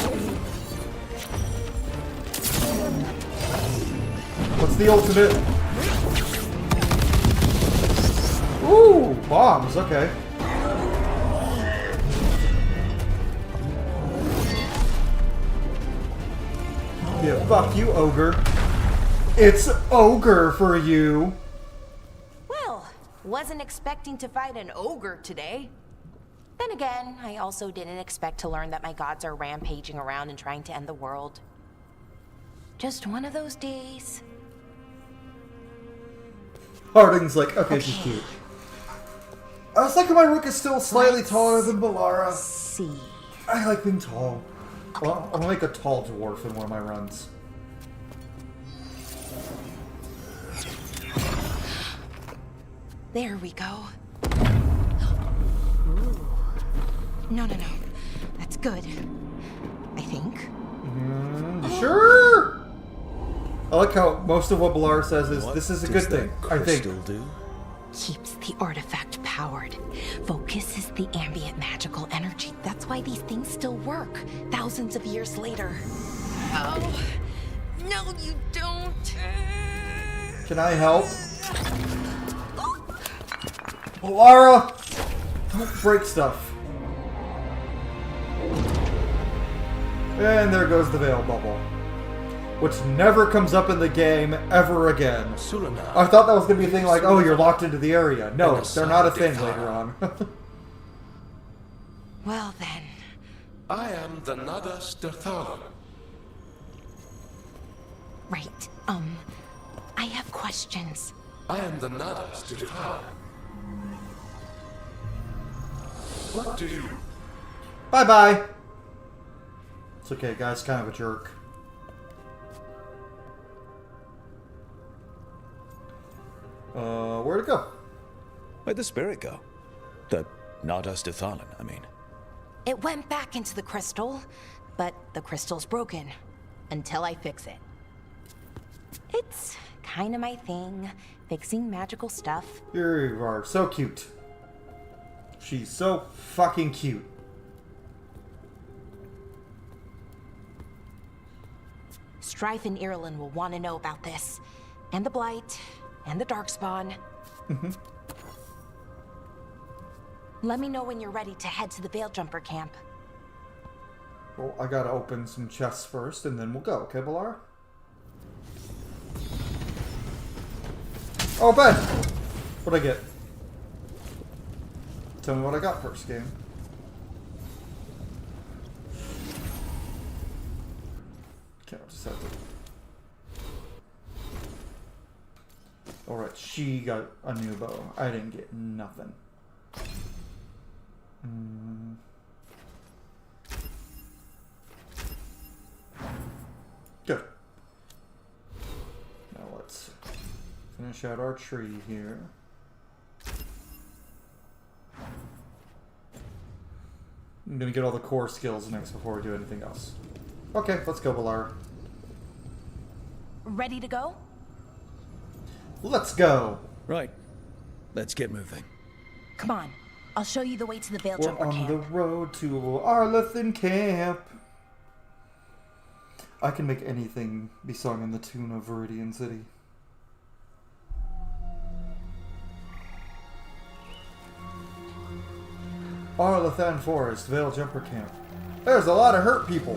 What's the ultimate? Ooh, bombs, okay. Yeah, fuck you, ogre. It's ogre for you. Well, wasn't expecting to fight an ogre today. Then again, I also didn't expect to learn that my gods are rampaging around and trying to end the world. Just one of those days. Harding's like, okay, she's cute. I was like, my rook is still slightly taller than Balara. See. I like being tall. Well, I'm gonna make a tall dwarf in one of my runs. There we go. Ooh. No. That's good. I think. Sure! I like how most of what Balara says is, this is a good thing, I think. Do? Keeps the artifact powered. Focuses the ambient magical energy. That's why these things still work, thousands of years later. Oh, no you don't. Can I help? Balara! Don't break stuff. And there goes the veil bubble. Which never comes up in the game ever again. I thought that was going to be a thing like, oh, you're locked into the area. No, they're not a thing later on. Well then. I am the Nadas Derthalan. Right, I have questions. I am the Nadas Derthalan. What do you... Bye-bye. It's okay, guy's kind of a jerk. Where'd it go? Where'd the spirit go? The Nadas Derthalan, I mean. It went back into the crystal, but the crystal's broken. Until I fix it. It's kind of my thing, fixing magical stuff. You are so cute. She's so fucking cute. Strife and Irulan will want to know about this. And the Blight, and the Darkspawn. Let me know when you're ready to head to the Veil Jumper camp. Well, I gotta open some chests first, and then we'll go. Okay, Balara? Oh, Ben! What'd I get? Tell me what I got first, game. Okay, I'll just have to... Alright, she got a new bow. I didn't get nothing. Good. Now let's finish out our tree here. I'm gonna get all the core skills next before we do anything else. Okay, let's go, Balara. Ready to go? Let's go! Right. Let's get moving. Come on. I'll show you the way to the Veil We're Jumper on camp. the road to Arlethan Camp. I can make anything be sung in the tune of Viridian City. Arlethan Forest, Veil Jumper Camp. There's a lot of hurt people.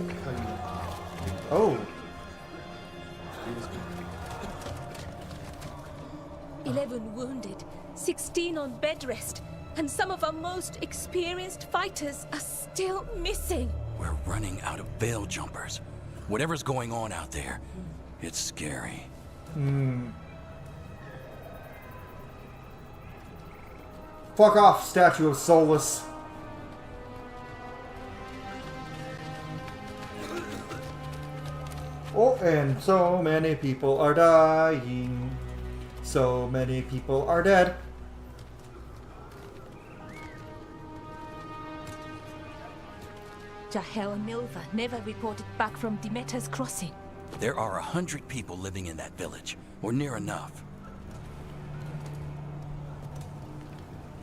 Oh. 11 wounded, 16 on bed rest, and some of our most experienced fighters are still missing. We're running out of veil jumpers. Whatever's going on out there, it's scary. Fuck off, Statue of Solus. Oh, and so many people are dying. So many people are dead. Jahel and Milva never reported back from Demeter's crossing. There are 100 people living in that village, or near enough.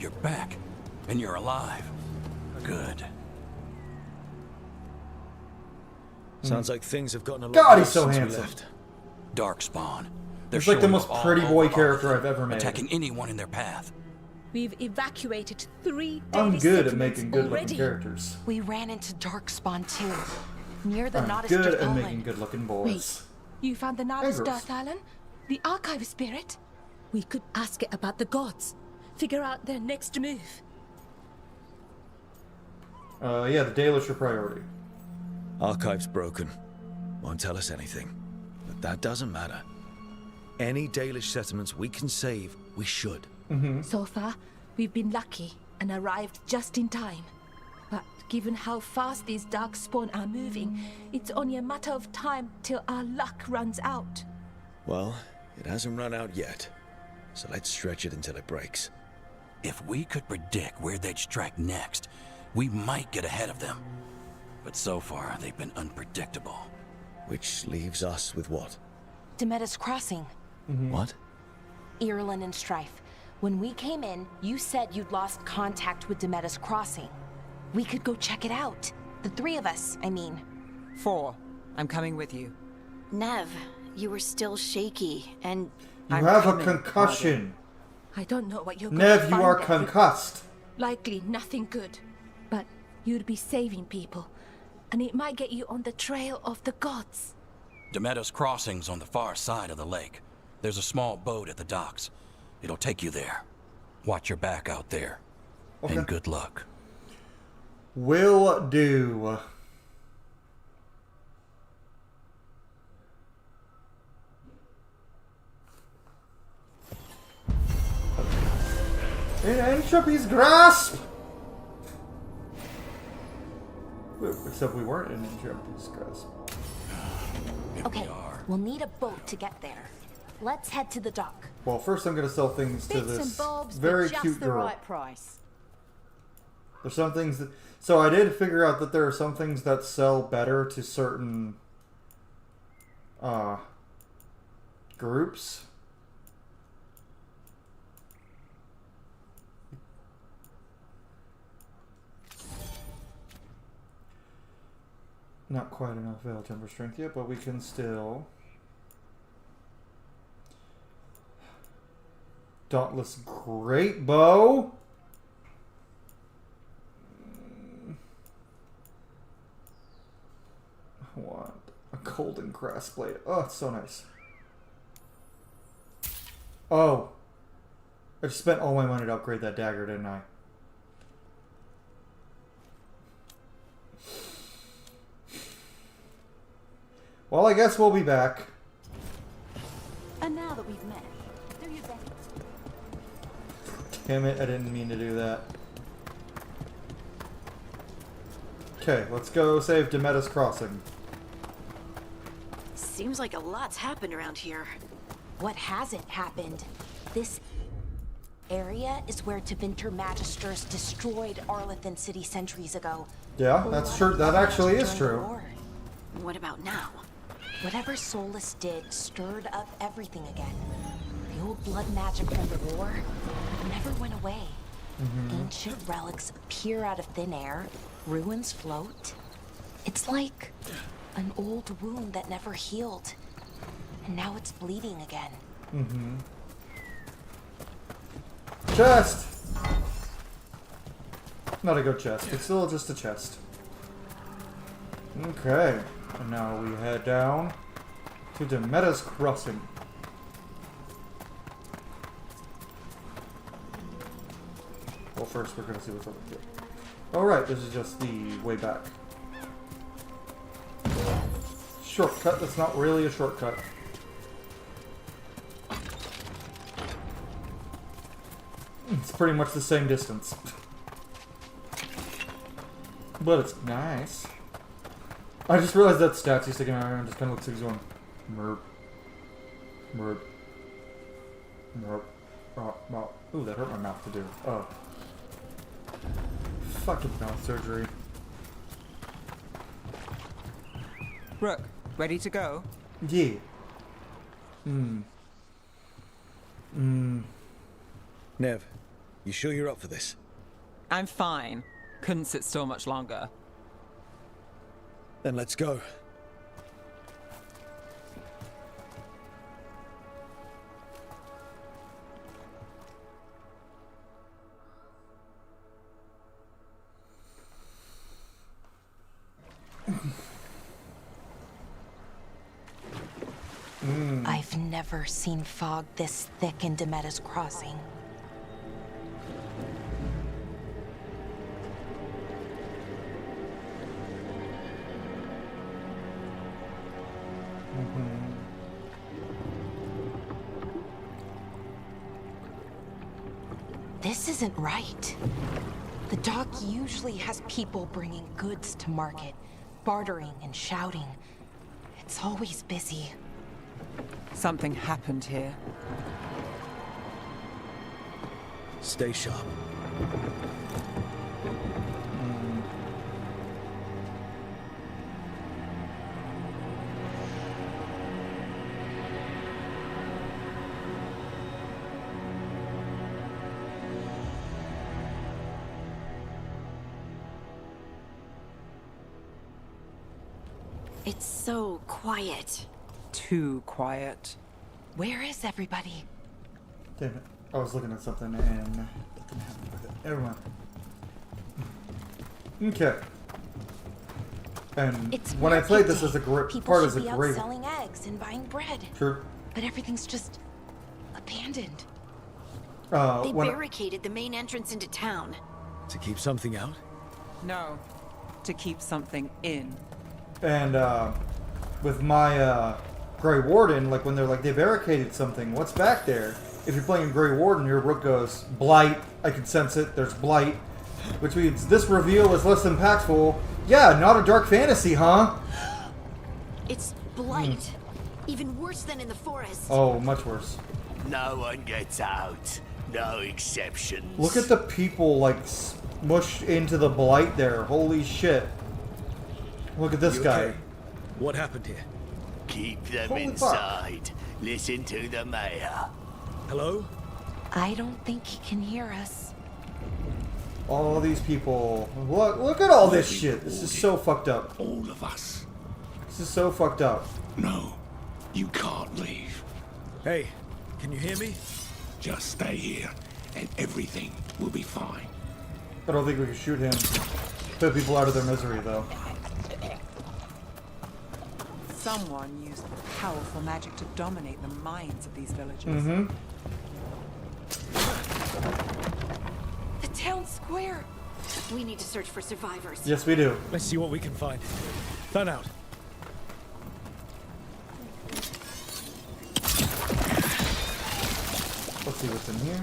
You're back, and you're alive. Good. Sounds like things have gotten a lot God, he's worse so since we handsome. left. Darkspawn. They're It's like the showing most up all pretty over boy Arthur, character I've ever made. attacking anyone in their path. We've evacuated 3 I'm daily good at settlements making good-looking already. characters. We ran into Darkspawn too, near the I'm Nodus good at Derthalan. making good-looking boys. Wait, you found the Nodus Egros. Derthalan? The archive spirit? We could ask it about the gods. Figure out their next move. Yeah, the Dalish are priority. Archive's broken. Won't tell us anything. But that doesn't matter. Any Dalish settlements we can save, we should. So far, we've been lucky and arrived just in time. But given how fast these darkspawn are moving, it's only a matter of time till our luck runs out. Well, it hasn't run out yet. So let's stretch it until it breaks. If we could predict where they'd strike next, we might get ahead of them. But so far, they've been unpredictable. Which leaves us with what? Demetis Crossing. What? Irulan and Strife. When we came in, you said you'd lost contact with Demetis Crossing. We could go check it out. The 3 of us, I mean. 4. I'm coming with you. Nev, you were still shaky, and You I'm have a coming, concussion. I don't know what you're going Nev, to you find are there. concussed. Likely nothing good. But you'd be saving people. And it might get you on the trail of the gods. Demetis Crossing's on the far side of the lake. There's a small boat at the docks. It'll take you there. Watch your back out there. Okay. And good luck. Will do. In Entropy's grasp! Except we weren't in Entropy's grasp. Okay, we'll need a boat to get there. Let's head to the dock. Well, first I'm gonna sell things to Bits this and bobs, very but just cute the girl. right price. There's some things that... So I did figure out that there are some things that sell better to certain... groups. Not quite enough veil temper strength yet, but we can still... Dauntless Great Bow. I want a golden grass blade. Oh, it's so nice. Oh. I just spent all my money to upgrade that dagger, didn't I? Well, I guess we'll be back. And now that we've met, do your best. Damn it, I didn't mean to do that. Okay, let's go save Demetis Crossing. seems like a lot's happened around here. What hasn't happened? This area is where Tevinter Magisters destroyed Arlathan City centuries ago. Yeah, that's true. That actually is true. What about now? Whatever Solus did stirred up everything again. The old blood magic from the war never went away. Ancient relics appear out of thin air, ruins float. It's like an old wound that never healed, and now it's bleeding again. Chest! Not a good chest. It's still just a chest. Okay. And now we head down to Demetis Crossing. Well, first we're going to see what's over here. Alright, this is just the way back. Shortcut that's not really a shortcut. It's pretty much the same distance. But it's nice. I just realized that stats he's sticking out and just kind of looks like he's going merp. Merp. Merp. Oh, ooh, that hurt my mouth to do. Oh. Fucking mouth surgery. Rook, ready to go? Yeah. Nev, you sure you're up for this? I'm fine. Couldn't sit still much longer. Then let's go. I've never seen fog this thick in Demetta's Crossing. This isn't right. The dock usually has people bringing goods to market, bartering and shouting. It's always busy. Something happened here. Stay sharp. It's so quiet. Too quiet. Where is everybody? Damn it. I was looking at something and nothing happened with it. Never mind. Okay. And It's when I played this market as a day. great People part should as a be out great selling eggs and buying bread. True. But everything's just abandoned. They when barricaded the main entrance into town. To keep something out? No. To keep something in. and with my Grey Warden, like when they're like they barricaded something, what's back there? If you're playing Grey Warden, your rook goes blight. I can sense it. There's blight, which means this reveal is less impactful. Yeah, not a dark fantasy, huh? It's blight. Even worse than in the forest. Oh, much worse. No one gets out. No exceptions. Look at the people like smushed into the blight there. Holy shit. Look at this guy. Okay? What happened here? Keep them Holy inside. Listen to the mayor. Hello? I don't think he can hear us. All these people. Look at all this shit. This is so fucked up. All of us. This is so fucked up. No, you can't leave. Hey, can you hear me? Just stay here, and everything will be fine. I don't think we can shoot him. Put people out of their misery, though. Someone used powerful magic to dominate the minds of these villagers. Mm-hmm. The town square. We need to search for survivors. Yes, we do. Let's see what we can find. Fan out. Let's see what's in here.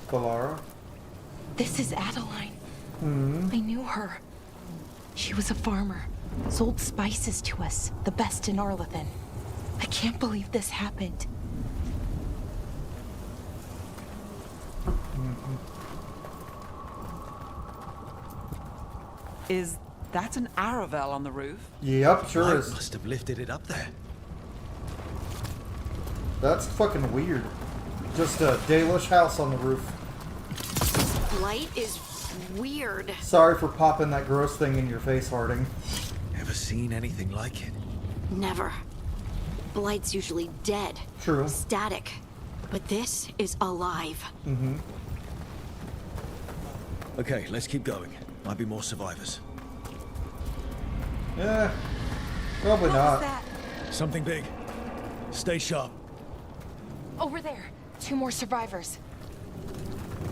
Valara. This is Adeline. Hmm. I knew her. She was a farmer. Sold spices to us, the best in Arlathan. I can't believe this happened. Is that an Aravel on the roof? Yep, sure Light is. must have lifted it up there. That's fucking weird. Just a Dalish house on the roof. Blight is weird. Sorry for popping that gross thing in your face, Harding. Ever seen anything like it? Never. Blight's usually dead. True. Static. But this is alive. Mm-hmm. Okay, let's keep going. Might be more survivors. Yeah. Probably What not. was that? Something big. Stay sharp. Over there. 2 more survivors.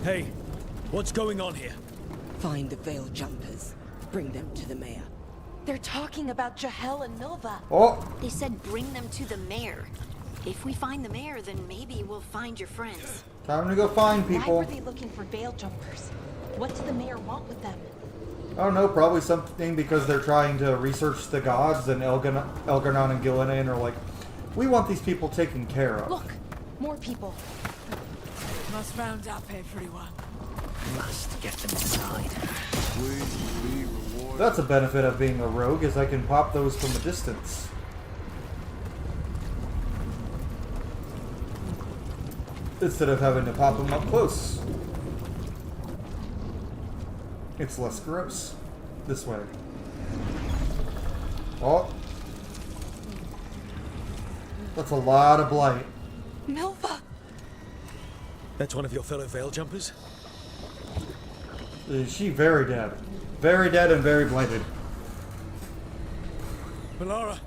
Hey, what's going on here? Find the veil jumpers. Bring them to the mayor. They're talking about Jahel and Milva. Oh, They said bring them to the mayor. If we find the mayor, then maybe we'll find your friends. time to go find Why people. were they looking for veil jumpers? What did the mayor want with them? I don't know, probably something because they're trying to research the gods, and Elgar'nan and Ghilan'nain are like, we want these people taken care of. Look, more people. Must round up everyone. Must get them inside. That's a benefit of being a rogue, is I can pop those from a distance. Instead of having to pop them up close. It's less gross. This way. Oh. That's a lot of blight. Milva! That's one of your fellow Veil Jumpers? Is she very dead? Very dead and very blighted. Melara!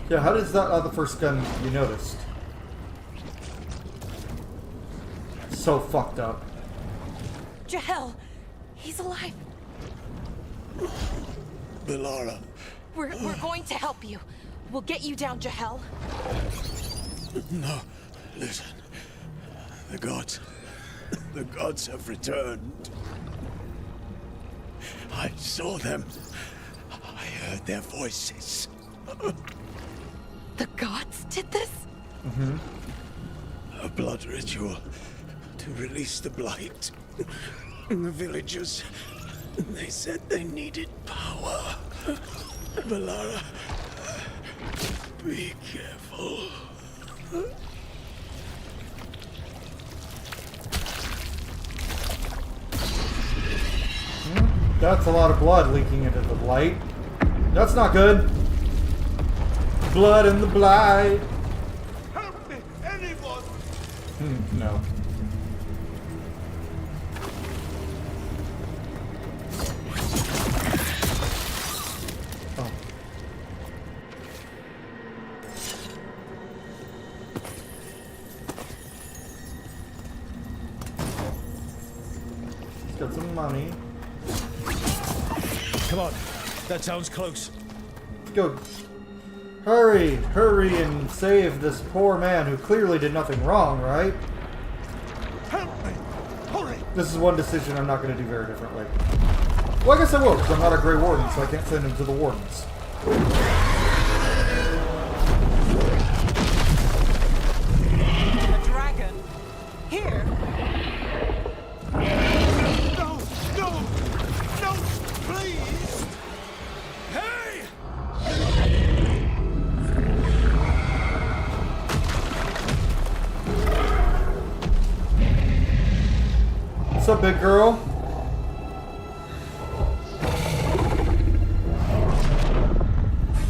Yeah, how does that the first gun you noticed? So fucked up. Jahel, he's alive. Melara. We're going to help you. We'll get you down, Jahel. No, listen. The gods have returned. I saw them. I heard their voices. The gods did this? Mm-hmm. A blood ritual to release the blight. The villagers, they said they needed power. Melara, be careful. That's a lot of blood leaking into the blight. That's not good. Blood in the blight. Help me, anyone! No. Oh. Let's get some money. Come on, that sounds close. Go. Hurry, hurry and save this poor man who clearly did nothing wrong, right? Help me! Hurry! This is one decision I'm not going to do very differently. Well, I guess I will, because I'm not a Grey Warden, so I can't send him to the Wardens. A dragon? Here? No! No! No! Please! Hey! What's up, big girl?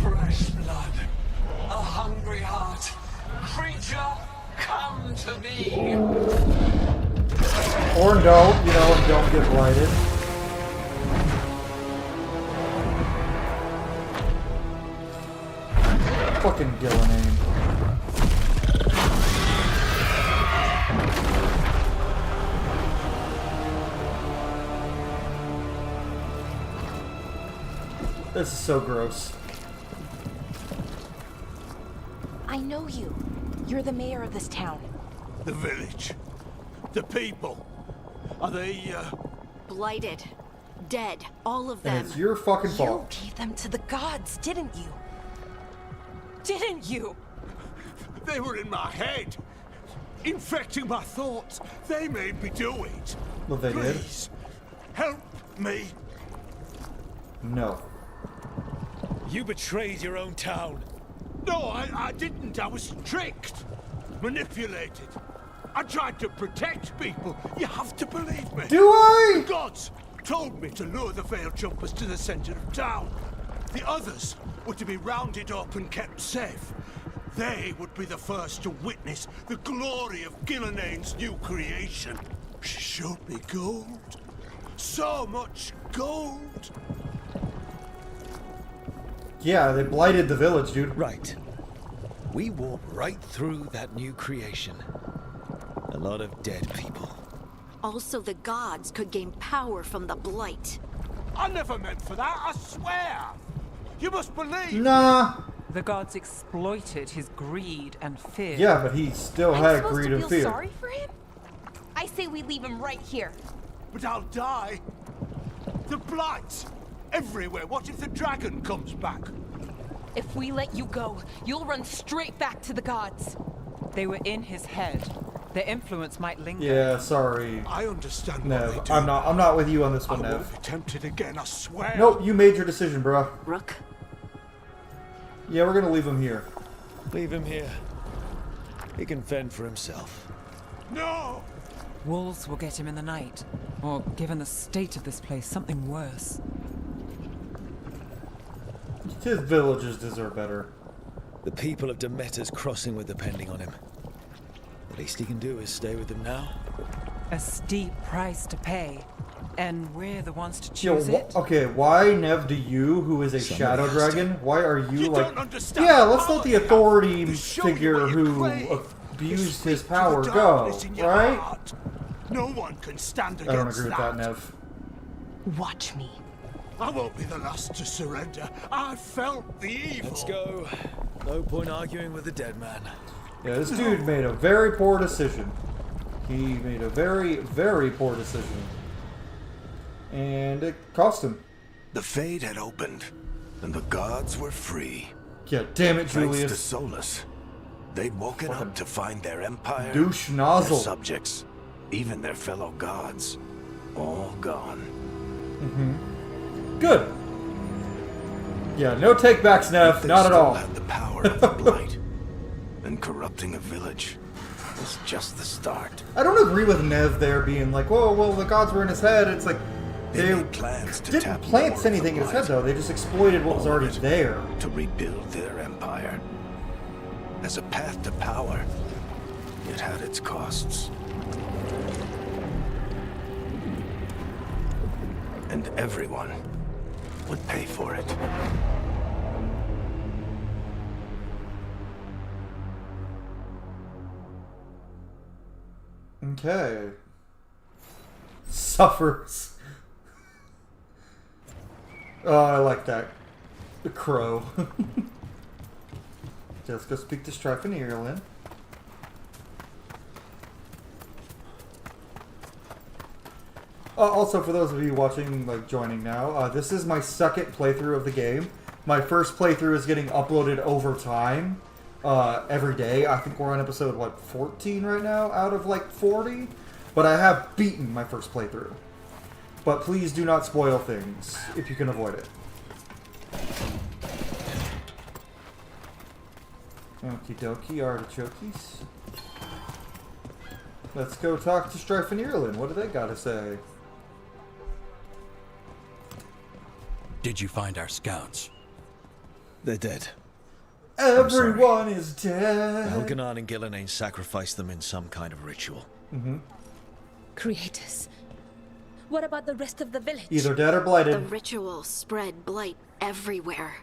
Fresh blood, a hungry heart. Creature, come to me. Or don't, you know, and don't get blighted. Fucking Ghilan'nain. This is so gross. I know you. You're the mayor of this town. The village. The people. Are they, Blighted. Dead. All of them. And it's your fucking fault. You gave them to the gods, didn't you? Didn't you? They were in my head. Infecting my thoughts. They made me do it. Well, they did. Please, help me. No. You betrayed your own town. No, I didn't. I was tricked. Manipulated. I tried to protect people. You have to believe me. Do I? The gods told me to lure the Veil Jumpers to the center of town. The others were to be rounded up and kept safe. They would be the first to witness the glory of Ghilan'nain's new creation. She showed me gold. So much gold. Yeah, they blighted the village, dude. Right. We walked right through that new creation. A lot of dead people. Also, the gods could gain power from the blight. I never meant for that, I swear. You must believe. Nah. The gods exploited his greed and fear. Yeah, but he still had greed and feel fear. sorry for him? I say we leave him right here. But I'll die. The blight. Everywhere. What if the dragon comes back? If we let you go, you'll run straight back to the gods. They were in his head. Their influence might linger. Yeah, sorry. I understand Nev, what they do. I'm not with you on this one, I Nev. won't be tempted again, I swear. Nope, you made your decision, bro. Rook? Yeah, we're gonna leave him here. Leave him here. He can fend for himself. No! Wolves will get him in the night. Or, given the state of this place, something worse. His villages deserve better. The people of Demeter's Crossing were depending on him. The least he can do is stay with them now. A steep price to pay. And we're the ones to Yo, choose it? okay, why, Nev, do you, who is a shadow dragon, why are you like... understand Yeah, let's let the authority to show you figure what you who crave. abused You his speak power to the go, darkness in your right? heart. No one can stand against I don't agree with that, Nev. Watch me. I won't be the last to surrender. I felt the evil. Let's go. No point arguing with the dead man. Yeah, this dude made a very poor decision. He made a very, very poor decision. And it cost him. The Fade had opened, and the gods were free. Yeah, damn it, Thanks Julius. to Solus, they'd woken up to find their empire, Douche their nozzle. subjects, even their fellow gods, all gone. Good. Yeah, no takebacks, Nev. They Not at still all. had the power of the blight, and corrupting a village was just the start. I don't agree with Nev there being like, whoa, well, the gods were in his head. It's like, they made plans to didn't tap plant more of anything the in his head, blight. though. They just exploited what was All of already it there. to rebuild their empire. As a path to power, it had its costs. And everyone would pay for it. Okay. Suffers. Oh, I like that. The crow. Let's go speak to Fen'Harel. Also, for those of you watching, like, joining now, this is my second playthrough of the game. My first playthrough is getting uploaded over time, every day. I think we're on episode, what, 14 right now, out of, like, 40? But I have beaten my first playthrough. But please do not spoil things, if you can avoid it. Okie dokie, artichokes. Let's go talk to Fen'Harel. What do they gotta say? Did you find our scouts? They're dead. Everyone is dead. Elgar'nan and Ghilan'nain sacrificed them in some kind of ritual. Creators. What about the rest of the village? Either dead or The blighted. ritual spread blight everywhere.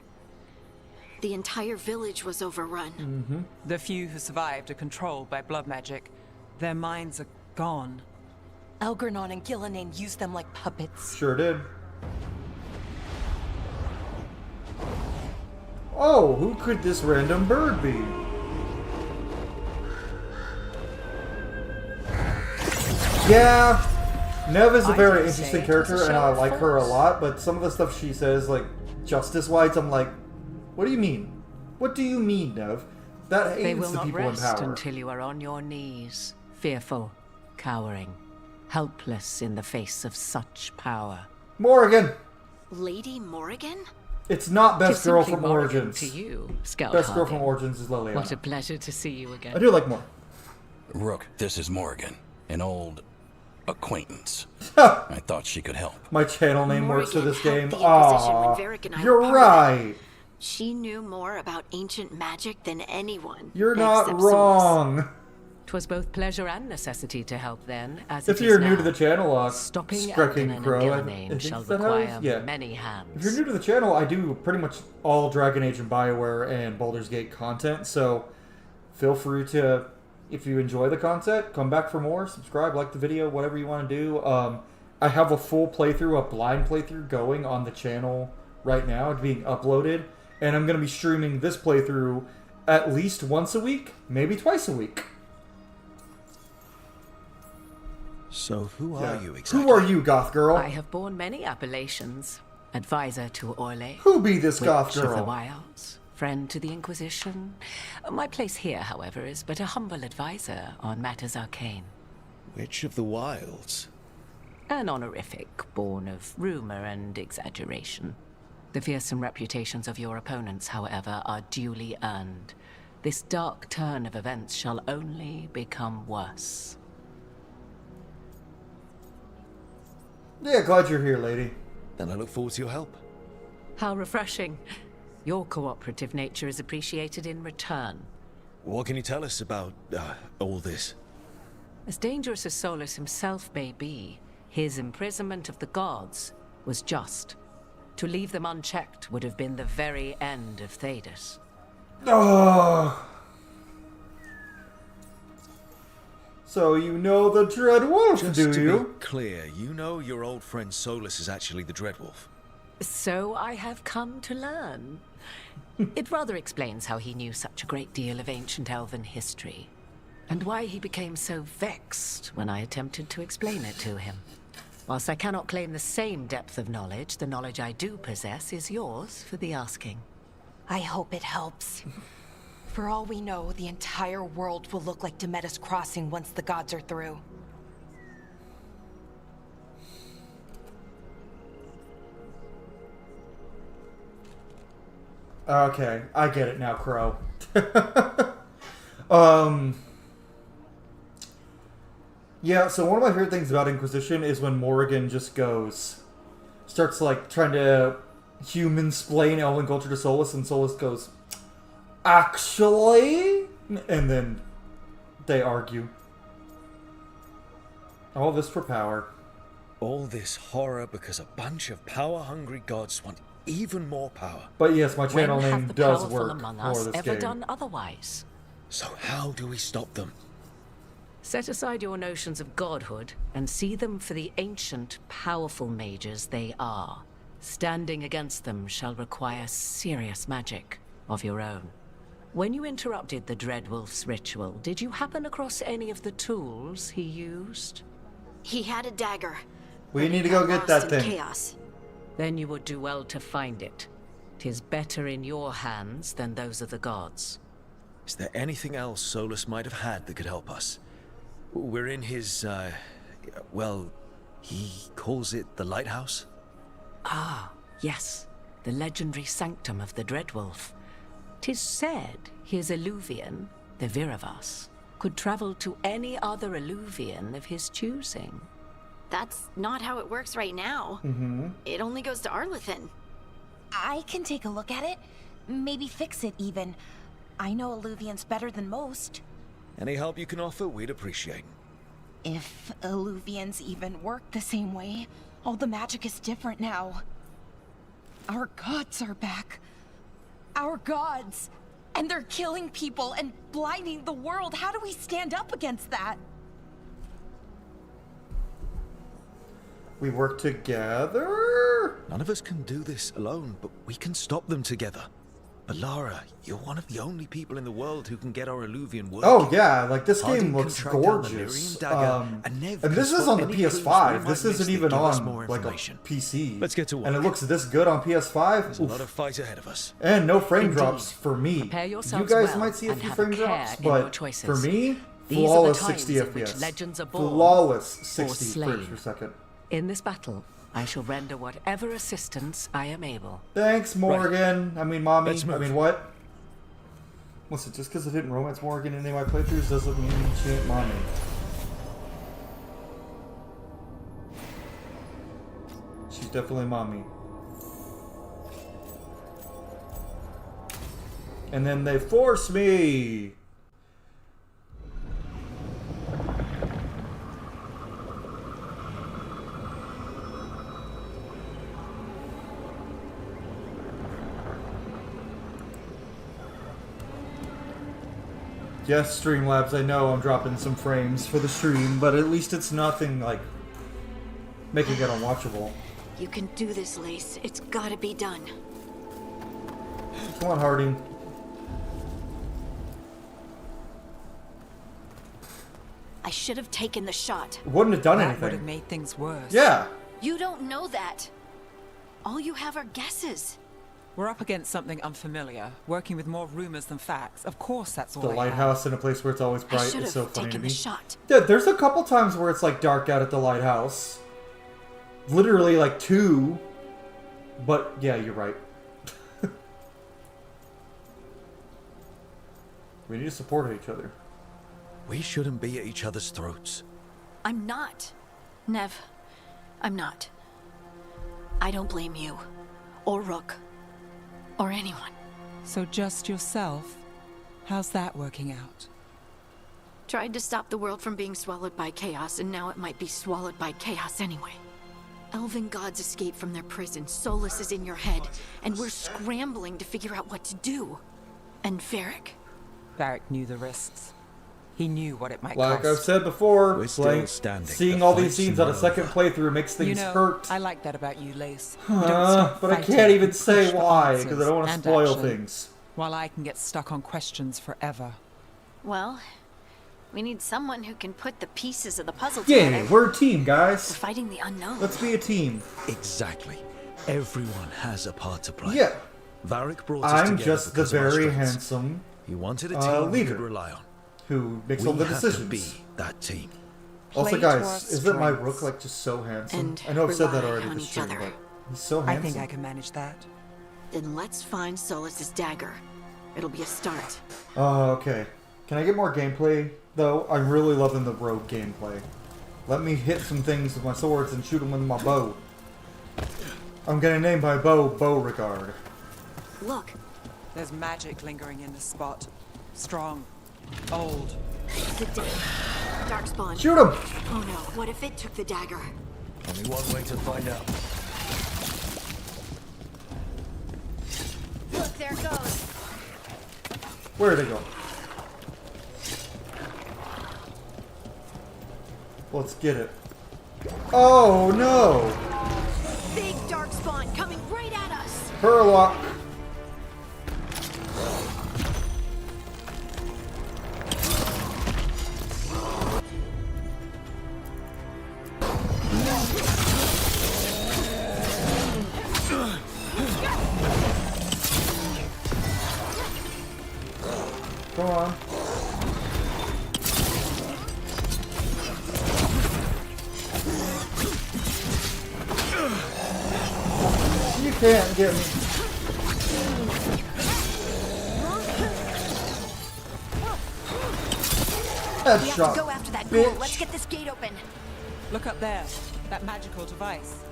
The entire village was overrun. The few who survived are controlled by blood magic. Their minds are gone. Elgar'nan and Ghilan'nain used them like puppets. Sure did. Oh, who could this random bird be? Yeah, Nev is a very interesting character, and I like her a lot, but some of the stuff she says, like, justice-wise, I'm like, what do you mean? What do you mean, Nev? That They aids will the not people in rest power. until you are on your knees, fearful, cowering, helpless in the face of such power. Morrigan! Lady Morrigan? It's not Best Tis Girl simply from Morrigan Origins. to you, Scout Best Girl from Harding. Origins is Liliana. What a pleasure to see you again. I do like more. Rook, this is Morrigan, an old acquaintance. I thought she could help. My channel name works for Morrigan this helped game. the Inquisition when Aww, Varric and I you're were part of it. right. She knew more about ancient magic than anyone. You're not except Solus. wrong. 'Twas both pleasure and necessity to help then, as If it you're is new now. to the channel, Stopping Screeching Elgar'nan Crow, and I Ghilan'nain think shall that's how it is? require Yeah. many hands. If you're new to the channel, I do pretty much all Dragon Age and BioWare and Baldur's Gate content, so feel free to, if you enjoy the content, come back for more, subscribe, like the video, whatever you want to do. I have a full playthrough, a blind playthrough going on the channel right now. It's being uploaded, and I'm going to be streaming this playthrough at least once a week, maybe twice a week. So who are Yeah. you exactly? Who are you, goth girl? I have borne many appellations. Advisor to Orlais. Who be this goth Witch of the girl? Wilds. Friend to the Inquisition. My place here, however, is but a humble advisor on matters arcane. Witch of the Wilds. An honorific born of rumor and exaggeration. The fearsome reputations of your opponents, however, are duly earned. This dark turn of events shall only become worse. Yeah, glad you're here, lady. Then I look forward to your help. How refreshing. Your cooperative nature is appreciated in return. What can you tell us about all this? As dangerous as Solus himself may be, his imprisonment of the gods was just. To leave them unchecked would have been the very end of Thedas. Oh. So you know the Dreadwolf, do you? Just to be clear, you know your old friend Solus is actually the Dreadwolf. So I have come to learn. It rather explains how he knew such a great deal of ancient elven history, and why he became so vexed when I attempted to explain it to him. Whilst I cannot claim the same depth of knowledge, the knowledge I do possess is yours for the asking. I hope it helps. For all we know, the entire world will look like Demetus Crossing once the gods are through. Okay, I get it now, Crow. Yeah, so one of my favorite things about Inquisition is when Morrigan just starts like trying to human-splain elven culture to Solus, and Solus goes, actually? And then they argue. All this for power. All this horror because a bunch of power-hungry gods want even more power. But yes, my channel When name have the does powerful work among for us this ever game. done otherwise? So how do we stop them? Set aside your notions of godhood and see them for the ancient, powerful mages they are. Standing against them shall require serious magic of your own. When you interrupted the Dreadwolf's ritual, did you happen across any of the tools he used? He had a dagger. We but need it to go got get lost that in thing. Chaos. Then you would do well to find it. 'Tis better in your hands than those of the gods. Is there anything else Solus might have had that could help us? We're in his, well, he calls it the lighthouse? Ah, yes. The legendary sanctum of the Dreadwolf. 'Tis said his Eluvian, the Viravas, could travel to any other Eluvian of his choosing. That's not how it works right now. It only goes to Arlethan. I can take a look at it. Maybe fix it, even. I know Eluvians better than most. Any help you can offer, we'd appreciate. If Eluvians even work the same way, all the magic is different now. Our gods are back. Our gods! And they're killing people and blinding the world. How do we stand up against that? We work together? None of us can do this alone, but we can stop them together. Alara, you're one of the only people in the world who can get our Eluvian working. Oh yeah, like this Hardin game can looks track down the gorgeous. Miriam dagger, and Nev And this can is spot on the any clues PS5. we This might miss isn't that even give us on more like a information. PC. Let's get to And it work. looks this good on PS5. There's a lot of fight ahead of us. And no frame Indeed. drops for me. Prepare You yourselves guys well might see a and few have frame care drops, in your but choices. for me, These are the flawless times 60 in which FPS. legends are born Flawless or 60 slain. frames per second. In this battle, I shall render whatever assistance I am able. Thanks, Morgan. I mean, Mommy. Let's I move. mean, what? Listen, just because I didn't romance Morgan in any of my playthroughs doesn't mean she ain't Mommy. She's definitely Mommy. And then they force me! Yes, Streamlabs, I know I'm dropping some frames for the stream, but at least it's nothing like making it unwatchable. You can do this, Lace. It's gotta be done. Come on, Harding. I should have taken the shot. It wouldn't have done That would have anything. made things worse. Yeah. You don't know that. All you have are guesses. We're up against something unfamiliar, working with more rumors than facts. Of course, that's all The I have. lighthouse in a place where it's always I bright should is so have funny to taken me. the shot. Yeah, there's a couple times where it's like dark out at the lighthouse. Literally like 2. But yeah, you're right. We need to support each other. We shouldn't be at each other's throats. I'm not. Nev, I'm not. I don't blame you. Or Rook. Or anyone. So just yourself? How's that working out? Tried to stop the world from being swallowed by chaos, and now it might be swallowed by chaos anyway. Elven gods escaped from their prison, Solus is in your head, and we're scrambling to figure out what to do. And Varric? Varric knew the risks. He knew what it might Like cost. I've said before, We're still like, standing. seeing The all these fight's scenes on a not second over. playthrough makes things You know, hurt. I like that about you, Lace. You don't stop But I fighting, can't even you say push for why, answers because I don't want to and spoil action, things. While I can get stuck on questions forever. Well, we need someone who can put the pieces of the puzzle Yeah, together. we're a team, guys. We're fighting the unknown. Let's be a team. Exactly. Everyone has a part to play. Yeah. Varric brought us I'm together just the because of our very strengths. handsome He wanted a team he leader could rely on. who makes We all the have decisions. to be that team. Also, Play to our guys, isn't my strengths. Rook like just so handsome? And I know I've said that rely already on this each stream, other. but he's so I handsome. think I can manage that. Then let's find Solus's dagger. It'll be a start. Oh, okay. Can I get more gameplay, though? I'm really loving the rogue gameplay. Let me hit some things with my swords and shoot them with my bow. I'm gonna name my bow Beauregard. Look. There's magic lingering in this spot. Strong. Old. The Darkspawn. Shoot him! Oh no, what if it took the dagger? Only one way to find out. Look, there it goes. Where'd it go? Let's get it. Oh no! Big Darkspawn coming right at us. Hurlock! Come on. You can't get me. We have Headshot. to go after that ghoul. Bitch. Let's get this gate open. Look up there. That magical device.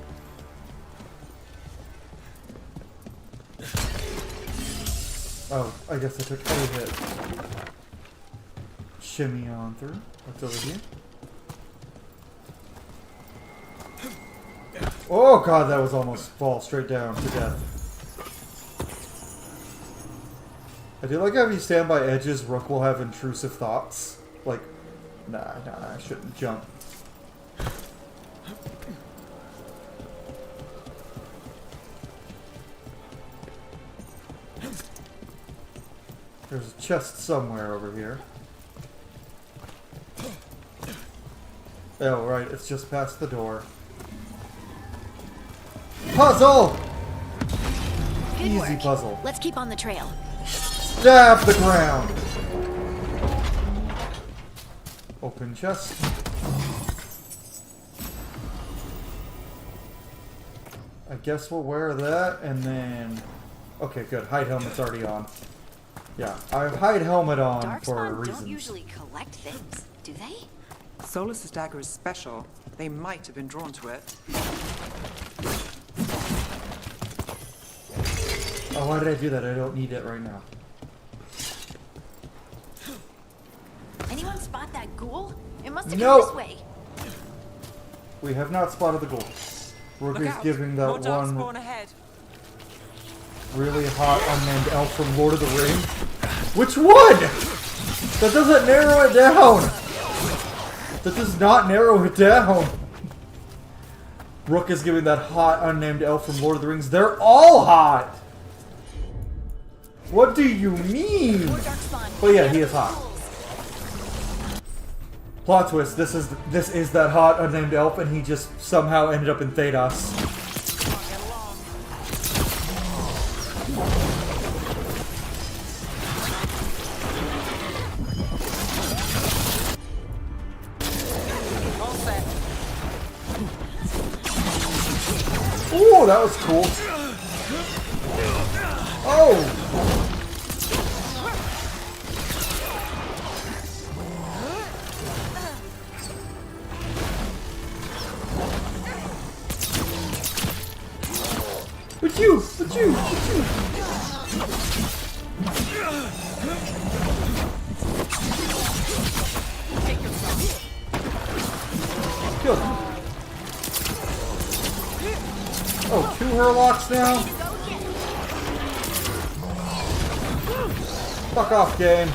Oh, I guess I took a hit. Shimmy on through. What's over here? Oh god, that was almost fall straight down to death. I do like how if you stand by edges, Rook will have intrusive thoughts. Like, nah, I shouldn't jump. There's a chest somewhere over here. Oh, right, it's just past the door. Puzzle! Good Easy work. puzzle. Let's keep on the trail. Stab the ground! Open chest. I guess we'll wear that and then... Okay, good. Hide helmet's already on. Yeah, I have hide helmet on for a Darkspawn reason. don't usually collect things, do they? Solus's dagger is special. They might have been drawn to it. Oh, why did I do that? I don't need it right now. Anyone spot that ghoul? It must have No. come this way. We have not spotted the ghoul. Rook is giving that More dark one spawn ahead. really hot unnamed elf from Lord of the Rings. Which one? That doesn't narrow it down. That does not narrow it down. Rook is giving that hot unnamed elf from Lord of the Rings. They're all hot. What do you mean? But yeah, he is hot. Plot twist, this is that hot unnamed elf and he just somehow ended up in Thedas. Ooh, that was cool. Oh! But you! Killed him. Oh, 2 Hurlocks now? Fuck off, game.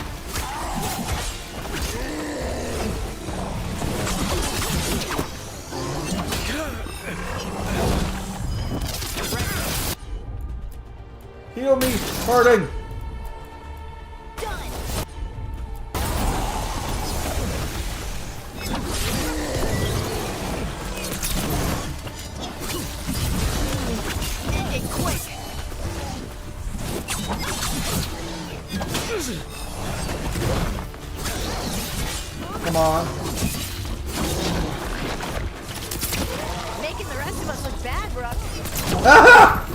Heal me, Harding! Come on. Making the rest of us look bad, Rook. Ah!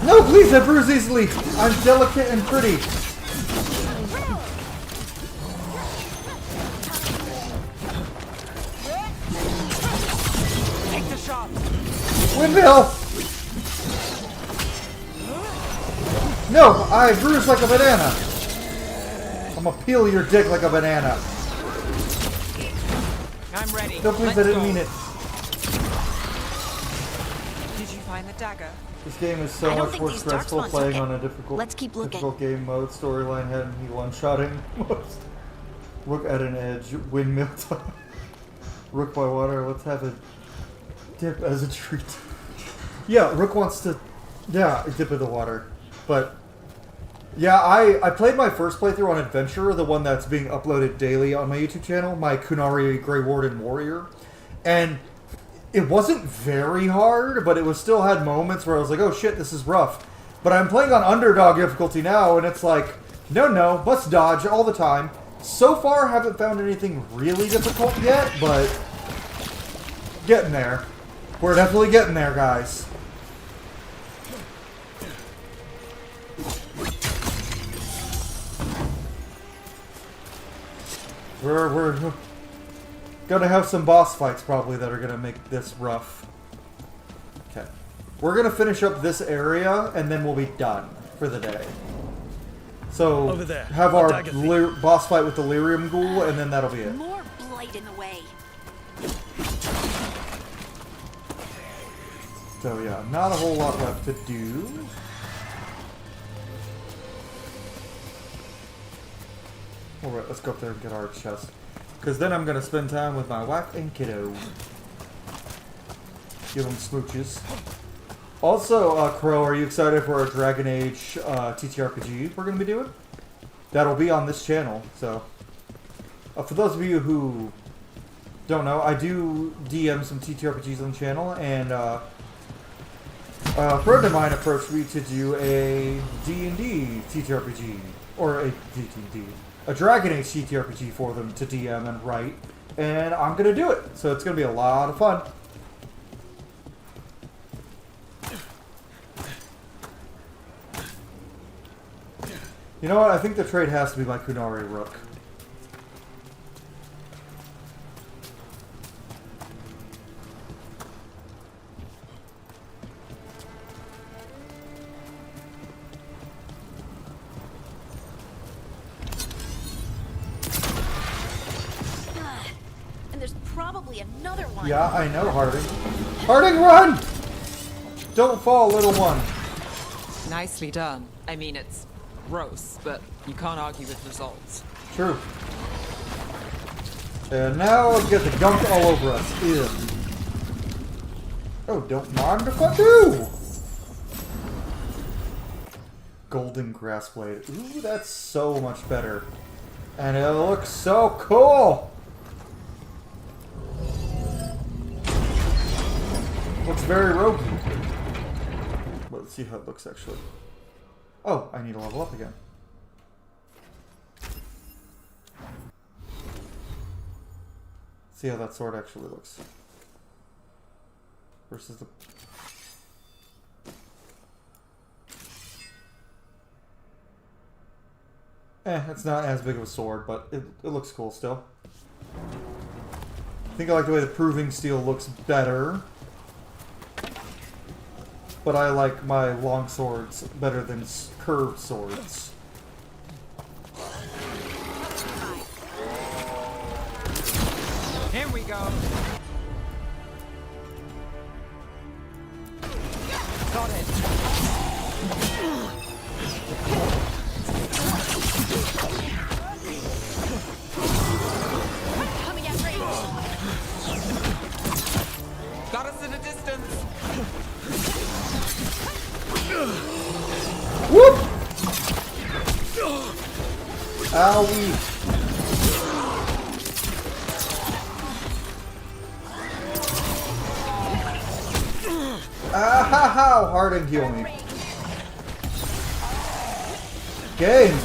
No, please, I bruise easily. I'm delicate and pretty. Take the shot. Windmill! No, I bruise like a banana. I'm gonna peel your dick like a banana. I'm ready. No, please, Let's I didn't go. mean it. Did you find the dagger? This game is so I don't much think more these stressful dark spots playing are on a difficult, Let's keep looking. difficult game mode. Storyline had me one-shotting most. Rook at an edge, windmill time. Rook by water, let's have a dip as a treat. Yeah, Rook wants to, yeah, dip in the water. But, yeah, I played my first playthrough on Adventure, the one that's being uploaded daily on my YouTube channel, my Kunari Grey Warden Warrior. And it wasn't very hard, but it was still had moments where I was like, oh shit, this is rough. But I'm playing on underdog difficulty now, and it's like, no, must dodge all the time. So far, haven't found anything really difficult yet, but getting there. We're definitely getting there, guys. We're gonna have some boss fights probably that are gonna make this rough. Okay. We're gonna finish up this area and then we'll be done for the day. So Over there. have our boss fight with the Lyrium Ghoul and then that'll be it. More blight in the way. So yeah, not a whole lot left to do. Alright, let's go up there and get our chest. Because then I'm going to spend time with my wife and kiddo. Give them smooches. Also, Crow, are you excited for our Dragon Age TTRPG we're going to be doing? That'll be on this channel, so... for those of you who don't know, I do DM some TTRPGs on the channel, and a friend of mine approached me to do a D&D TTRPG, or a D&D. A Dragon Age TTRPG for them to DM and write, and I'm gonna do it. So it's gonna be a lot of fun. You know what? I think the trade has to be my Kunari Rook. Another one. Yeah, I know, Harding. Harding, run! Don't fall, little one. Nicely done. I mean, it's gross, but you can't argue with results. True. And now get the gunk all over us. Ew. Oh, don't mind if I do! Golden grass blade. Ooh, that's so much better. And it looks so cool! Looks very roguey. Well, let's see how it looks actually. Oh, I need to level up again. See how that sword actually looks. Versus the... it's not as big of a sword, but it looks cool still. I think I like the way the proving steel looks better. But I like my long swords better than curved swords. Got it. Coming at range. Got us in a distance. Whoop! Owie. Ah ha ha! Harding, heal me. Game.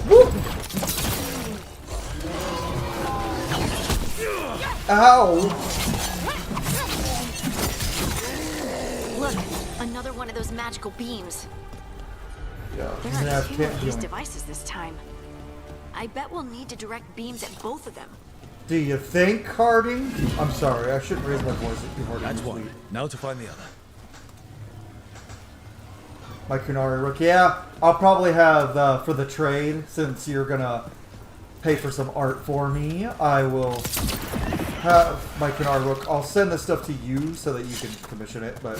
Whoop! Ow! Look, another one of those magical beams. Yeah, There are two can't of heal these me. devices this time. I bet we'll need to direct beams at both of them. Do you think, Harding? I'm sorry, I shouldn't raise my voice at you, Harding. That's this one. week. Now to find the other. My Kunari Rook. Yeah, I'll probably have, for the trade, since you're gonna pay for some art for me, I will have my Kunari Rook. I'll send this stuff to you so that you can commission it, but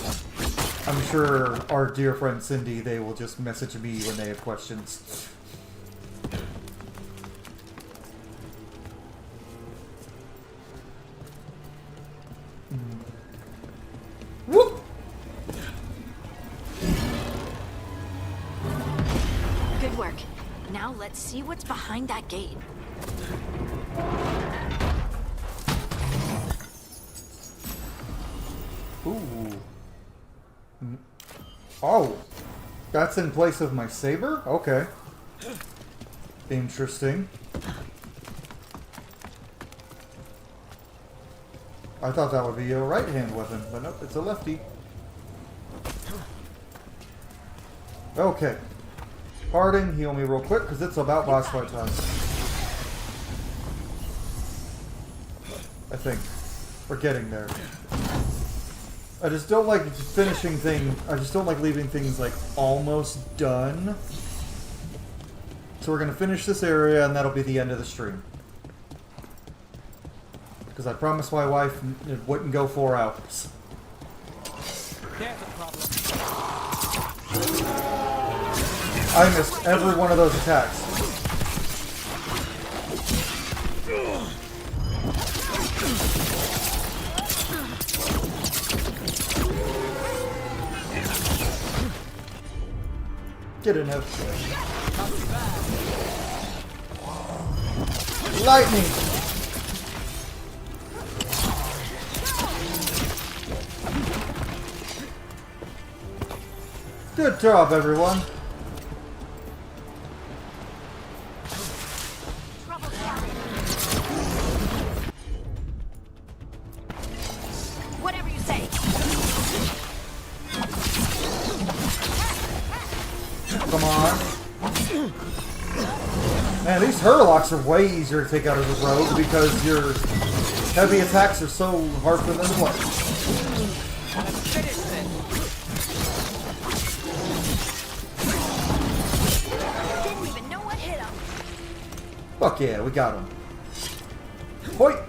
I'm sure our dear friend Cindy, they will just message me when they have questions. Whoop! Good work. Now let's see what's behind that gate. Ooh. Oh. That's in place of my saber? Okay. Interesting. I thought that would be a right-hand weapon, but nope, it's a lefty. Okay. Harding, heal me real quick, because it's about boss fight time. I think. We're getting there. I just don't like finishing things. I just don't like leaving things, like, almost done. So we're going to finish this area, and that'll be the end of the stream. Because I promised my wife it wouldn't go 4 hours. There's a problem. I missed every one of those attacks. Get in there. Lightning! Good job, everyone. Whatever you say. Come on. Man, these hurlocks are way easier to take out as a rogue because your heavy attacks are so hard for them to block. Didn't even know what hit him. Fuck yeah, we got him. Hoit!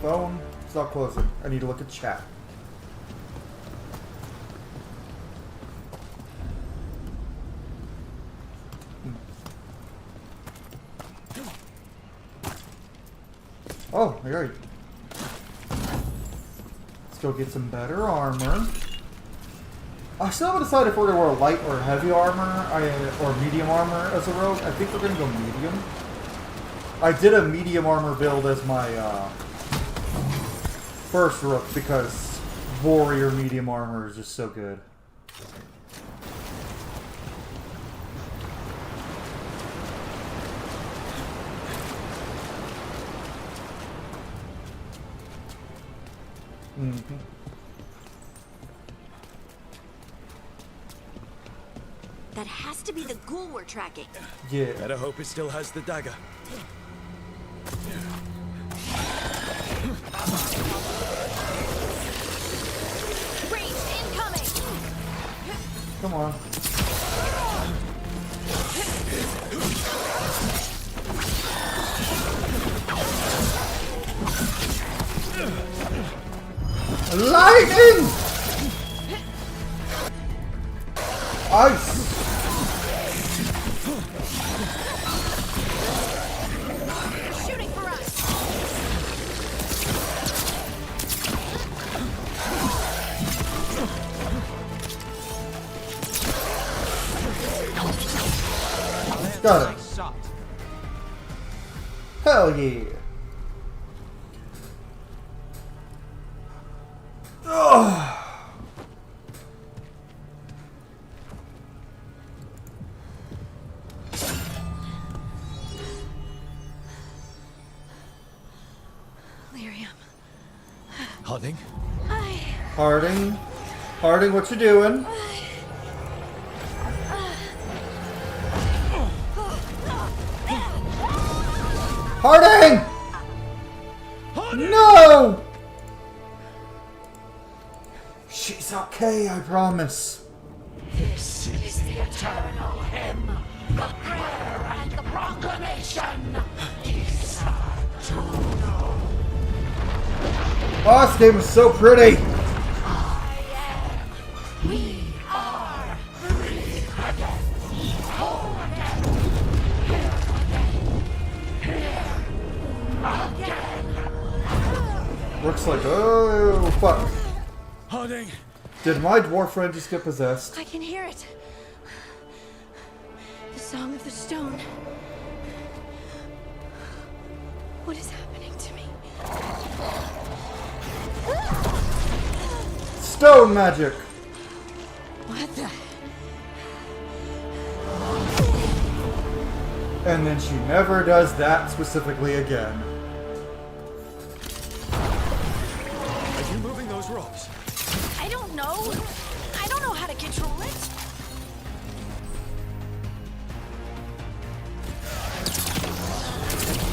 Phone, stop closing. I need to look at chat. Oh, alright. Let's go get some better armor. I still haven't decided if we're going to wear light or heavy armor, or medium armor as a rogue. I think we're going to go medium. I did a medium armor build as my first rook because warrior medium armor is just so good. Mm-hmm. That has to be the ghoul we're tracking. Yeah. Better hope it still has the dagger. Range incoming! Come on. Lightning! Ice! Shooting for us. Got it. Hell yeah. Ugh. Lyrium. Harding? Harding. Harding, what you doing? Harding! No! She's okay, I promise. This is the eternal hymn, the prayer and the proclamation. Deserve to know. Oh, this game is so pretty. We are free again. Whole again. Here again. Looks like, oh, fuck. Harding! Did my dwarf friend just get possessed? I can hear it. The song of the stone. What is happening to me? Stone magic! What the? And then she never does that specifically again. Are you moving those rocks? I don't know. I don't know how to control it.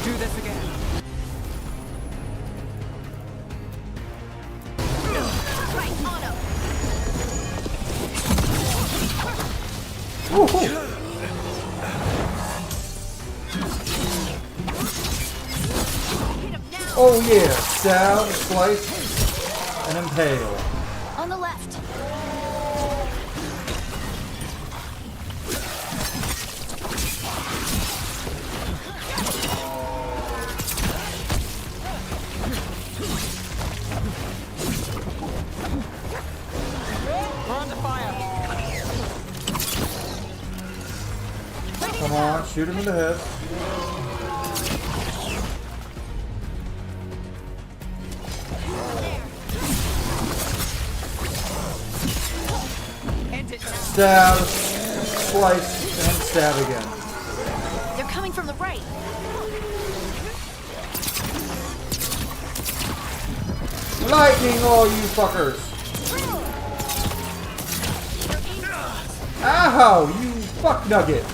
Do this again. Right, Otto. Oh yeah, stab, slice, and impale. On the left. We're under fire. Come on, shoot him in the head. Stab, slice, and stab again. They're coming from the right. Lightning, all you fuckers! Ow, you fuck nugget!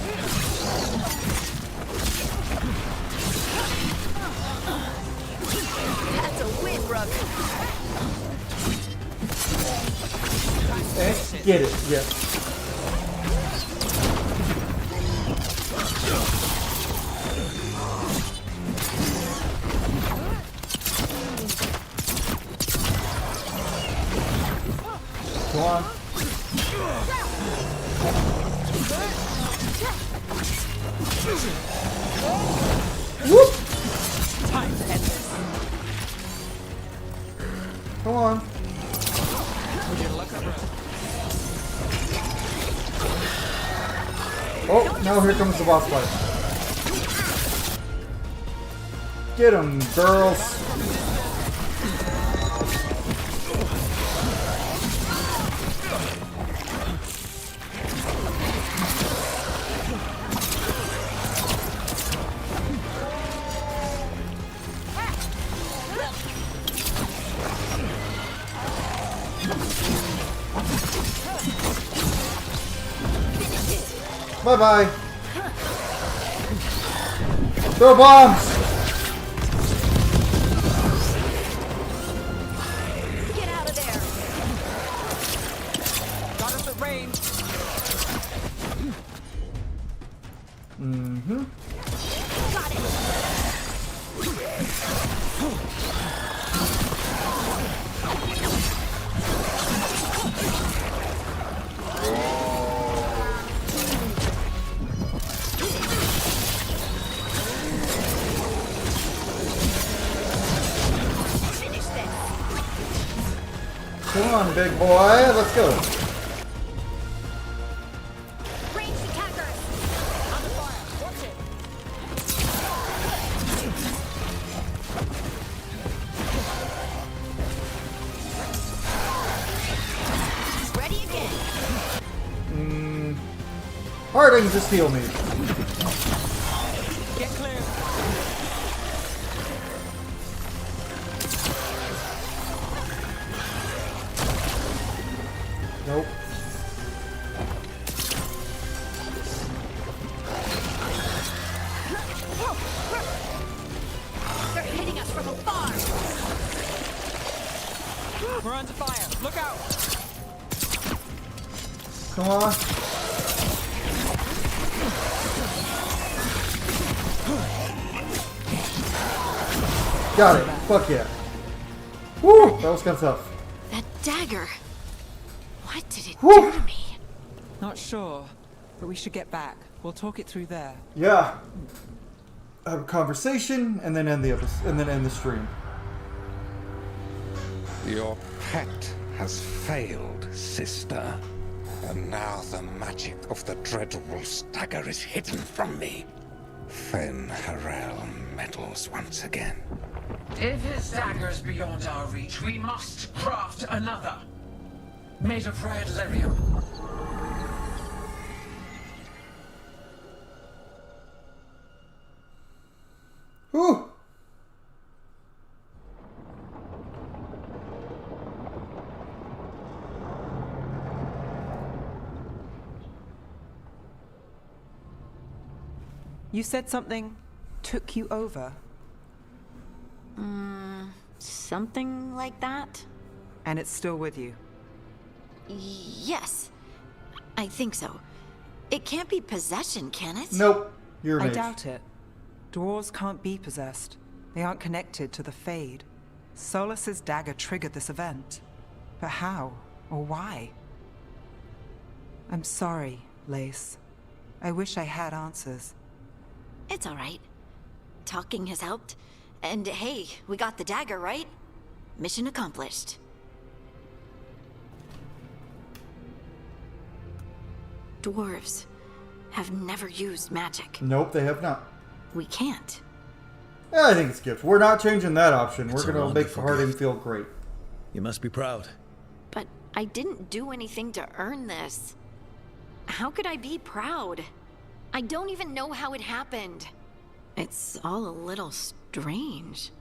That's a win, Rook. And get it, yeah. Come on. Whoop! Time to end this. Come on. Would you look over? Oh, no, here comes the boss fight. Get him, girls. Bye-bye. Throw bombs! Get out of there. Got us at range. Mm-hmm. Got it. Finish this. Come on, big boy. Let's go. Ranged attackers. Under fire. Watch it. Ready again. Harding, just heal me. Get clear. Nope. They're hitting us from afar. We're under fire. Look out. Come on. Got it. Fuck yeah. Woo! That was kind of tough. That dagger. What did it Whew. do to me? Not sure, but we should get back. We'll talk it through there. Yeah. Have a conversation and then end the episode, and then end the stream. Your pet has failed, sister. And now the magic of the Dreadwolf's dagger is hidden from me. Fen'Harel meddles once again. If his dagger's beyond our reach, we must craft another. Made of red lyrium. Whew. You said something took you over. Something like that? And it's still with you. Yes. I think so. It can't be possession, can it? Nope. You're I mage. doubt it. Dwarves can't be possessed. They aren't connected to the Fade. Solus's dagger triggered this event. But how? Or why? I'm sorry, Lace. I wish I had answers. It's all right. Talking has helped. And hey, we got the dagger, right? Mission accomplished. Dwarves have never used magic. Nope, they have not. We can't. Yeah, I think it's gift. We're not changing that option. It's We're a gonna make wonderful Harding gift. feel great. You must be proud. But I didn't do anything to earn this. How could I be proud? I don't even know how it happened. It's all a little strange.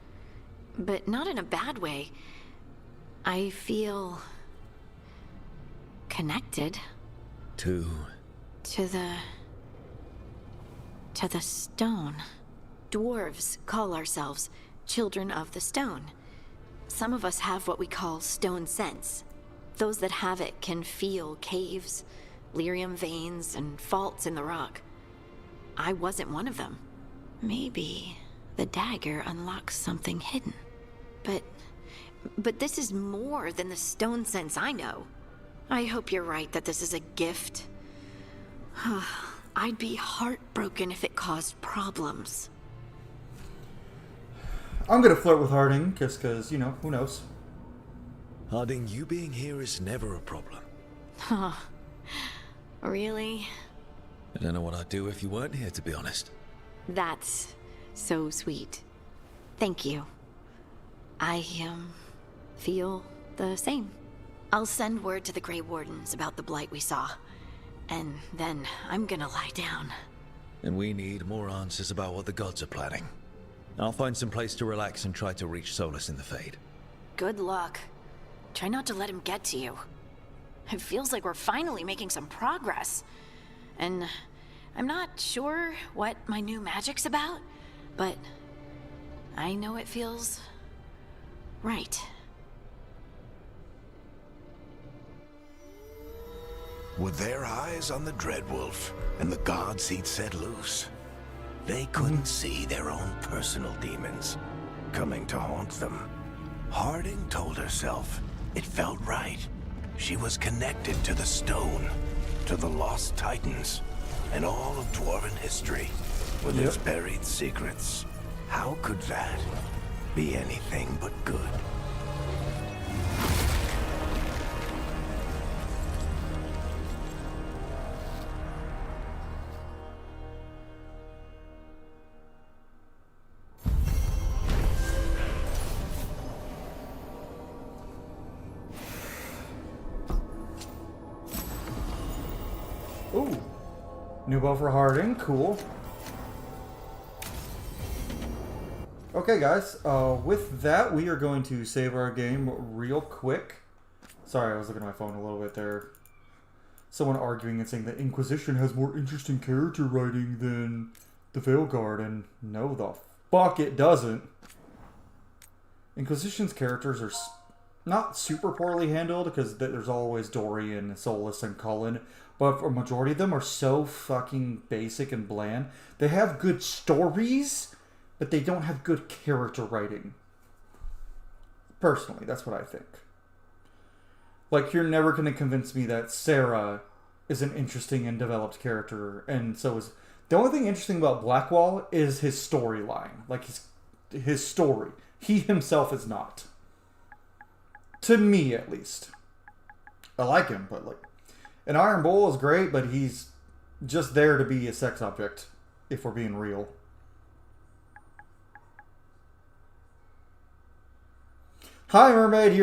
But not in a bad way. I feel connected To to the stone. Dwarves call ourselves children of the stone. Some of us have what we call stone sense. Those that have it can feel caves, lyrium veins, and faults in the rock. I wasn't one of them. Maybe the dagger unlocks something hidden. But this is more than the stone sense I know. I hope you're right that this is a gift. I'd be heartbroken if it caused problems. I'm gonna flirt with Harding, just because, you know, who knows? Harding, you being here is never a problem. Huh. Really? I don't know what I'd do if you weren't here, to be honest. That's so sweet. Thank you. I, feel the same. I'll send word to the Grey Wardens about the blight we saw. And then I'm gonna lie down. And we need more answers about what the gods are planning. I'll find some place to relax and try to reach Solus in the Fade. Good luck. Try not to let him get to you. It feels like we're finally making some progress. And I'm not sure what my new magic's about, but I know it feels right. Were their eyes on the Dreadwolf and the gods he'd set loose? They couldn't see their own personal demons coming to haunt them. Harding told herself it felt right. She was connected to the stone, to the lost titans, and all of dwarven history with its buried secrets. How could that be anything but good? Ooh. New bow for Harding. Cool. Okay, guys. With that, we are going to save our game real quick. Sorry, I was looking at my phone a little bit there. Someone arguing and saying that Inquisition has more interesting character writing than the Veilguard, and no, the fuck it doesn't. Inquisition's characters are not super poorly handled, because there's always Dorian, Solus, and Cullen, but a majority of them are so fucking basic and bland. They have good stories, but they don't have good character writing. Personally, that's what I think. Like, you're never going to convince me that Sarah is an interesting and developed character, and so is... The only thing interesting about Blackwall is his storyline. Like, his story. He himself is not. To me, at least. I like him, but, like... An Iron Bull is great, but he's just there to be a sex object, if we're being real. Hi, Mermaid.